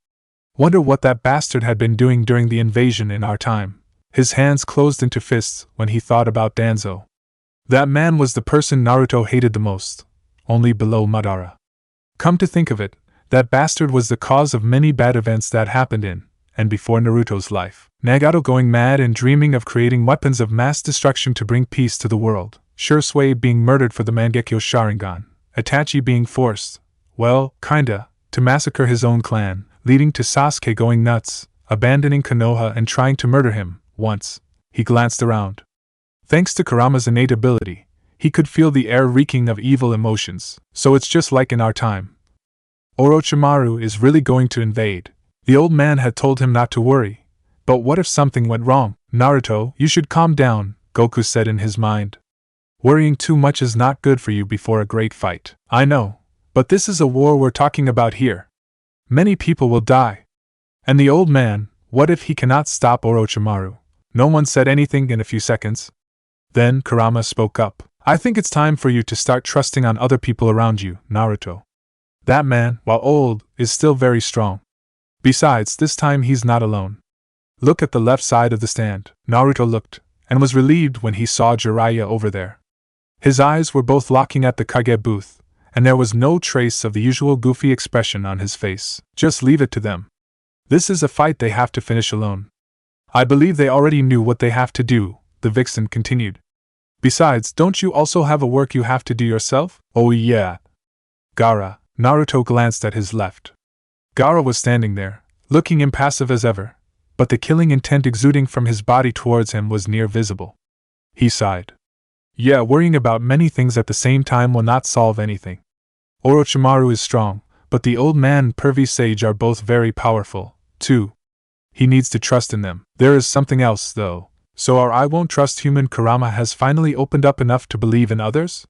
Wonder what that bastard had been doing during the invasion in our time. His hands closed into fists when he thought about Danzo. That man was the person Naruto hated the most, only below Madara. Come to think of it, that bastard was the cause of many bad events that happened in and before Naruto's life. Nagato going mad and dreaming of creating weapons of mass destruction to bring peace to the world. Shursui being murdered for the Mangekyo Sharingan. Itachi being forced, well, kinda, to massacre his own clan, leading to Sasuke going nuts, abandoning Konoha and trying to murder him. Once, he glanced around. Thanks to Kurama's innate ability, he could feel the air reeking of evil emotions. So it's just like in our time. Orochimaru is really going to invade. The old man had told him not to worry. But what if something went wrong? Naruto, you should calm down, Goku said in his mind. Worrying too much is not good for you before a great fight. I know, but this is a war we're talking about here. Many people will die. And the old man, what if he cannot stop Orochimaru? No one said anything in a few seconds. Then Kurama spoke up. I think it's time for you to start trusting on other people around you, Naruto. That man, while old, is still very strong. Besides, this time he's not alone. Look at the left side of the stand. Naruto looked, and was relieved when he saw Jiraiya over there. His eyes were both locking at the Kage booth, and there was no trace of the usual goofy expression on his face. Just leave it to them. This is a fight they have to finish alone. I believe they already knew what they have to do, the vixen continued. Besides, don't you also have a work you have to do yourself? Oh yeah. Gaara. Naruto glanced at his left. Gaara was standing there, looking impassive as ever, but the killing intent exuding from his body towards him was near visible. He sighed. Yeah, worrying about many things at the same time will not solve anything. Orochimaru is strong, but the old man and pervy sage are both very powerful, too. He needs to trust in them. There is something else, though. So our I won't trust human Kurama has finally opened up enough to believe in others?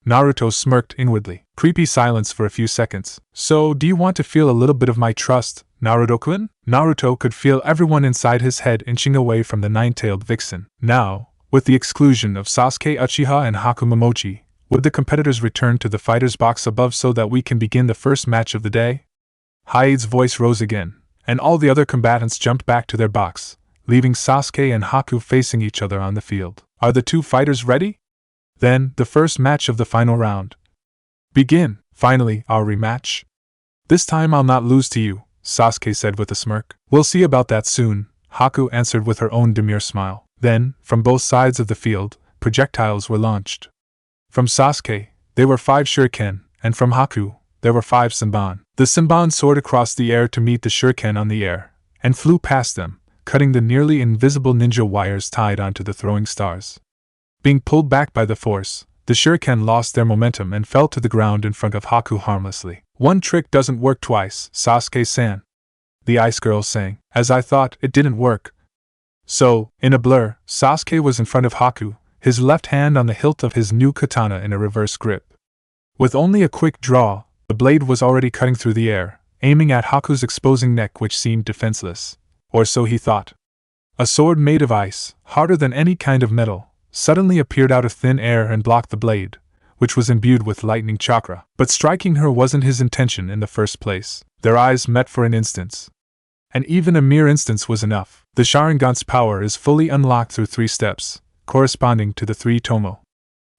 Naruto smirked inwardly. Creepy silence for a few seconds. So, do you want to feel a little bit of my trust, Naruto-kun? Naruto could feel everyone inside his head inching away from the nine-tailed vixen. Now, with the exclusion of Sasuke Uchiha and Haku Momochi, would the competitors return to the fighter's box above so that we can begin the first match of the day? Hyde's voice rose again, and all the other combatants jumped back to their box, leaving Sasuke and Haku facing each other on the field. Are the two fighters ready? Then, the first match of the final round. Begin. Finally, our rematch. This time I'll not lose to you, Sasuke said with a smirk. We'll see about that soon, Haku answered with her own demure smile. Then, from both sides of the field, projectiles were launched. From Sasuke, there were 5 shuriken, and from Haku, there were 5 senbon. The senbon soared across the air to meet the shuriken on the air, and flew past them, cutting the nearly invisible ninja wires tied onto the throwing stars. Being pulled back by the force, the shuriken lost their momentum and fell to the ground in front of Haku harmlessly. One trick doesn't work twice, Sasuke-san, the ice girl sang. As I thought, it didn't work. So, in a blur, Sasuke was in front of Haku, his left hand on the hilt of his new katana in a reverse grip. With only a quick draw, the blade was already cutting through the air, aiming at Haku's exposing neck, which seemed defenseless. Or so he thought. A sword made of ice, harder than any kind of metal, suddenly appeared out of thin air and blocked the blade, which was imbued with lightning chakra. But striking her wasn't his intention in the first place. Their eyes met for an instant. And even a mere instant was enough. The Sharingan's power is fully unlocked through 3 steps, corresponding to the 3 tomo.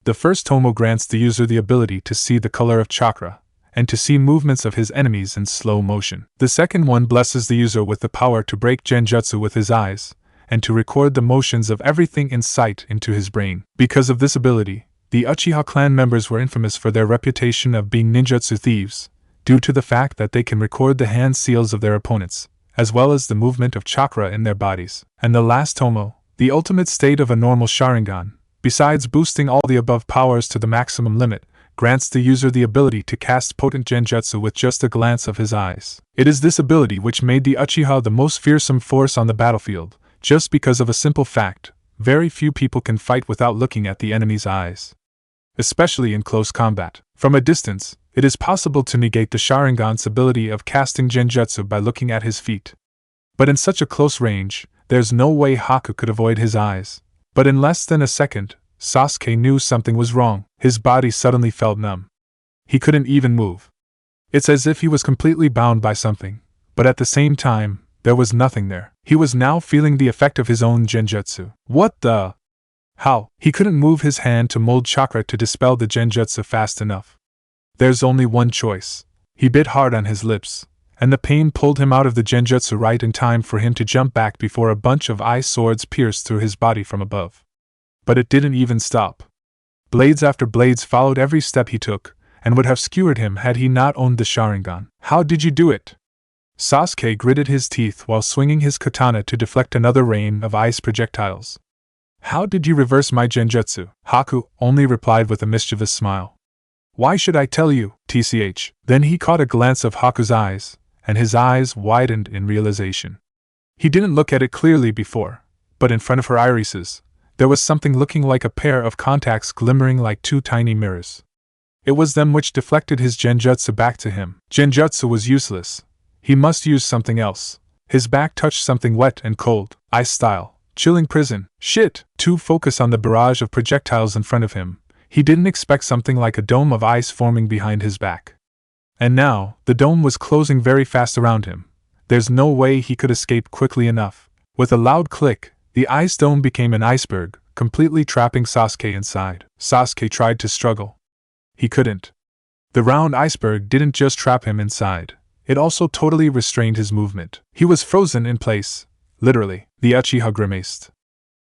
The first tomo grants the user the ability to see the color of chakra, and to see movements of his enemies in slow motion. The second one blesses the user with the power to break genjutsu with his eyes, and to record the motions of everything in sight into his brain. Because of this ability, the Uchiha clan members were infamous for their reputation of being ninjutsu thieves, due to the fact that they can record the hand seals of their opponents, as well as the movement of chakra in their bodies. And the last tomo, the ultimate state of a normal Sharingan, besides boosting all the above powers to the maximum limit, grants the user the ability to cast potent genjutsu with just a glance of his eyes. It is this ability which made the Uchiha the most fearsome force on the battlefield, just because of a simple fact: very few people can fight without looking at the enemy's eyes. Especially in close combat. From a distance, it is possible to negate the Sharingan's ability of casting genjutsu by looking at his feet. But in such a close range, there's no way Haku could avoid his eyes. But in less than a second, Sasuke knew something was wrong. His body suddenly felt numb. He couldn't even move. It's as if he was completely bound by something, but at the same time, there was nothing there. He was now feeling the effect of his own genjutsu. What the? How? He couldn't move his hand to mold chakra to dispel the genjutsu fast enough. There's only one choice. He bit hard on his lips, and the pain pulled him out of the genjutsu right in time for him to jump back before a bunch of ice swords pierced through his body from above. But it didn't even stop. Blades after blades followed every step he took, and would have skewered him had he not owned the Sharingan. How did you do it? Sasuke gritted his teeth while swinging his katana to deflect another rain of ice projectiles. How did you reverse my genjutsu? Haku only replied with a mischievous smile. Why should I tell you, tch? Then he caught a glance of Haku's eyes, and his eyes widened in realization. He didn't look at it clearly before, but in front of her irises, there was something looking like a pair of contacts glimmering like 2 tiny mirrors. It was them which deflected his genjutsu back to him. Genjutsu was useless. He must use something else. His back touched something wet and cold, ice-style, chilling prison. Shit! To focus on the barrage of projectiles in front of him, he didn't expect something like a dome of ice forming behind his back. And now, the dome was closing very fast around him. There's no way he could escape quickly enough. With a loud click, the ice dome became an iceberg, completely trapping Sasuke inside. Sasuke tried to struggle. He couldn't. The round iceberg didn't just trap him inside, it also totally restrained his movement. He was frozen in place, literally. The Uchiha grimaced.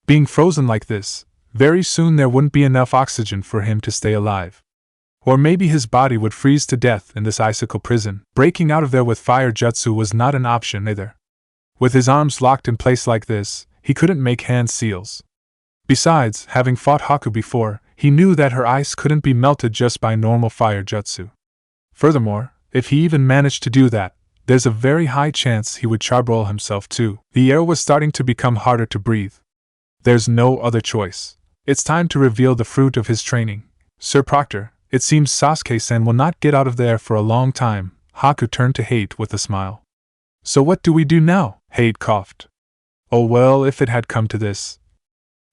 Being frozen like this, very soon there wouldn't be enough oxygen for him to stay alive. Or maybe his body would freeze to death in this icicle prison. Breaking out of there with fire jutsu was not an option either. With his arms locked in place like this, he couldn't make hand seals. Besides, having fought Haku before, he knew that her ice couldn't be melted just by normal fire jutsu. Furthermore, if he even managed to do that, there's a very high chance he would charbroil himself too. The air was starting to become harder to breathe. There's no other choice. It's time to reveal the fruit of his training. Sir Proctor, it seems Sasuke-san will not get out of there for a long time. Haku turned to Hate with a smile. So what do we do now? Hate coughed. Oh well, if it had come to this.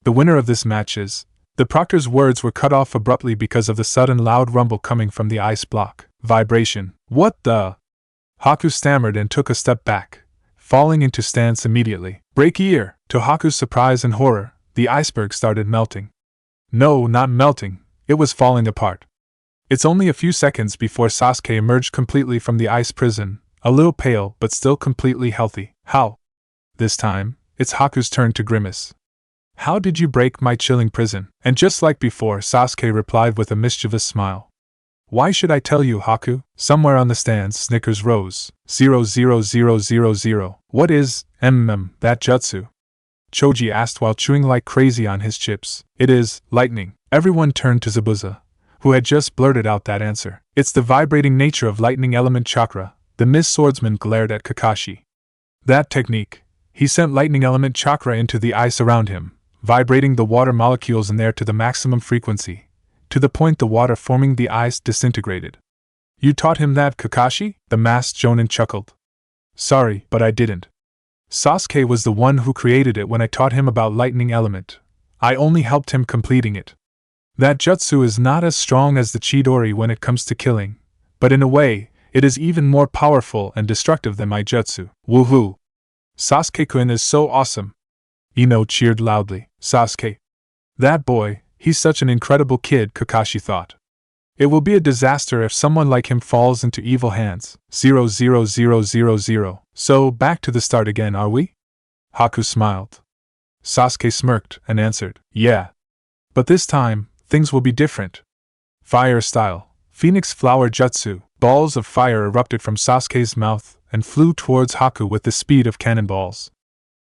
The winner of this match is... The proctor's words were cut off abruptly because of the sudden loud rumble coming from the ice block. Vibration. What the? Haku stammered and took a step back, falling into stance immediately. Break ear! To Haku's surprise and horror, the iceberg started melting. No, not melting, it was falling apart. It's only a few seconds before Sasuke emerged completely from the ice prison, a little pale but still completely healthy. How? This time, it's Haku's turn to grimace. How did you break my chilling prison? And just like before, Sasuke replied with a mischievous smile. Why should I tell you, Haku? Somewhere on the stands, snickers rose. 00000. What is, that jutsu? Choji asked while chewing like crazy on his chips. It is, lightning. Everyone turned to Zabuza, who had just blurted out that answer. It's the vibrating nature of lightning element chakra. The Mist Swordsman glared at Kakashi. That technique. He sent lightning element chakra into the ice around him, vibrating the water molecules in there to the maximum frequency, to the point the water forming the ice disintegrated. You taught him that, Kakashi? The masked Jonin chuckled. Sorry, but I didn't. Sasuke was the one who created it when I taught him about lightning element. I only helped him completing it. That jutsu is not as strong as the Chidori when it comes to killing, but in a way, it is even more powerful and destructive than my jutsu. Woohoo! Sasuke-kun is so awesome! Ino cheered loudly. Sasuke. That boy, he's such an incredible kid, Kakashi thought. It will be a disaster if someone like him falls into evil hands. 00000. So, back to the start again, are we? Haku smiled. Sasuke smirked and answered, yeah. But this time, things will be different. Fire style. Phoenix flower jutsu. Balls of fire erupted from Sasuke's mouth and flew towards Haku with the speed of cannonballs.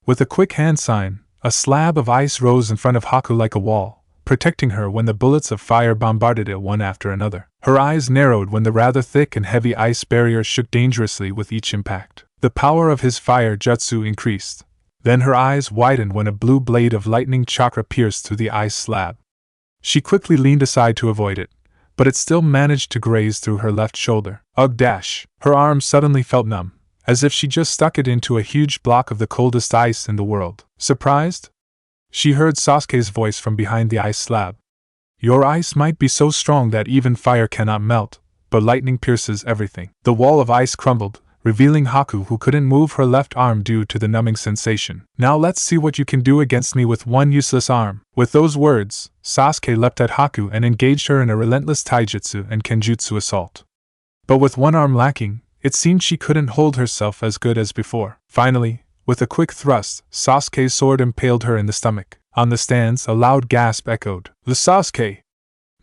With a quick hand sign, a slab of ice rose in front of Haku like a wall, protecting her when the bullets of fire bombarded it one after another. Her eyes narrowed when the rather thick and heavy ice barrier shook dangerously with each impact. The power of his fire jutsu increased. Then her eyes widened when a blue blade of lightning chakra pierced through the ice slab. She quickly leaned aside to avoid it, but it still managed to graze through her left shoulder. Ugh dash! Her arm suddenly felt numb, as if she just stuck it into a huge block of the coldest ice in the world. Surprised? She heard Sasuke's voice from behind the ice slab. Your ice might be so strong that even fire cannot melt, but lightning pierces everything. The wall of ice crumbled, revealing Haku, who couldn't move her left arm due to the numbing sensation. Now let's see what you can do against me with one useless arm. With those words, Sasuke leapt at Haku and engaged her in a relentless taijutsu and kenjutsu assault. But with one arm lacking, it seemed she couldn't hold herself as good as before. Finally, with a quick thrust, Sasuke's sword impaled her in the stomach. On the stands, a loud gasp echoed. The Sasuke!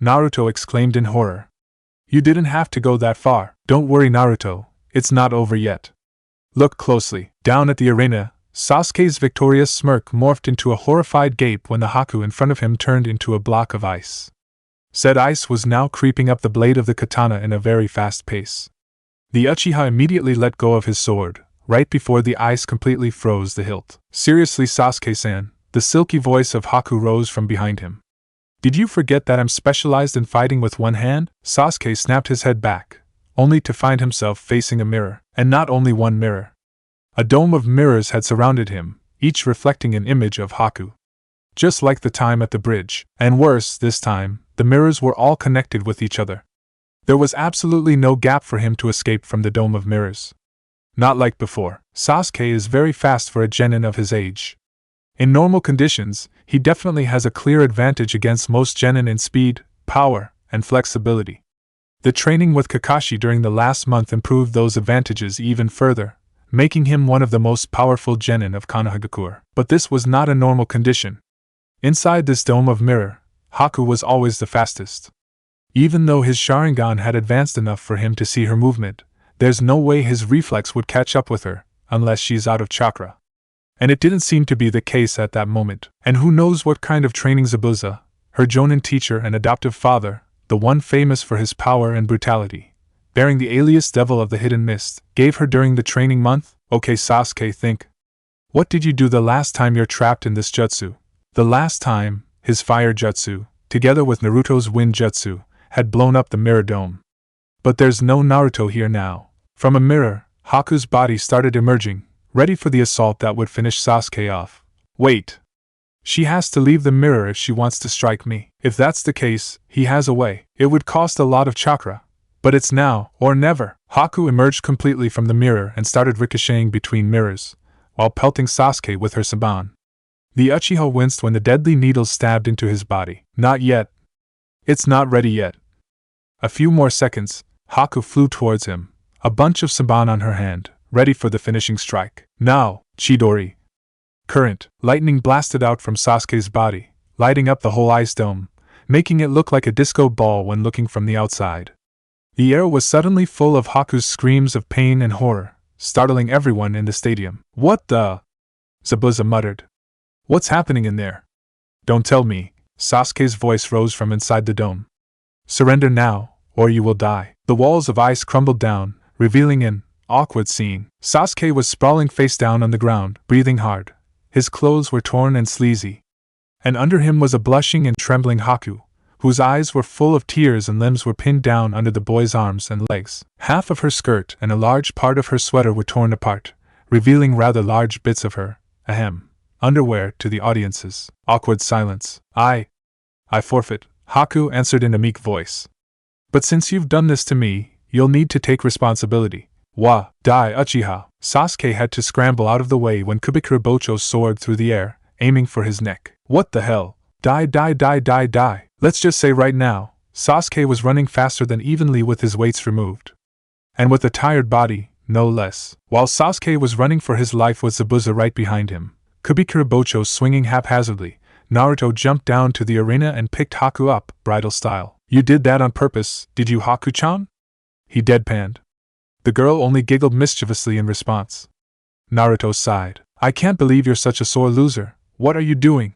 Naruto exclaimed in horror. You didn't have to go that far. Don't worry, Naruto. It's not over yet. Look closely. Down at the arena, Sasuke's victorious smirk morphed into a horrified gape when the Haku in front of him turned into a block of ice. Said ice was now creeping up the blade of the katana in a very fast pace. The Uchiha immediately let go of his sword, right before the ice completely froze the hilt. Seriously, Sasuke-san, the silky voice of Haku rose from behind him. Did you forget that I'm specialized in fighting with one hand? Sasuke snapped his head back, only to find himself facing a mirror, and not only one mirror. A dome of mirrors had surrounded him, each reflecting an image of Haku. Just like the time at the bridge, and worse, this time, the mirrors were all connected with each other. There was absolutely no gap for him to escape from the dome of mirrors. Not like before. Sasuke is very fast for a genin of his age. In normal conditions, he definitely has a clear advantage against most genin in speed, power, and flexibility. The training with Kakashi during the last month improved those advantages even further, making him one of the most powerful genin of Konohagakure. But this was not a normal condition. Inside this dome of mirror, Haku was always the fastest. Even though his Sharingan had advanced enough for him to see her movement, there's no way his reflex would catch up with her, unless she's out of chakra. And it didn't seem to be the case at that moment. And who knows what kind of training Zabuza, her Jonin teacher and adoptive father, the one famous for his power and brutality, bearing the alias Devil of the Hidden Mist, gave her during the training month? Okay, Sasuke, think. What did you do the last time you're trapped in this jutsu? The last time, his fire jutsu, together with Naruto's wind jutsu, had blown up the mirror dome. But there's no Naruto here now. From a mirror, Haku's body started emerging, ready for the assault that would finish Sasuke off. Wait. She has to leave the mirror if she wants to strike me. If that's the case, he has a way. It would cost a lot of chakra. But it's now, or never. Haku emerged completely from the mirror and started ricocheting between mirrors, while pelting Sasuke with her saban. The Uchiha winced when the deadly needles stabbed into his body. Not yet. It's not ready yet. A few more seconds, Haku flew towards him, a bunch of saban on her hand, ready for the finishing strike. Now, Chidori. Current, lightning blasted out from Sasuke's body, lighting up the whole ice dome, making it look like a disco ball when looking from the outside. The air was suddenly full of Haku's screams of pain and horror, startling everyone in the stadium. What the? Zabuza muttered. What's happening in there? Don't tell me. Sasuke's voice rose from inside the dome. Surrender now, or you will die. The walls of ice crumbled down, revealing an awkward scene. Sasuke was sprawling face down on the ground, breathing hard. His clothes were torn and sleazy. And under him was a blushing and trembling Haku, whose eyes were full of tears and limbs were pinned down under the boy's arms and legs. Half of her skirt and a large part of her sweater were torn apart, revealing rather large bits of her, underwear to the audiences. Awkward silence. I forfeit, Haku answered in a meek voice. But since you've done this to me, you'll need to take responsibility. Wa, dai Uchiha. Sasuke had to scramble out of the way when Kubikura Bocho soared through the air, aiming for his neck. What the hell? Die. Let's just say right now, Sasuke was running faster than evenly with his weights removed. And with a tired body, no less. While Sasuke was running for his life with Zabuza right behind him, Kubikura Bocho swinging haphazardly, Naruto jumped down to the arena and picked Haku up, bridal style. You did that on purpose, did you, Haku-chan? He deadpanned. The girl only giggled mischievously in response. Naruto sighed. I can't believe you're such a sore loser. What are you doing?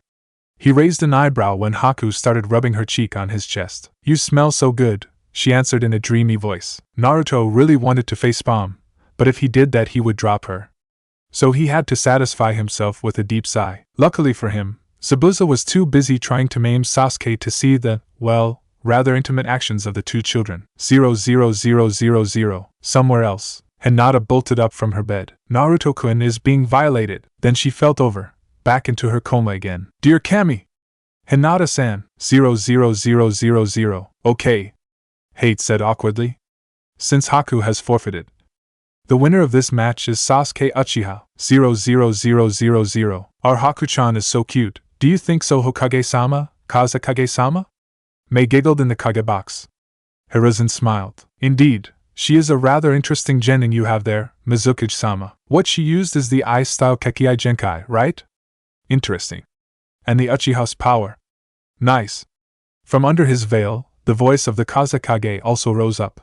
He raised an eyebrow when Haku started rubbing her cheek on his chest. You smell so good, she answered in a dreamy voice. Naruto really wanted to facepalm, but if he did that he would drop her. So he had to satisfy himself with a deep sigh. Luckily for him, Zabuza was too busy trying to maim Sasuke to see the, well, rather intimate actions of the two children. 00000. Somewhere else, Hinata bolted up from her bed. Naruto-kun is being violated. Then she felt over, back into her coma again. Dear Kami! Hinata-san. 00000. Okay. Hate said awkwardly. Since Haku has forfeited. The winner of this match is Sasuke Uchiha. 00000. Our Haku-chan is so cute. Do you think so, Hokage-sama? Kazekage-sama? Mei giggled in the Kage box. Hiruzen smiled. Indeed, she is a rather interesting genin you have there, Mizukage-sama. What she used is the I-style Kekkei Genkai, right? Interesting. And the Uchiha's power. Nice. From under his veil, the voice of the Kazekage also rose up.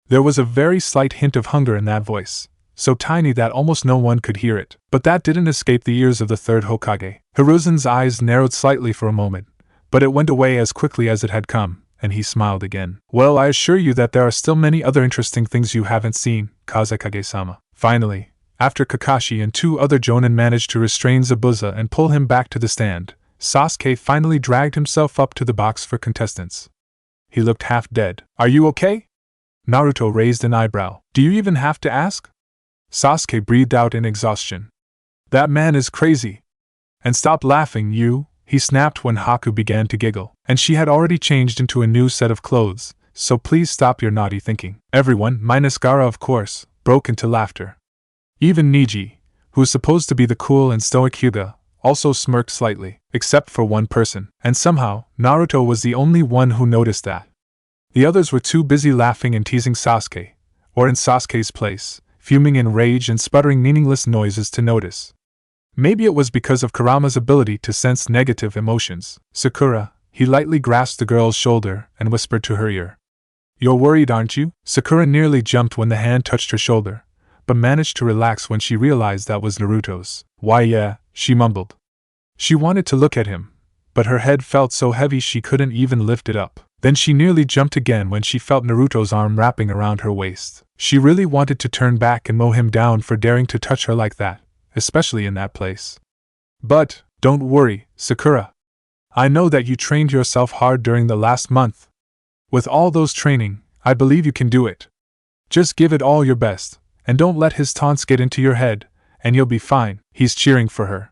There was a very slight hint of hunger in that voice, so tiny that almost no one could hear it. But that didn't escape the ears of the third Hokage. Hiruzen's eyes narrowed slightly for a moment, but it went away as quickly as it had come, and he smiled again. Well, I assure you that there are still many other interesting things you haven't seen, Kazekage-sama. Finally, after Kakashi and two other jonin managed to restrain Zabuza and pull him back to the stand, Sasuke finally dragged himself up to the box for contestants. He looked half dead. Are you okay? Naruto raised an eyebrow. Do you even have to ask? Sasuke breathed out in exhaustion. That man is crazy. And stop laughing, you, he snapped when Haku began to giggle. And she had already changed into a new set of clothes, so please stop your naughty thinking. Everyone, minus Gaara of course, broke into laughter. Even Neji, who was supposed to be the cool and stoic Hyuga, also smirked slightly, except for one person, and somehow, Naruto was the only one who noticed that. The others were too busy laughing and teasing Sasuke, or in Sasuke's place, fuming in rage and sputtering meaningless noises to notice. Maybe it was because of Kurama's ability to sense negative emotions. Sakura, he lightly grasped the girl's shoulder and whispered to her ear. You're worried, aren't you? Sakura nearly jumped when the hand touched her shoulder, but managed to relax when she realized that was Naruto's. Why yeah, she mumbled. She wanted to look at him, but her head felt so heavy she couldn't even lift it up. Then she nearly jumped again when she felt Naruto's arm wrapping around her waist. She really wanted to turn back and mow him down for daring to touch her like that, especially in that place. But, don't worry, Sakura. I know that you trained yourself hard during the last month. With all those training, I believe you can do it. Just give it all your best, and don't let his taunts get into your head, and you'll be fine. He's cheering for her.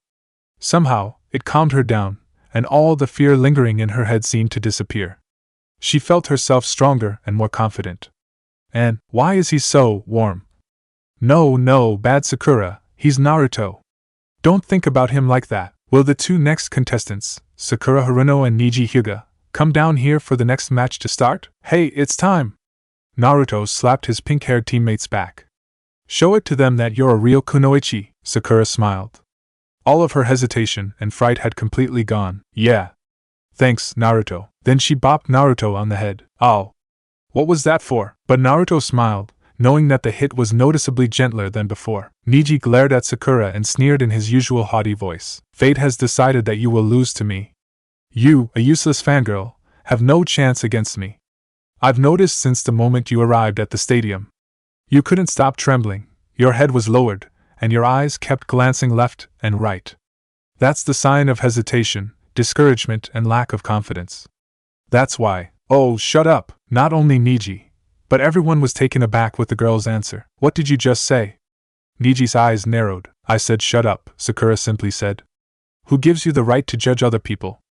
Somehow, it calmed her down, and all the fear lingering in her head seemed to disappear. She felt herself stronger and more confident. And, why is he so warm? No, bad Sakura, he's Naruto. Don't think about him like that. Will the two next contestants, Sakura Haruno and Neji Hyuga, come down here for the next match to start? Hey, it's time! Naruto slapped his pink-haired teammate's back. Show it to them that you're a real kunoichi, Sakura smiled. All of her hesitation and fright had completely gone. Yeah. Thanks, Naruto. Then she bopped Naruto on the head. Ow. What was that for? But Naruto smiled, knowing that the hit was noticeably gentler than before. Neji glared at Sakura and sneered in his usual haughty voice. Fate has decided that you will lose to me. You, a useless fangirl, have no chance against me. I've noticed since the moment you arrived at the stadium. You couldn't stop trembling, your head was lowered, and your eyes kept glancing left and right. That's the sign of hesitation, discouragement, and lack of confidence. That's why. Oh, shut up! Not only Neji, but everyone was taken aback with the girl's answer. What did you just say? Neji's eyes narrowed. I said shut up, Sakura simply said. Who gives you the right to judge other people?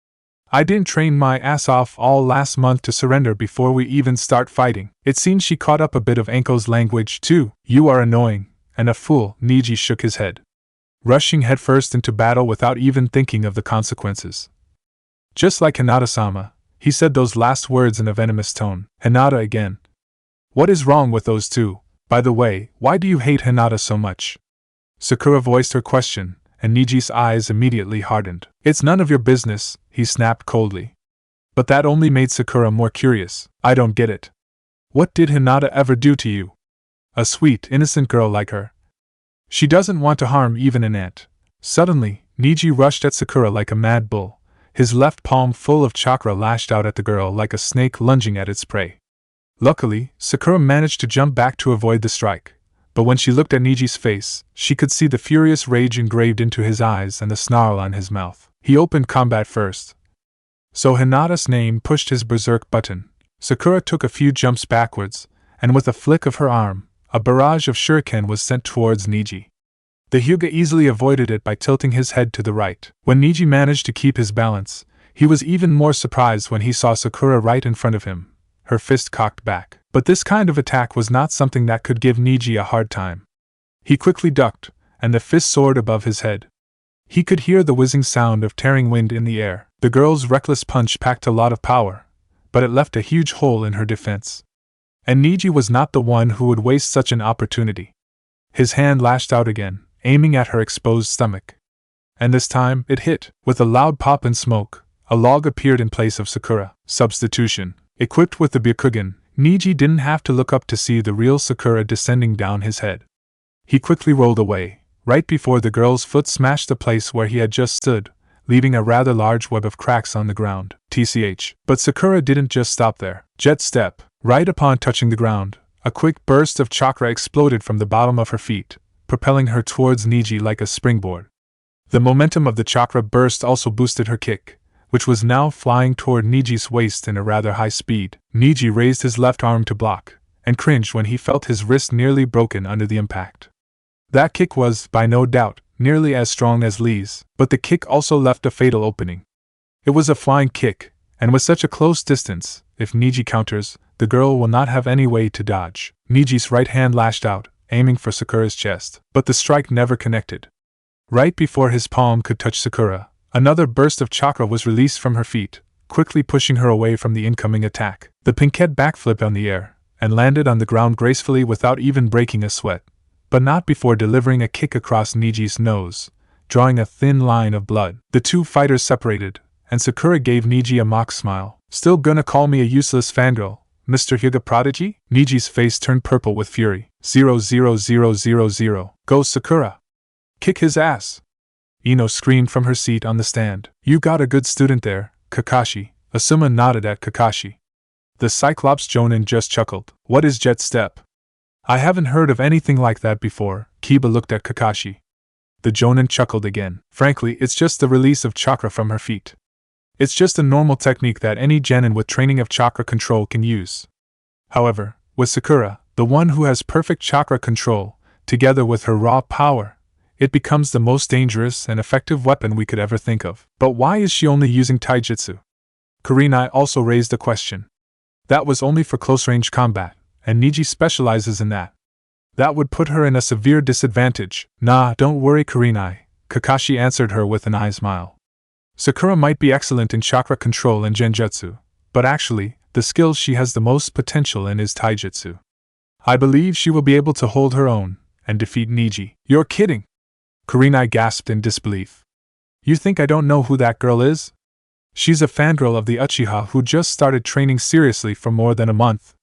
I didn't train my ass off all last month to surrender before we even start fighting. It seems she caught up a bit of Anko's language too. You are annoying, and a fool. Neji shook his head. Rushing headfirst into battle without even thinking of the consequences. Just like Hinata-sama, he said those last words in a venomous tone. Hinata again. What is wrong with those two? By the way, why do you hate Hinata so much? Sakura voiced her question, and Neji's eyes immediately hardened. It's none of your business, he snapped coldly. But that only made Sakura more curious. I don't get it. What did Hinata ever do to you? A sweet, innocent girl like her. She doesn't want to harm even an ant. Suddenly, Neji rushed at Sakura like a mad bull. His left palm full of chakra lashed out at the girl like a snake lunging at its prey. Luckily, Sakura managed to jump back to avoid the strike, but when she looked at Neji's face, she could see the furious rage engraved into his eyes and the snarl on his mouth. He opened combat first. So Hinata's name pushed his berserk button. Sakura took a few jumps backwards, and with a flick of her arm, a barrage of shuriken was sent towards Neji. The Hyuga easily avoided it by tilting his head to the right. When Neji managed to keep his balance, he was even more surprised when he saw Sakura right in front of him, her fist cocked back. But this kind of attack was not something that could give Neji a hard time. He quickly ducked, and the fist soared above his head. He could hear the whizzing sound of tearing wind in the air. The girl's reckless punch packed a lot of power, but it left a huge hole in her defense. And Neji was not the one who would waste such an opportunity. His hand lashed out again, aiming at her exposed stomach. And this time, it hit. With a loud pop and smoke, a log appeared in place of Sakura. Substitution. Equipped with the Byakugan, Neji didn't have to look up to see the real Sakura descending down his head. He quickly rolled away, right before the girl's foot smashed the place where he had just stood, leaving a rather large web of cracks on the ground. TCH. But Sakura didn't just stop there. Jet step. Right upon touching the ground, a quick burst of chakra exploded from the bottom of her feet, propelling her towards Neji like a springboard. The momentum of the chakra burst also boosted her kick, which was now flying toward Neji's waist in a rather high speed. Neji raised his left arm to block, and cringed when he felt his wrist nearly broken under the impact. That kick was, by no doubt, nearly as strong as Lee's, but the kick also left a fatal opening. It was a flying kick, and with such a close distance, if Neji counters, the girl will not have any way to dodge. Neji's right hand lashed out, aiming for Sakura's chest, but the strike never connected. Right before his palm could touch Sakura, another burst of chakra was released from her feet, quickly pushing her away from the incoming attack. The pinkette backflipped on the air, and landed on the ground gracefully without even breaking a sweat, but not before delivering a kick across Neji's nose, drawing a thin line of blood. The two fighters separated, and Sakura gave Neji a mock smile. Still gonna call me a useless fangirl, Mr. Hyuga Prodigy? Neji's face turned purple with fury. 00000. Go Sakura! Kick his ass! Ino screamed from her seat on the stand. You got a good student there, Kakashi. Asuma nodded at Kakashi. The Cyclops Jonin just chuckled. What is jet step? I haven't heard of anything like that before. Kiba looked at Kakashi. The Jonin chuckled again. Frankly, it's just the release of chakra from her feet. It's just a normal technique that any genin with training of chakra control can use. However, with Sakura, the one who has perfect chakra control, together with her raw power, it becomes the most dangerous and effective weapon we could ever think of. But why is she only using taijutsu? Karinai also raised a question. That was only for close-range combat, and Neji specializes in that. That would put her in a severe disadvantage. Nah, don't worry Karinai, Kakashi answered her with an eye smile. Sakura might be excellent in chakra control and genjutsu, but actually, the skill she has the most potential in is taijutsu. I believe she will be able to hold her own and defeat Neji. You're kidding! Karinai gasped in disbelief. You think I don't know who that girl is? She's a fangirl of the Uchiha who just started training seriously for more than a month.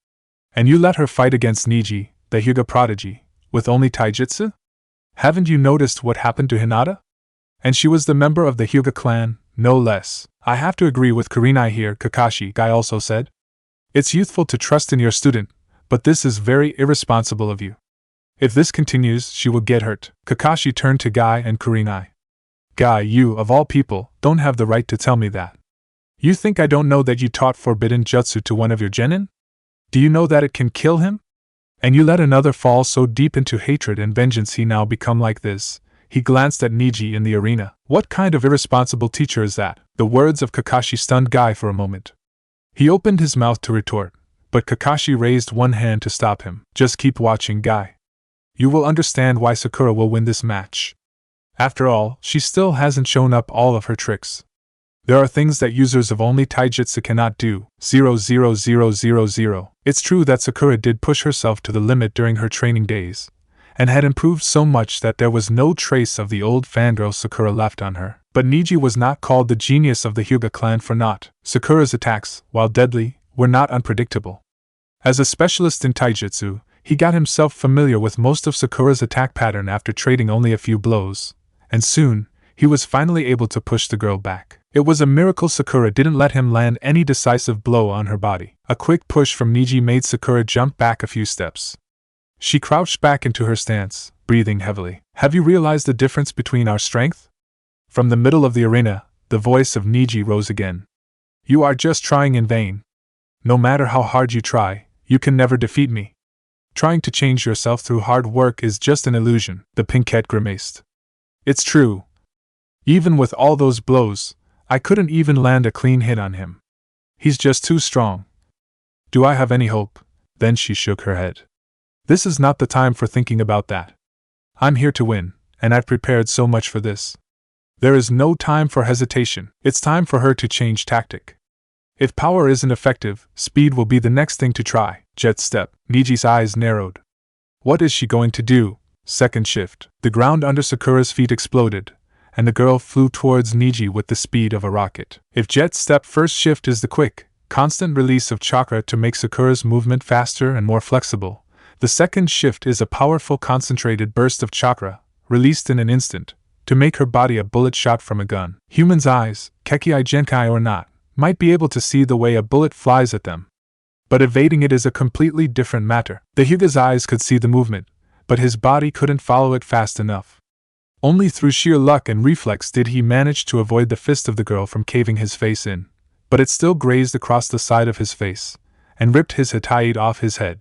And you let her fight against Neji, the Hyuga prodigy, with only taijutsu? Haven't you noticed what happened to Hinata? And she was the member of the Hyuga clan, no less. I have to agree with Karinai here, Kakashi, Guy also said. It's youthful to trust in your student, but this is very irresponsible of you. If this continues, she will get hurt. Kakashi turned to Guy and Karinai. Guy, you, of all people, don't have the right to tell me that. You think I don't know that you taught forbidden jutsu to one of your genin? Do you know that it can kill him? And you let another fall so deep into hatred and vengeance he now become like this. He glanced at Neji in the arena. What kind of irresponsible teacher is that? The words of Kakashi stunned Guy for a moment. He opened his mouth to retort, but Kakashi raised one hand to stop him. Just keep watching, Guy. You will understand why Sakura will win this match. After all, she still hasn't shown up all of her tricks. There are things that users of only taijutsu cannot do. 00000. It's true that Sakura did push herself to the limit during her training days, and had improved so much that there was no trace of the old fangirl Sakura left on her. But Neji was not called the genius of the Hyuga clan for naught. Sakura's attacks, while deadly, were not unpredictable. As a specialist in taijutsu, he got himself familiar with most of Sakura's attack pattern after trading only a few blows, and soon, he was finally able to push the girl back. It was a miracle Sakura didn't let him land any decisive blow on her body. A quick push from Neji made Sakura jump back a few steps. She crouched back into her stance, breathing heavily. Have you realized the difference between our strength? From the middle of the arena, the voice of Neji rose again. You are just trying in vain. No matter how hard you try, you can never defeat me. Trying to change yourself through hard work is just an illusion. The pinkette grimaced. It's true. Even with all those blows, I couldn't even land a clean hit on him. He's just too strong. Do I have any hope? Then she shook her head. This is not the time for thinking about that. I'm here to win, and I've prepared so much for this. There is no time for hesitation. It's time for her to change tactic. If power isn't effective, speed will be the next thing to try. Jet step. Neji's eyes narrowed. What is she going to do? Second shift. The ground under Sakura's feet exploded, and the girl flew towards Neji with the speed of a rocket. If jet step first shift is the quick, constant release of chakra to make Sakura's movement faster and more flexible, the second shift is a powerful concentrated burst of chakra, released in an instant, to make her body a bullet shot from a gun. Humans' eyes, Kekkei Genkai or not, might be able to see the way a bullet flies at them. But evading it is a completely different matter. The Hyuga's eyes could see the movement, but his body couldn't follow it fast enough. Only through sheer luck and reflex did he manage to avoid the fist of the girl from caving his face in, but it still grazed across the side of his face, and ripped his hataite off his head.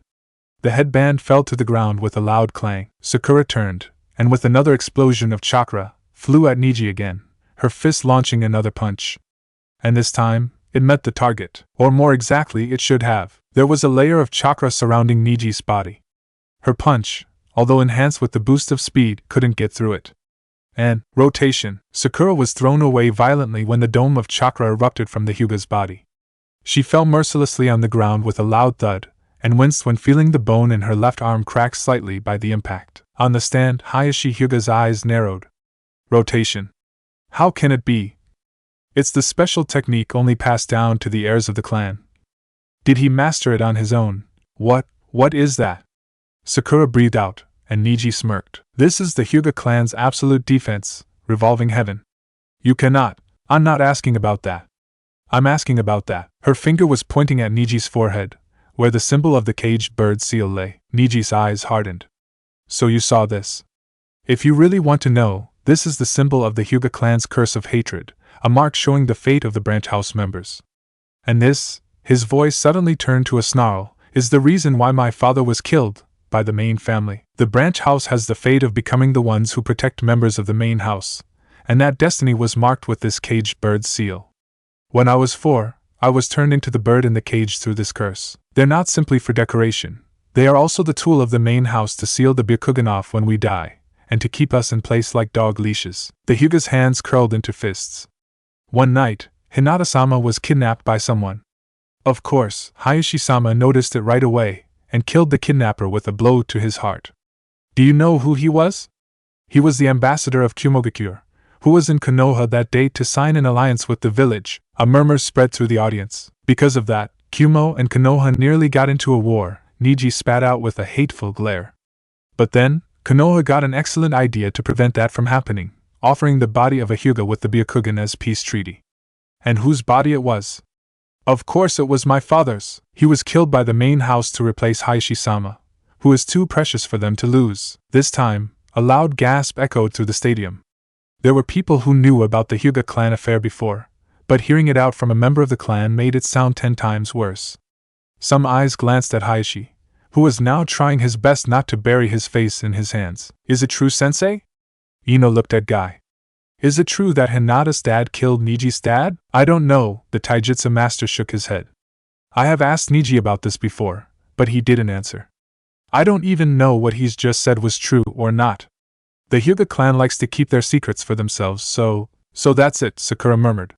The headband fell to the ground with a loud clang. Sakura turned, and with another explosion of chakra, flew at Neji again, her fist launching another punch. And this time, it met the target, or more exactly it should have. There was a layer of chakra surrounding Neji's body. Her punch, although enhanced with the boost of speed, couldn't get through it. And, rotation, Sakura was thrown away violently when the dome of chakra erupted from the Hyuga's body. She fell mercilessly on the ground with a loud thud, and winced when feeling the bone in her left arm crack slightly by the impact. On the stand, Hayashi Hyuga's eyes narrowed. Rotation. How can it be? It's the special technique only passed down to the heirs of the clan. Did he master it on his own? What is that? Sakura breathed out, and Neji smirked. This is the Hyuga clan's absolute defense, revolving heaven. You cannot. I'm not asking about that. I'm asking about that. Her finger was pointing at Neji's forehead, where the symbol of the caged bird seal lay. Neji's eyes hardened. So you saw this? If you really want to know, this is the symbol of the Hyuga clan's curse of hatred, a mark showing the fate of the branch house members. And this, his voice suddenly turned to a snarl, is the reason why my father was killed by the main family. The branch house has the fate of becoming the ones who protect members of the main house, and that destiny was marked with this caged bird seal. When I was 4, I was turned into the bird in the cage through this curse. They're not simply for decoration. They are also the tool of the main house to seal the Byakugan off when we die, and to keep us in place like dog leashes. The Hyuga's hands curled into fists. One night, Hinata-sama was kidnapped by someone. Of course, Hayashi-sama noticed it right away, and killed the kidnapper with a blow to his heart. Do you know who he was? He was the ambassador of Kumogakure, who was in Konoha that day to sign an alliance with the village. A murmur spread through the audience. Because of that, Kumo and Konoha nearly got into a war, Neji spat out with a hateful glare. But then, Konoha got an excellent idea to prevent that from happening, offering the body of a Hyuga with the Byakugan as peace treaty. And whose body it was? Of course it was my father's. He was killed by the main house to replace Hayashi-sama, who is too precious for them to lose. This time, a loud gasp echoed through the stadium. There were people who knew about the Hyuga clan affair before, but hearing it out from a member of the clan made it sound 10 times worse. Some eyes glanced at Hayashi, who was now trying his best not to bury his face in his hands. Is it true, sensei? Ino looked at Guy. Is it true that Hinata's dad killed Neji's dad? I don't know, the taijutsu master shook his head. I have asked Neji about this before, but he didn't answer. I don't even know what he's just said was true or not. The Hyuga clan likes to keep their secrets for themselves, so that's it, Sakura murmured.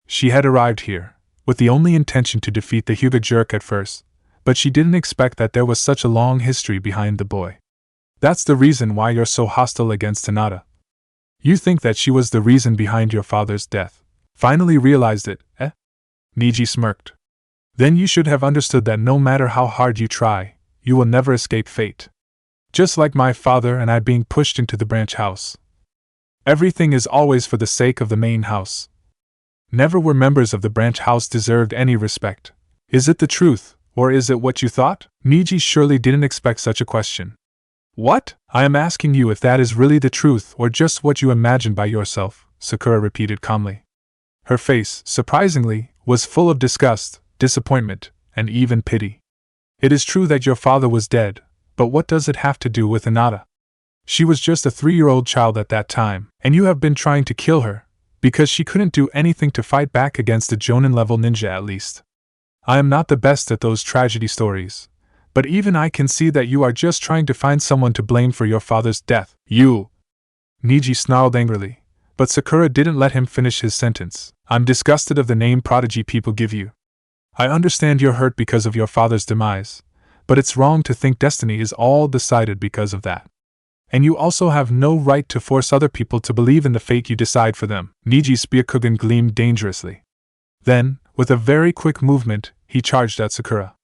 She had arrived here, with the only intention to defeat the Hyuga jerk at first, but she didn't expect that there was such a long history behind the boy. That's the reason why you're so hostile against Hinata. You think that she was the reason behind your father's death. Finally realized it, eh? Neji smirked. Then you should have understood that no matter how hard you try, you will never escape fate. Just like my father and I being pushed into the branch house. Everything is always for the sake of the main house. Never were members of the branch house deserved any respect. Is it the truth, or is it what you thought? Neji surely didn't expect such a question. What? I am asking you if that is really the truth or just what you imagined by yourself, Sakura repeated calmly. Her face, surprisingly, was full of disgust, disappointment, and even pity. It is true that your father was dead, but what does it have to do with Hinata? She was just a 3-year-old child at that time, and you have been trying to kill her, because she couldn't do anything to fight back against a Jonin-level ninja at least. I am not the best at those tragedy stories, but even I can see that you are just trying to find someone to blame for your father's death. You! Neji snarled angrily, but Sakura didn't let him finish his sentence. I'm disgusted of the name prodigy people give you. I understand you're hurt because of your father's demise, but it's wrong to think destiny is all decided because of that. And you also have no right to force other people to believe in the fate you decide for them. Neji's Byakugan gleamed dangerously. Then, with a very quick movement, he charged at Sakura.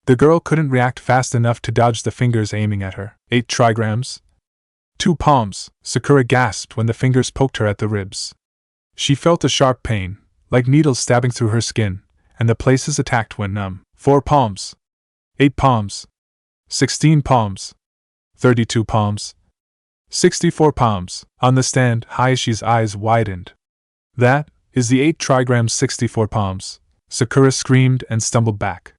The girl couldn't react fast enough to dodge the fingers aiming at her. 8 trigrams? 2 palms, Sakura gasped when the fingers poked her at the ribs. She felt a sharp pain, like needles stabbing through her skin, and the places attacked went numb. 4 palms. 8 palms. 16 palms. 32 palms. 64 palms. On the stand, Hayashi's eyes widened. That is the 8 trigrams 64 palms. Sakura screamed and stumbled back.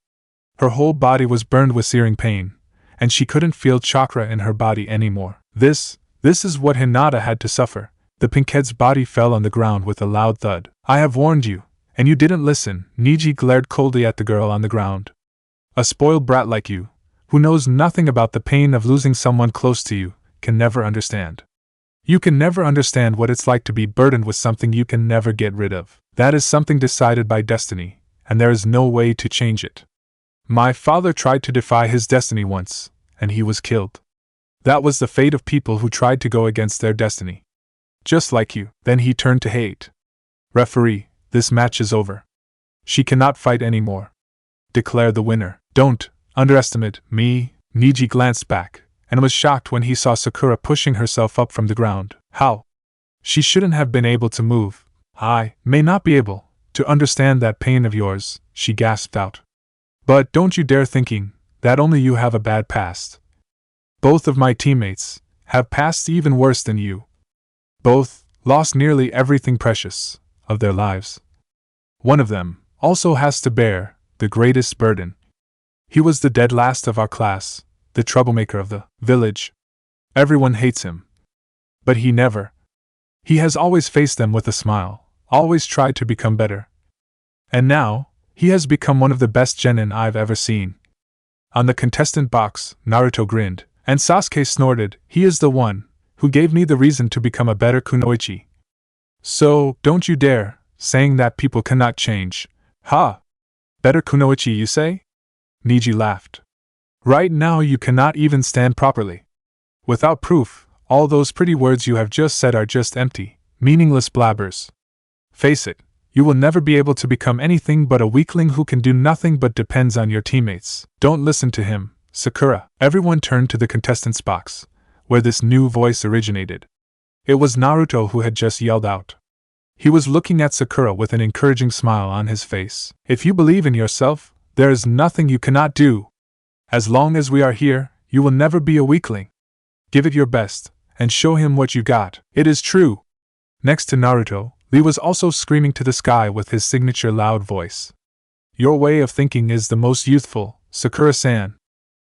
Her whole body was burned with searing pain, and she couldn't feel chakra in her body anymore. This is what Hinata had to suffer. The pinkhead's body fell on the ground with a loud thud. I have warned you, and you didn't listen. Neji glared coldly at the girl on the ground. A spoiled brat like you, who knows nothing about the pain of losing someone close to you, can never understand. You can never understand what it's like to be burdened with something you can never get rid of. That is something decided by destiny, and there is no way to change it. My father tried to defy his destiny once, and he was killed. That was the fate of people who tried to go against their destiny. Just like you. Then he turned to hate. Referee, this match is over. She cannot fight anymore. Declare the winner. Don't underestimate me. Neji glanced back, and was shocked when he saw Sakura pushing herself up from the ground. How? She shouldn't have been able to move. I may not be able, to understand that pain of yours, she gasped out. But don't you dare thinking that only you have a bad past. Both of my teammates have pasts even worse than you. Both lost nearly everything precious of their lives. One of them also has to bear the greatest burden. He was the dead last of our class, the troublemaker of the village. Everyone hates him. But he never. He has always faced them with a smile, always tried to become better. And now, he has become one of the best genin I've ever seen. On the contestant box, Naruto grinned, and Sasuke snorted, he is the one who gave me the reason to become a better kunoichi. So, don't you dare, saying that people cannot change. Ha! Better kunoichi, you say? Neji laughed. Right now you cannot even stand properly. Without proof, all those pretty words you have just said are just empty, meaningless blabbers. Face it, you will never be able to become anything but a weakling who can do nothing but depends on your teammates. Don't listen to him, Sakura. Everyone turned to the contestants' box, where this new voice originated. It was Naruto who had just yelled out. He was looking at Sakura with an encouraging smile on his face. If you believe in yourself, there is nothing you cannot do. As long as we are here, you will never be a weakling. Give it your best, and show him what you got. It is true. Next to Naruto, Lee was also screaming to the sky with his signature loud voice. Your way of thinking is the most youthful, Sakura-san.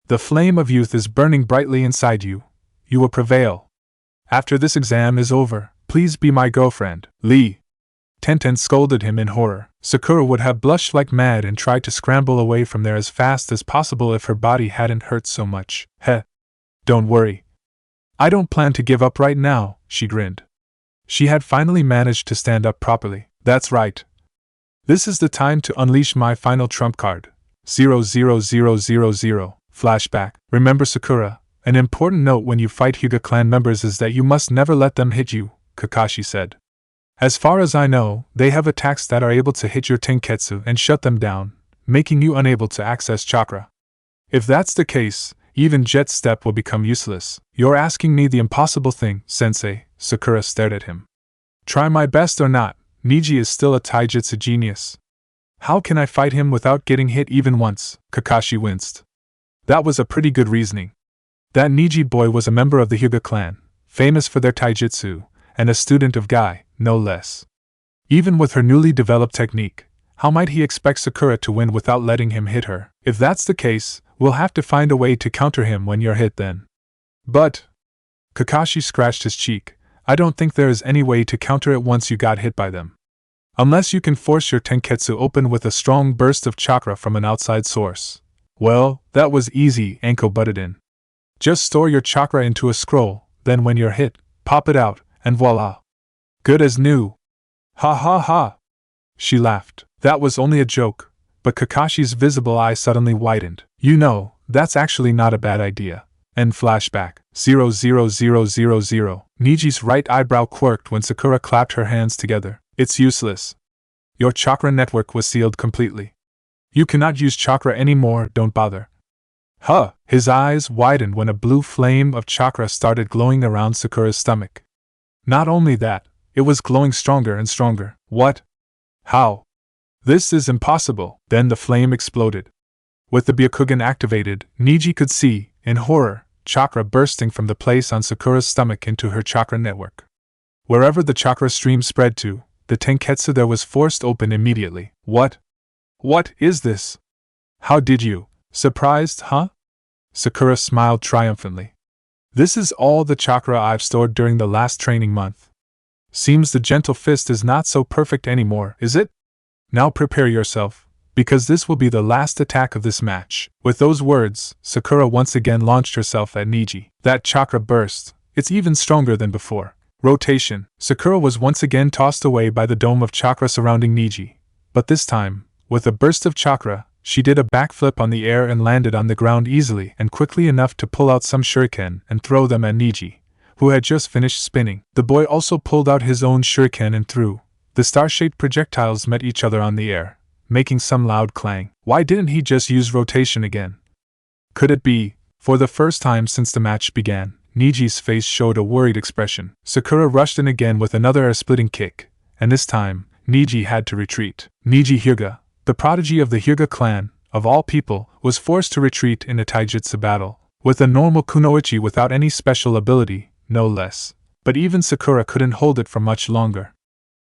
The flame of youth is burning brightly inside you. You will prevail. After this exam is over, please be my girlfriend, Lee. Tenten scolded him in horror. Sakura would have blushed like mad and tried to scramble away from there as fast as possible if her body hadn't hurt so much. Heh. Don't worry. I don't plan to give up right now, she grinned. She had finally managed to stand up properly. That's right. This is the time to unleash my final trump card. 00000. Flashback. Remember Sakura, an important note when you fight Hyuga clan members is that you must never let them hit you, Kakashi said. As far as I know, they have attacks that are able to hit your tenketsu and shut them down, making you unable to access chakra. If that's the case, even Jet Step will become useless. You're asking me the impossible thing, Sensei. Sakura stared at him. Try my best or not, Neji is still a taijutsu genius. How can I fight him without getting hit even once? Kakashi winced. That was a pretty good reasoning. That Neji boy was a member of the Hyuga clan, famous for their taijutsu, and a student of Gai, no less. Even with her newly developed technique, how might he expect Sakura to win without letting him hit her? If that's the case, we'll have to find a way to counter him when you're hit then. But, Kakashi scratched his cheek, I don't think there is any way to counter it once you got hit by them. Unless you can force your tenketsu open with a strong burst of chakra from an outside source. Well, that was easy, Anko butted in. Just store your chakra into a scroll, then when you're hit, pop it out, and voila. Good as new. Ha ha ha. She laughed. That was only a joke, but Kakashi's visible eye suddenly widened. You know, that's actually not a bad idea. End flashback. 00000. Neji's right eyebrow quirked when Sakura clapped her hands together. It's useless. Your chakra network was sealed completely. You cannot use chakra anymore, don't bother. Huh! His eyes widened when a blue flame of chakra started glowing around Sakura's stomach. Not only that, it was glowing stronger and stronger. What? How? This is impossible. Then the flame exploded. With the Byakugan activated, Neji could see, in horror, chakra bursting from the place on Sakura's stomach into her chakra network. Wherever the chakra stream spread to, the tenketsu there was forced open immediately. What? What is this? How did you? Surprised, huh? Sakura smiled triumphantly. This is all the chakra I've stored during the last training month. Seems the gentle fist is not so perfect anymore, is it? Now prepare yourself, because this will be the last attack of this match. With those words, Sakura once again launched herself at Neji. That chakra burst. It's even stronger than before. Rotation. Sakura was once again tossed away by the dome of chakra surrounding Neji. But this time, with a burst of chakra, she did a backflip on the air and landed on the ground easily and quickly enough to pull out some shuriken and throw them at Neji, who had just finished spinning. The boy also pulled out his own shuriken and threw. The star-shaped projectiles met each other on the air, making some loud clang. Why didn't he just use rotation again? Could it be, for the first time since the match began, Neji's face showed a worried expression. Sakura rushed in again with another air-splitting kick, and this time, Neji had to retreat. Neji Hyuga, the prodigy of the Hyuga clan, of all people, was forced to retreat in a taijutsu battle, with a normal kunoichi without any special ability, no less. But even Sakura couldn't hold it for much longer.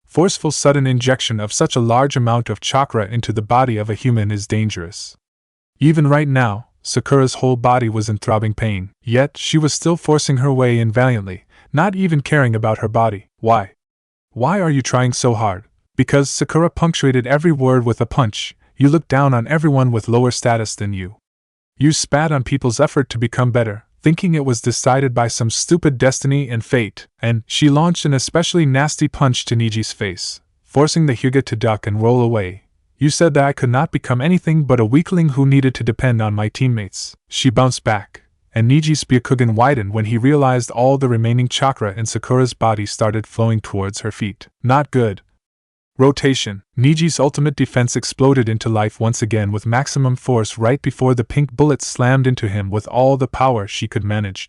Forceful sudden injection of such a large amount of chakra into the body of a human is dangerous. Even right now, Sakura's whole body was in throbbing pain, yet she was still forcing her way in valiantly, not even caring about her body. Why? Why are you trying so hard? Because Sakura punctuated every word with a punch. You look down on everyone with lower status than you. You spat on people's effort to become better, thinking it was decided by some stupid destiny and fate, and she launched an especially nasty punch to Neji's face, forcing the Hyuga to duck and roll away. You said that I could not become anything but a weakling who needed to depend on my teammates. She bounced back, and Neji's Byakugan widened when he realized all the remaining chakra in Sakura's body started flowing towards her feet. Not good. Rotation. Neji's ultimate defense exploded into life once again with maximum force right before the pink bullet slammed into him with all the power she could manage.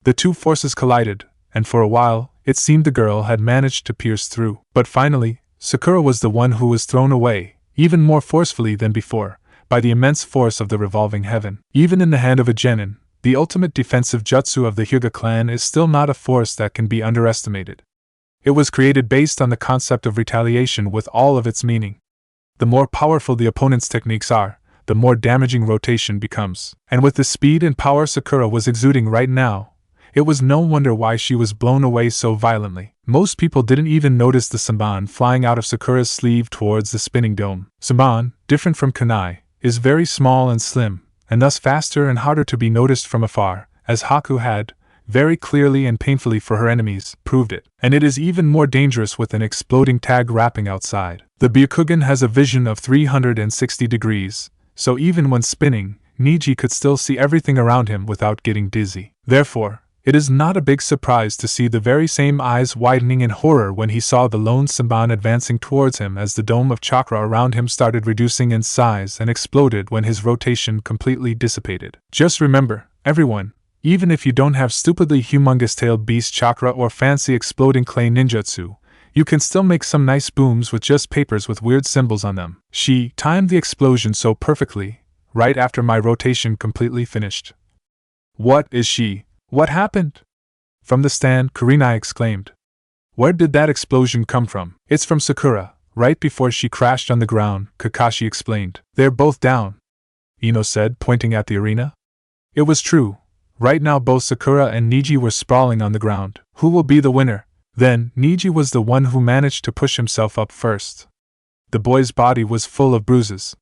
The two forces collided, and for a while, it seemed the girl had managed to pierce through. But finally, Sakura was the one who was thrown away, even more forcefully than before, by the immense force of the revolving heaven. Even in the hand of a genin, the ultimate defensive jutsu of the Hyuga clan is still not a force that can be underestimated. It was created based on the concept of retaliation with all of its meaning. The more powerful the opponent's techniques are, the more damaging rotation becomes. And with the speed and power Sakura was exuding right now, it was no wonder why she was blown away so violently. Most people didn't even notice the Samban flying out of Sakura's sleeve towards the spinning dome. Samban, different from kunai, is very small and slim, and thus faster and harder to be noticed from afar, as Haku had, very clearly and painfully for her enemies, proved it. And it is even more dangerous with an exploding tag wrapping outside. The Byakugan has a vision of 360 degrees, so even when spinning, Neji could still see everything around him without getting dizzy. Therefore, it is not a big surprise to see the very same eyes widening in horror when he saw the lone Samban advancing towards him as the dome of chakra around him started reducing in size and exploded when his rotation completely dissipated. Just remember, everyone, even if you don't have stupidly humongous-tailed beast chakra or fancy exploding clay ninjutsu, you can still make some nice booms with just papers with weird symbols on them. She timed the explosion so perfectly, right after my rotation completely finished. What is she? What happened? From the stand, Karin exclaimed. Where did that explosion come from? It's from Sakura, right before she crashed on the ground, Kakashi explained. They're both down, Ino said, pointing at the arena. It was true. Right now both Sakura and Neji were sprawling on the ground. Who will be the winner? Then, Neji was the one who managed to push himself up first. The boy's body was full of bruises.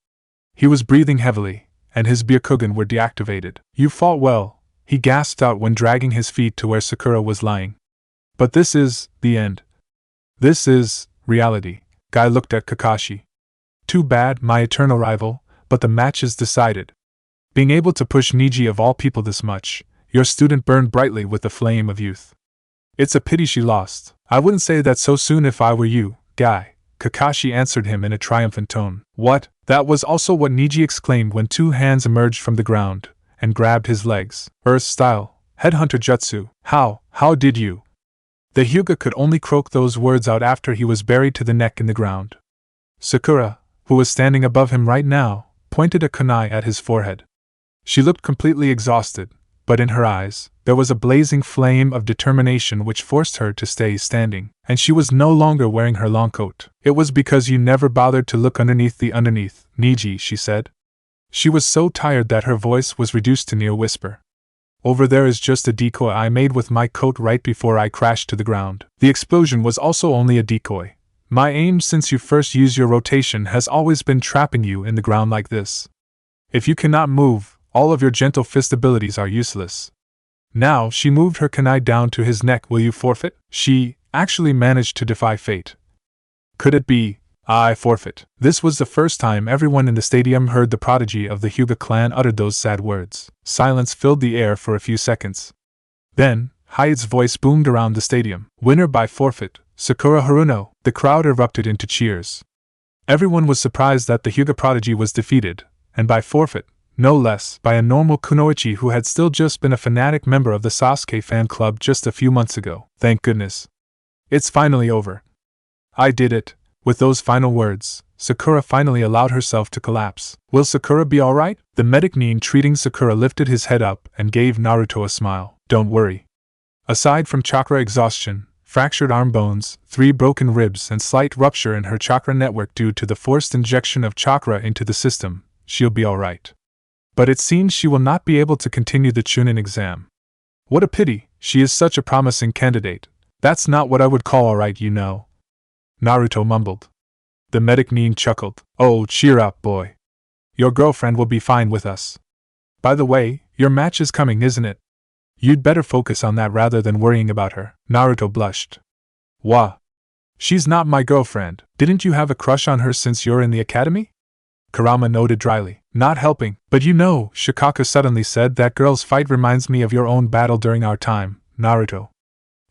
He was breathing heavily, and his Byakugan were deactivated. You fought well, he gasped out when dragging his feet to where Sakura was lying. But this is the end. This is reality. Guy looked at Kakashi. Too bad, my eternal rival, but the match is decided. Being able to push Neji of all people this much, your student burned brightly with the flame of youth. It's a pity she lost. I wouldn't say that so soon if I were you, Guy, Kakashi answered him in a triumphant tone. What? That was also what Neji exclaimed when two hands emerged from the ground and grabbed his legs. Earth-style, headhunter jutsu. How did you? The Hyuga could only croak those words out after he was buried to the neck in the ground. Sakura, who was standing above him right now, pointed a kunai at his forehead. She looked completely exhausted, but in her eyes, there was a blazing flame of determination which forced her to stay standing, and she was no longer wearing her long coat. It was because you never bothered to look underneath, Neji, she said. She was so tired that her voice was reduced to near whisper. Over there is just a decoy I made with my coat right before I crashed to the ground. The explosion was also only a decoy. My aim since you first used your rotation has always been trapping you in the ground like this. If you cannot move, all of your gentle fist abilities are useless. Now she moved her kunai down to his neck. Will you forfeit? She actually managed to defy fate. Could it be, I forfeit? This was the first time everyone in the stadium heard the prodigy of the Hyuga clan uttered those sad words. Silence filled the air for a few seconds. Then, Hyde's voice boomed around the stadium. Winner by forfeit, Sakura Haruno. The crowd erupted into cheers. Everyone was surprised that the Hyuga prodigy was defeated, and by forfeit, no less, by a normal kunoichi who had still just been a fanatic member of the Sasuke fan club just a few months ago. Thank goodness. It's finally over. I did it. With those final words, Sakura finally allowed herself to collapse. Will Sakura be alright? The medic treating Sakura lifted his head up and gave Naruto a smile. Don't worry. Aside from chakra exhaustion, fractured arm bones, 3 broken ribs, and slight rupture in her chakra network due to the forced injection of chakra into the system, she'll be alright. But it seems she will not be able to continue the Chunin exam. What a pity, she is such a promising candidate. That's not what I would call alright, you know. Naruto mumbled. The medic chuckled. Oh, cheer up, boy. Your girlfriend will be fine with us. By the way, your match is coming, isn't it? You'd better focus on that rather than worrying about her. Naruto blushed. Wah. She's not my girlfriend. Didn't you have a crush on her since you're in the academy? Kurama noted dryly. Not helping. But you know, Shikaka suddenly said, that girl's fight reminds me of your own battle during our time, Naruto.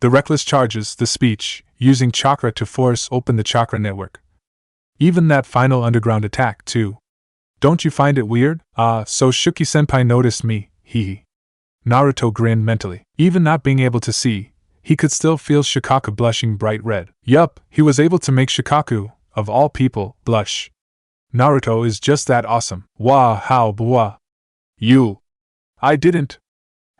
The reckless charges, the speech, using chakra to force open the chakra network. Even that final underground attack, too. Don't you find it weird? So Shuki-senpai noticed me, hee. Naruto grinned mentally. Even not being able to see, he could still feel Shikaka blushing bright red. Yup, he was able to make Shikaku, of all people, blush. Naruto is just that awesome. Wah how bwah. You. I didn't.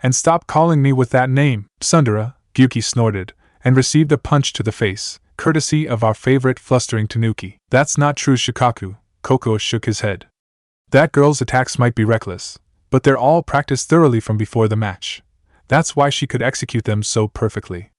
And stop calling me with that name, Tsundere, Gyuki snorted, and received a punch to the face, courtesy of our favorite flustering Tanuki. That's not true, Shikaku. Koko shook his head. That girl's attacks might be reckless, but they're all practiced thoroughly from before the match. That's why she could execute them so perfectly.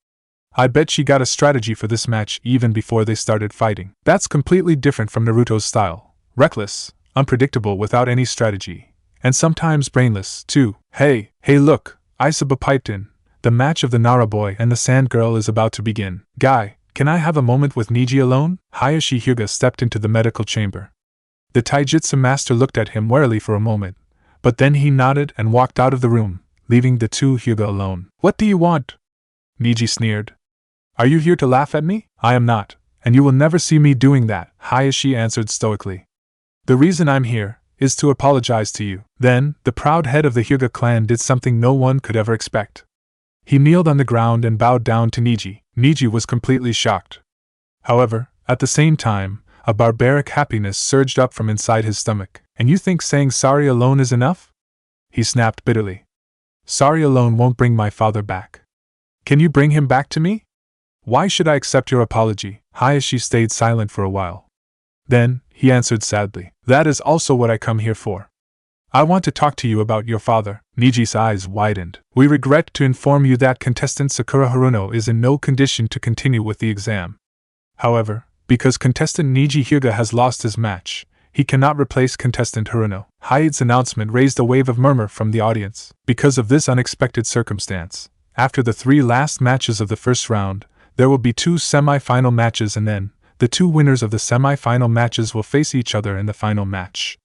I bet she got a strategy for this match even before they started fighting. That's completely different from Naruto's style. Reckless, unpredictable without any strategy, and sometimes brainless, too. Hey look, Isaba piped in. The match of the Nara boy and the sand girl is about to begin. Guy, can I have a moment with Neji alone? Hayashi Hyuga stepped into the medical chamber. The taijutsu master looked at him warily for a moment, but then he nodded and walked out of the room, leaving the two Hyuga alone. What do you want? Neji sneered. Are you here to laugh at me? I am not, and you will never see me doing that, Hayashi answered stoically. The reason I'm here is to apologize to you. Then, the proud head of the Hyuga clan did something no one could ever expect. He kneeled on the ground and bowed down to Neji. Neji was completely shocked. However, at the same time, a barbaric happiness surged up from inside his stomach. And you think saying sorry alone is enough? He snapped bitterly. Sorry alone won't bring my father back. Can you bring him back to me? Why should I accept your apology? Hayashi stayed silent for a while. Then, he answered sadly. That is also what I come here for. I want to talk to you about your father. Neji's eyes widened. We regret to inform you that contestant Sakura Haruno is in no condition to continue with the exam. However, because contestant Neji Hyuga has lost his match, he cannot replace contestant Haruno. Hyde's announcement raised a wave of murmur from the audience. Because of this unexpected circumstance, after the 3 last matches of the first round, there will be 2 semi-final matches, and then, the 2 winners of the semi-final matches will face each other in the final match.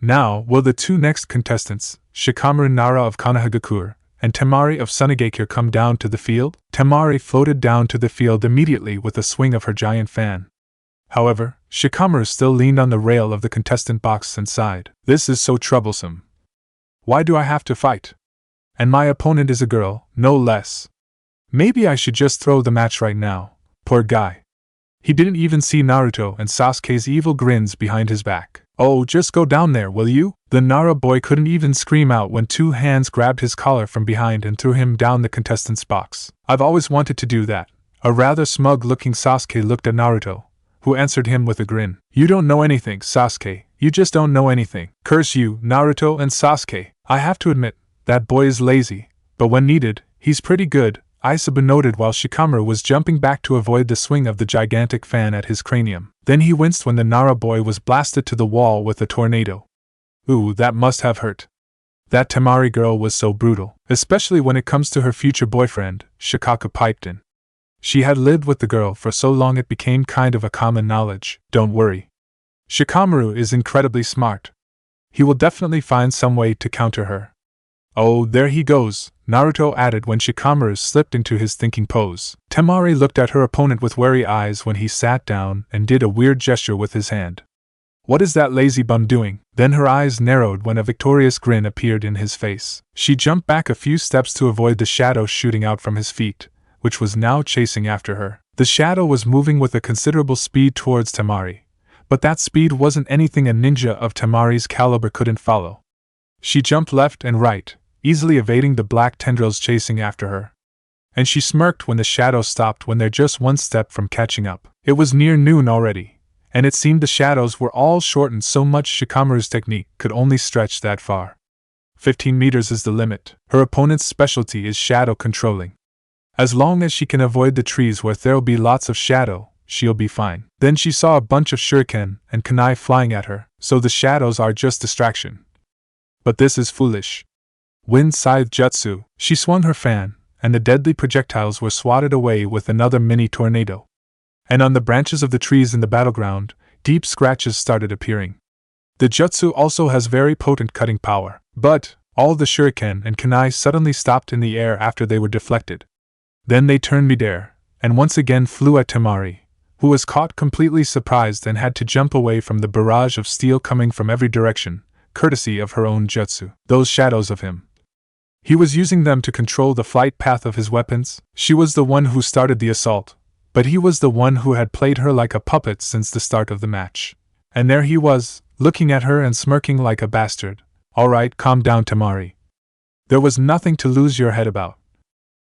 Now, will the 2 next contestants, Shikamaru Nara of Konohagakure and Tamari of Sunagakure, come down to the field? Tamari floated down to the field immediately with a swing of her giant fan. However, Shikamaru still leaned on the rail of the contestant box and sighed. This is so troublesome. Why do I have to fight? And my opponent is a girl, no less. Maybe I should just throw the match right now. Poor guy. He didn't even see Naruto and Sasuke's evil grins behind his back. Oh, just go down there, will you? The Nara boy couldn't even scream out when 2 hands grabbed his collar from behind and threw him down the contestant's box. I've always wanted to do that. A rather smug-looking Sasuke looked at Naruto, who answered him with a grin. You don't know anything, Sasuke. You just don't know anything. Curse you, Naruto and Sasuke. I have to admit, that boy is lazy, but when needed, he's pretty good, Isaba noted while Shikamaru was jumping back to avoid the swing of the gigantic fan at his cranium. Then he winced when the Nara boy was blasted to the wall with a tornado. Ooh, that must have hurt. That Tamari girl was so brutal, especially when it comes to her future boyfriend, Shikaka piped in. She had lived with the girl for so long it became kind of a common knowledge. Don't worry. Shikamaru is incredibly smart. He will definitely find some way to counter her. Oh, there he goes, Naruto added when Shikamaru slipped into his thinking pose. Tamari looked at her opponent with wary eyes when he sat down and did a weird gesture with his hand. What is that lazy bum doing? Then her eyes narrowed when a victorious grin appeared in his face. She jumped back a few steps to avoid the shadow shooting out from his feet, which was now chasing after her. The shadow was moving with a considerable speed towards Tamari, but that speed wasn't anything a ninja of Tamari's caliber couldn't follow. She jumped left and right, easily evading the black tendrils chasing after her. And she smirked when the shadow stopped when they're just one step from catching up. It was near noon already, and it seemed the shadows were all shortened so much Shikamaru's technique could only stretch that far. 15 meters is the limit. Her opponent's specialty is shadow controlling. As long as she can avoid the trees where there'll be lots of shadow, she'll be fine. Then she saw a bunch of shuriken and kunai flying at her, so the shadows are just distraction. But this is foolish. Wind scythe jutsu. She swung her fan, and the deadly projectiles were swatted away with another mini tornado. And on the branches of the trees in the battleground, deep scratches started appearing. The jutsu also has very potent cutting power, but all the shuriken and kunai suddenly stopped in the air after they were deflected. Then they turned midair, and once again flew at Tamari, who was caught completely surprised and had to jump away from the barrage of steel coming from every direction, courtesy of her own jutsu. Those shadows of him. He was using them to control the flight path of his weapons. She was the one who started the assault, but he was the one who had played her like a puppet since the start of the match. And there he was, looking at her and smirking like a bastard. All right, calm down, Tamari. There was nothing to lose your head about.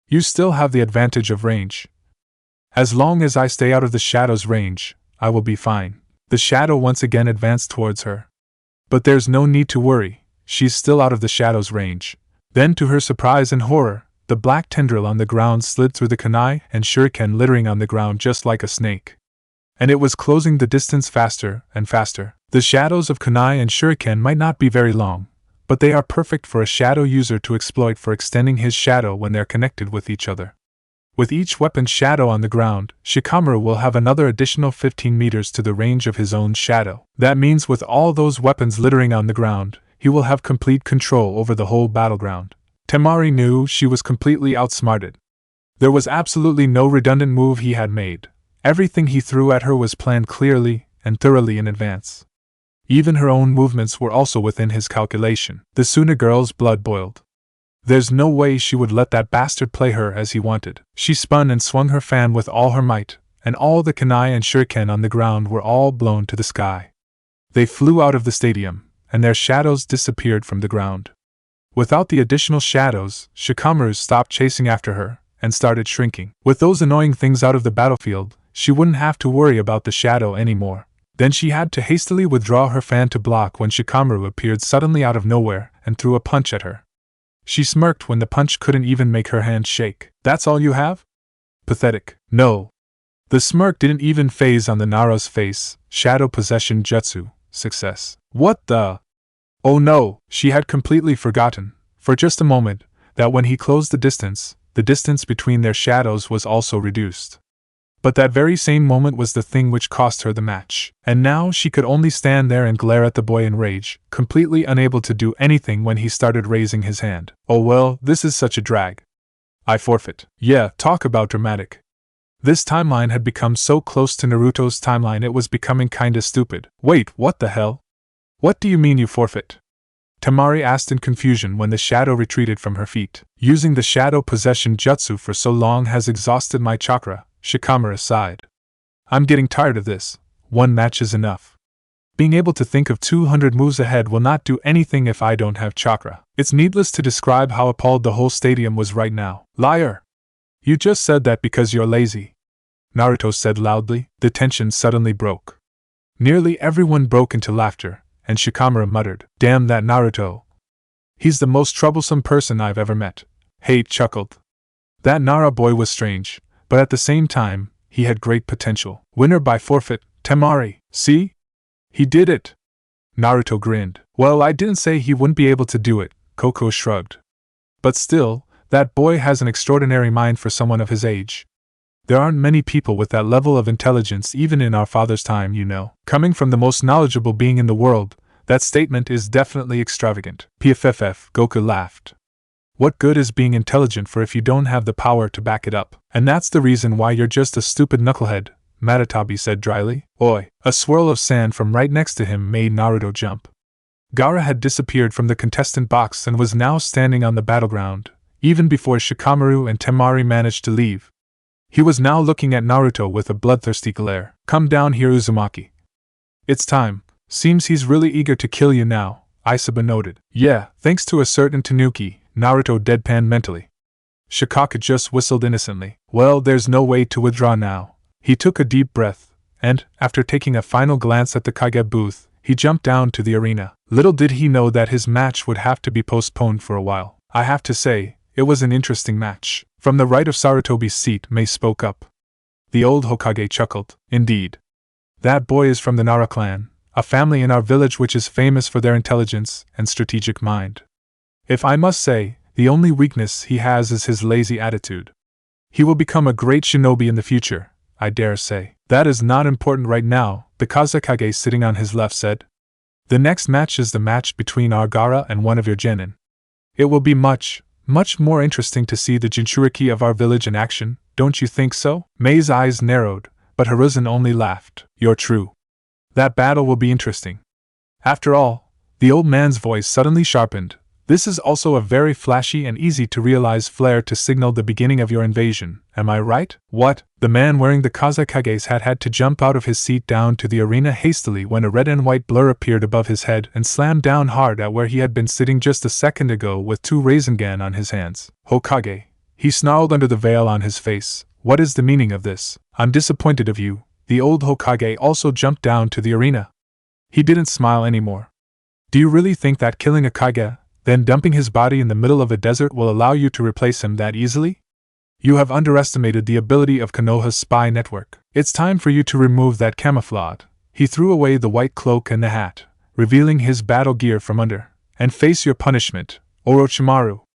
You still have the advantage of range. As long as I stay out of the shadow's range, I will be fine. The shadow once again advanced towards her. But there's no need to worry, she's still out of the shadow's range. Then, to her surprise and horror, the black tendril on the ground slid through the kunai and shuriken littering on the ground just like a snake. And it was closing the distance faster and faster. The shadows of kunai and shuriken might not be very long, but they are perfect for a shadow user to exploit for extending his shadow when they're connected with each other. With each weapon's shadow on the ground, Shikamaru will have another additional 15 meters to the range of his own shadow. That means with all those weapons littering on the ground, he will have complete control over the whole battleground. Tamari knew she was completely outsmarted. There was absolutely no redundant move he had made. Everything he threw at her was planned clearly and thoroughly in advance. Even her own movements were also within his calculation. The Suna girl's blood boiled. There's no way she would let that bastard play her as he wanted. She spun and swung her fan with all her might, and all the kunai and shuriken on the ground were all blown to the sky. They flew out of the stadium, and their shadows disappeared from the ground. Without the additional shadows, Shikamaru stopped chasing after her, and started shrinking. With those annoying things out of the battlefield, she wouldn't have to worry about the shadow anymore. Then she had to hastily withdraw her fan to block when Shikamaru appeared suddenly out of nowhere and threw a punch at her. She smirked when the punch couldn't even make her hand shake. That's all you have? Pathetic. No. The smirk didn't even phase on the Nara's face. Shadow possession jutsu. Success. What the? Oh no, she had completely forgotten, for just a moment, that when he closed the distance between their shadows was also reduced. But that very same moment was the thing which cost her the match. And now she could only stand there and glare at the boy in rage, completely unable to do anything when he started raising his hand. Oh well, this is such a drag. I forfeit. Yeah, talk about dramatic. This timeline had become so close to Naruto's timeline it was becoming kinda stupid. Wait, what the hell? What do you mean you forfeit? Tamari asked in confusion when the shadow retreated from her feet. Using the shadow possession jutsu for so long has exhausted my chakra, Shikamaru sighed. I'm getting tired of this. One match is enough. Being able to think of 200 moves ahead will not do anything if I don't have chakra. It's needless to describe how appalled the whole stadium was right now. Liar! You just said that because you're lazy. Naruto said loudly. The tension suddenly broke. Nearly everyone broke into laughter, and Shikamaru muttered, "Damn that Naruto. He's the most troublesome person I've ever met." Hate chuckled. That Nara boy was strange, but at the same time, he had great potential. Winner by forfeit, Tamari. See? He did it. Naruto grinned. Well, I didn't say he wouldn't be able to do it, Koko shrugged. But still, that boy has an extraordinary mind for someone of his age. There aren't many people with that level of intelligence even in our father's time, you know. Coming from the most knowledgeable being in the world, that statement is definitely extravagant. PFFF, Goku laughed. What good is being intelligent for if you don't have the power to back it up? And that's the reason why you're just a stupid knucklehead, Matatabi said dryly. Oi! A swirl of sand from right next to him made Naruto jump. Gaara had disappeared from the contestant box and was now standing on the battleground, even before Shikamaru and Tamari managed to leave. He was now looking at Naruto with a bloodthirsty glare. Come down here, Uzumaki. It's time. Seems he's really eager to kill you now, Isaba noted. Yeah, thanks to a certain Tanuki, Naruto deadpanned mentally. Shikaka just whistled innocently. Well, there's no way to withdraw now. He took a deep breath, and, after taking a final glance at the Kage booth, he jumped down to the arena. Little did he know that his match would have to be postponed for a while. I have to say, it was an interesting match. From the right of Sarutobi's seat, Mei spoke up. The old Hokage chuckled. Indeed. That boy is from the Nara clan, a family in our village which is famous for their intelligence and strategic mind. If I must say, the only weakness he has is his lazy attitude. He will become a great shinobi in the future, I dare say. That is not important right now, the Kazekage sitting on his left said. The next match is the match between Argara and one of your genin. It will be much more interesting to see the Jinchuriki of our village in action, don't you think so? Mei's eyes narrowed, but Hiruzen only laughed. You're true. That battle will be interesting. After all, the old man's voice suddenly sharpened. This is also a very flashy and easy to realize flare to signal the beginning of your invasion, am I right? What? The man wearing the Kazekage's hat had to jump out of his seat down to the arena hastily when a red and white blur appeared above his head and slammed down hard at where he had been sitting just a second ago with 2 Rasengan on his hands. Hokage. He snarled under the veil on his face. What is the meaning of this? I'm disappointed of you. The old Hokage also jumped down to the arena. He didn't smile anymore. Do you really think that killing a Kage, then dumping his body in the middle of a desert will allow you to replace him that easily? You have underestimated the ability of Konoha's spy network. It's time for you to remove that camouflage. He threw away the white cloak and the hat, revealing his battle gear from under, and face your punishment, Orochimaru.